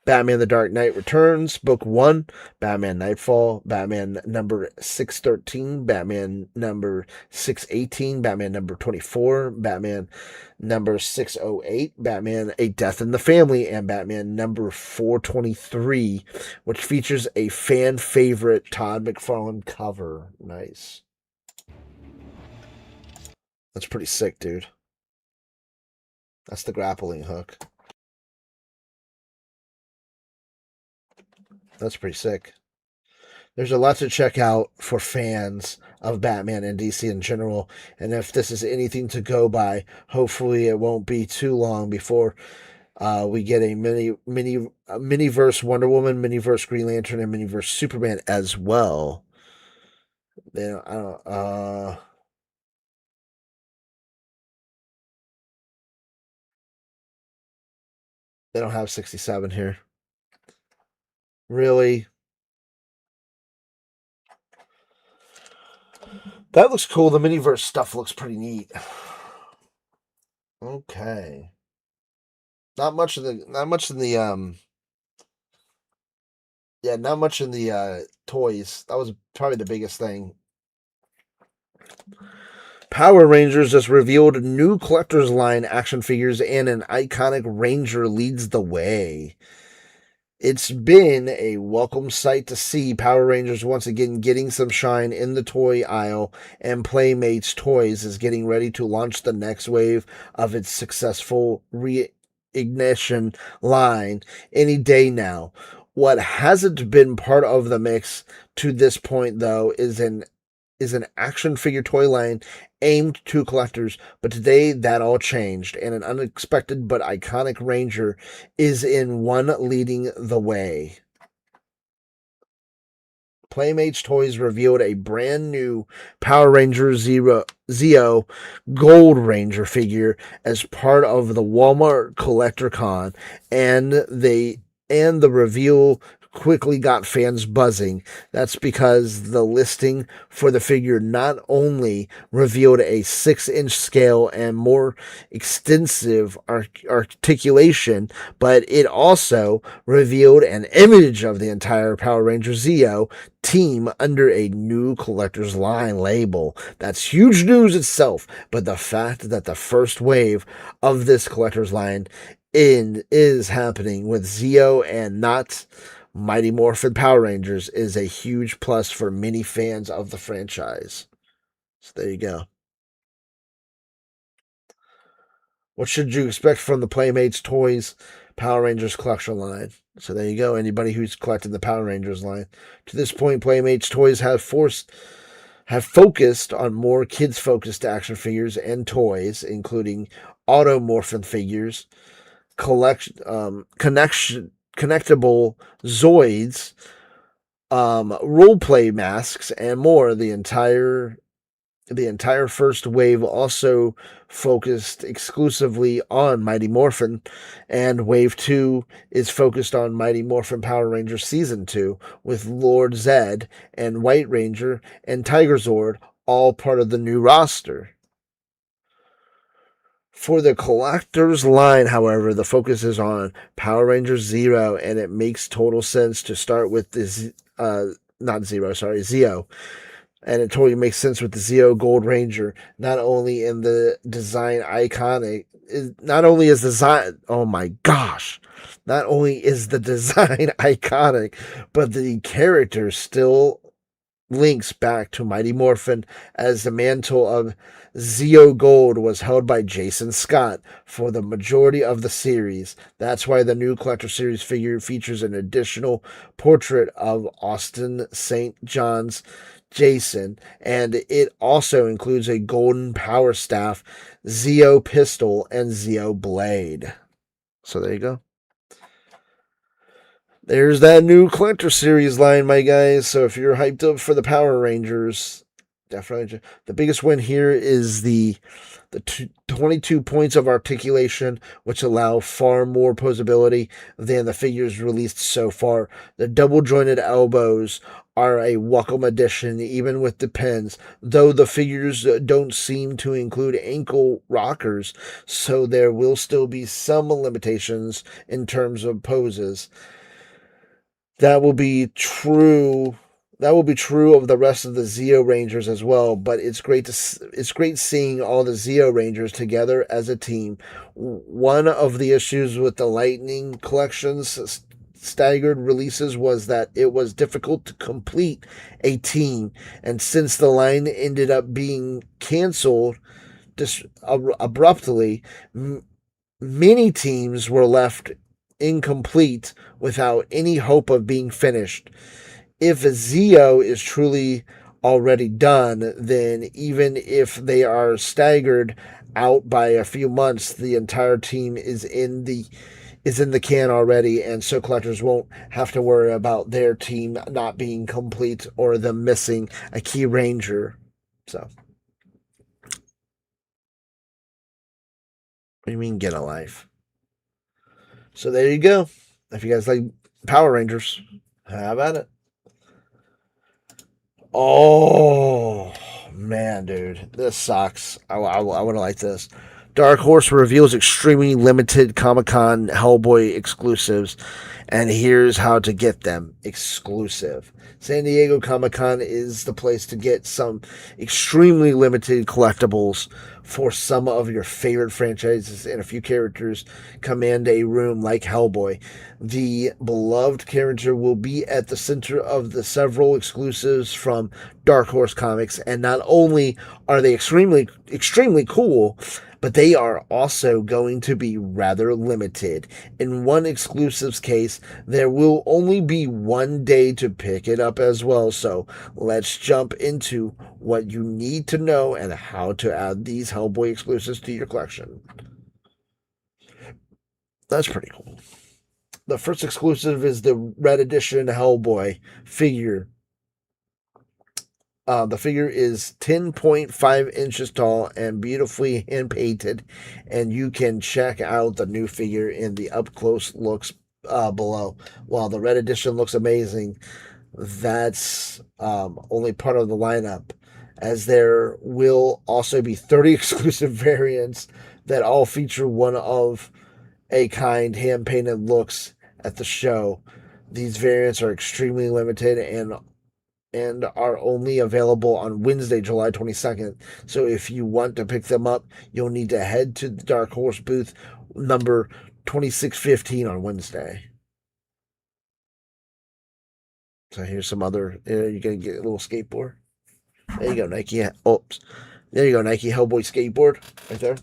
[SPEAKER 1] Batman The Dark Knight Returns, Book 1, Batman Nightfall, Batman number 613, Batman number 618, Batman number 24, Batman number 608, Batman A Death in the Family, and Batman number 423, which features a fan favorite Todd McFarlane cover. Nice. That's pretty sick, dude. That's the grappling hook. That's pretty sick. There's a lot to check out for fans of Batman and DC in general, and if this is anything to go by, hopefully it won't be too long before we get a miniverse Wonder Woman, miniverse Green Lantern, and miniverse Superman as well. They don't have 67 here. Really? That looks cool. The miniverse stuff looks pretty neat. Okay. Not much in the toys. That was probably the biggest thing. Power Rangers just revealed new collector's line action figures, and an iconic Ranger leads the way. It's been a welcome sight to see Power Rangers once again getting some shine in the toy aisle, and Playmates Toys is getting ready to launch the next wave of its successful reignition line any day now. What hasn't been part of the mix to this point, though, is an action figure toy line aimed to collectors, but today that all changed, and an unexpected but iconic Ranger is in one leading the way. Playmates Toys revealed a brand new Power Ranger Zeo Gold Ranger figure as part of the Walmart Collector Con, and the reveal quickly got fans buzzing. That's because the listing for the figure not only revealed a 6-inch scale and more extensive articulation, but it also revealed an image of the entire Power Ranger Zeo team under a new collector's line label. That's huge news itself, but the fact that the first wave of this collector's line is happening with Zeo and not Mighty Morphin Power Rangers is a huge plus for many fans of the franchise. So there you go. What should you expect from the Playmates Toys Power Rangers collection line? So there you go. Anybody who's collected the Power Rangers line. To this point, Playmates Toys have focused on more kids-focused action figures and toys, including automorphin figures, connectable Zoids, roleplay masks, and more. The entire first wave also focused exclusively on Mighty Morphin, and Wave 2 is focused on Mighty Morphin Power Rangers Season 2, with Lord Zed and White Ranger and Tiger Zord all part of the new roster. For the collector's line, however, the focus is on Power Rangers Zero, and it makes total sense to start with this, Zeo. And it totally makes sense with the Zeo Gold Ranger. Not only in the design iconic, not only is the design, oh my gosh, not only is the design iconic, but the character still links back to Mighty Morphin, as the mantle of Zeo Gold was held by Jason Scott for the majority of the series. That's why the new Collector Series figure features an additional portrait of Austin St. John's Jason, and it also includes a golden power staff, Zeo pistol, and Zeo blade. So there you go. There's that new Collector Series line, my guys. So if you're hyped up for the Power Rangers, definitely. The biggest win here is the 22 points of articulation, which allow far more posability than the figures released so far. The double jointed elbows are a welcome addition, even with the pins, though the figures don't seem to include ankle rockers, so there will still be some limitations in terms of poses. That will be true. That will be true of the rest of the Zeo Rangers as well. But it's great seeing all the Zeo Rangers together as a team. One of the issues with the Lightning Collection's staggered releases was that it was difficult to complete a team, and since the line ended up being canceled abruptly, many teams were left incomplete without any hope of being finished. If Zeo is truly already done, then even if they are staggered out by a few months, the entire team is in the can already, and so collectors won't have to worry about their team not being complete or them missing a key ranger. So, what do you mean get a life? So there you go. If you guys like Power Rangers, how about it? Oh, man, dude. This sucks. I would have liked this. Dark Horse reveals extremely limited Comic-Con Hellboy exclusives, and here's how to get them exclusive. San Diego Comic-Con is the place to get some extremely limited collectibles for some of your favorite franchises, and a few characters command a room like Hellboy. The beloved character will be at the center of the several exclusives from Dark Horse Comics, and not only are they extremely cool, but they are also going to be rather limited. In one exclusive's case, there will only be one day to pick it up as well. So let's jump into what you need to know and how to add these Hellboy exclusives to your collection. That's pretty cool. The first exclusive is the Red Edition Hellboy figure. The figure is 10.5 inches tall and beautifully hand painted, and you can check out the new figure in the up close looks below. While the Red Edition looks amazing, that's only part of the lineup, as there will also be 30 exclusive variants that all feature one of a kind hand painted looks at the show. These variants are extremely limited and are only available on Wednesday, July 22nd. So if you want to pick them up, you'll need to head to the Dark Horse booth number 2615 on Wednesday. So here's some other, you're going to get a little skateboard. There you go, Nike. Oops. There you go, Nike Hellboy skateboard right there.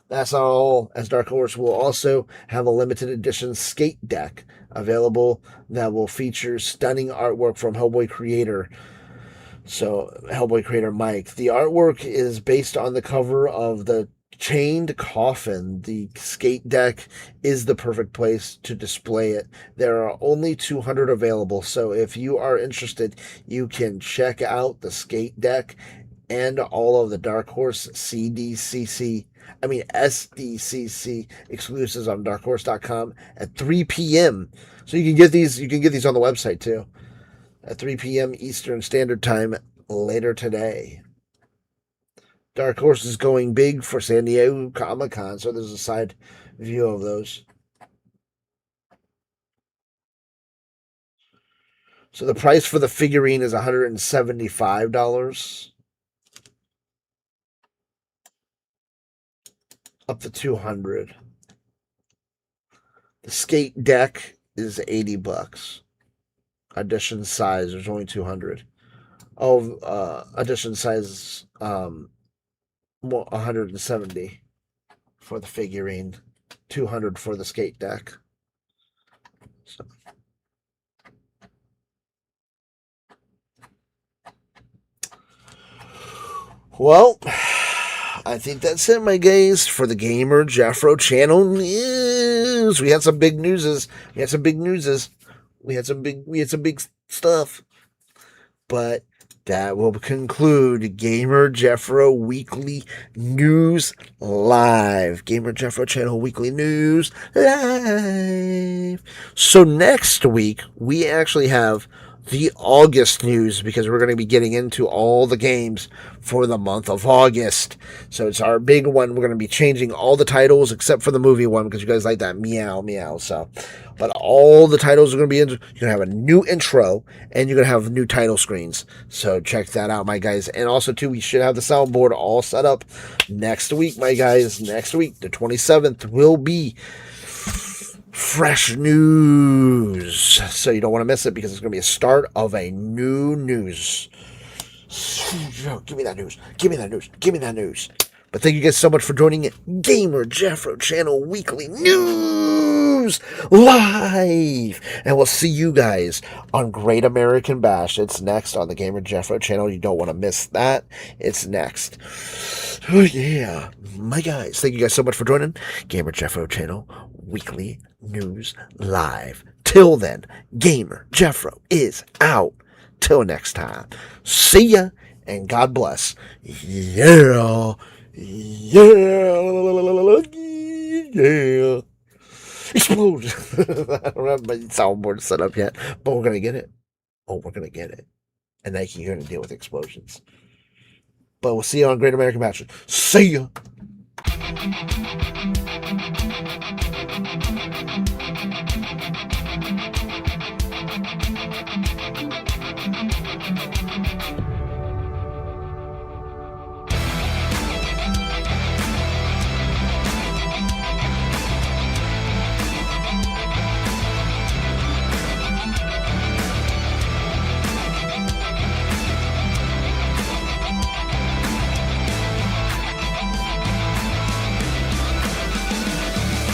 [SPEAKER 1] That's all, as Dark Horse will also have a limited edition skate deck available that will feature stunning artwork from Hellboy creator. So, Hellboy creator Mike. The artwork is based on the cover of the Chained Coffin. The skate deck is the perfect place to display it. There are only 200 available, so if you are interested, you can check out the skate deck and all of the Dark Horse SDCC exclusives on darkhorse.com at 3 p.m. So you can get these on the website too. At 3 p.m. Eastern Standard Time later today. Dark Horse is going big for San Diego Comic-Con, so there's a side view of those. So the price for the figurine is $175. Up to $200. The skate deck is $80. Edition size, there's only 200. Edition size, 170 for the figurine, 200 for the skate deck. So. Well, I think that's it, my guys, for the Gamer Jeffro channel news. We had some big newses. We had some big stuff. But that will conclude Gamer Jeffro Weekly News Live. Gamer Jeffro channel Weekly News Live. So next week, we actually have the August news, because we're going to be getting into all the games for the month of August. So it's our big one. We're going to be changing all the titles except for the movie one, because you guys like that meow meow. So, but all the titles are going to be you're going to have a new intro and you're going to have new title screens. So check that out, my guys. And also too, we should have the soundboard all set up next week, my guys. Next week, the 27th, will be fresh news. So you don't want to miss it, because it's going to be a start of a new news. Give me that news. Give me that news. Give me that news. But thank you guys so much for joining it. Gamer Jeffro Channel Weekly News Live. And we'll see you guys on Great American Bash. It's next on the Gamer Jeffro Channel. You don't want to miss that. It's next. Oh, yeah. My guys, thank you guys so much for joining Gamer Jeffro Channel Weekly News Live. Till then, Gamer Jeffro is out. Till next time. See ya, and God bless. Yeah. Yeah. Yeah. Explosion. I don't have my soundboard set up yet, but we're going to get it. Oh, we're going to get it. And then you're going to deal with explosions. But we'll see you on Great American Bash. See ya.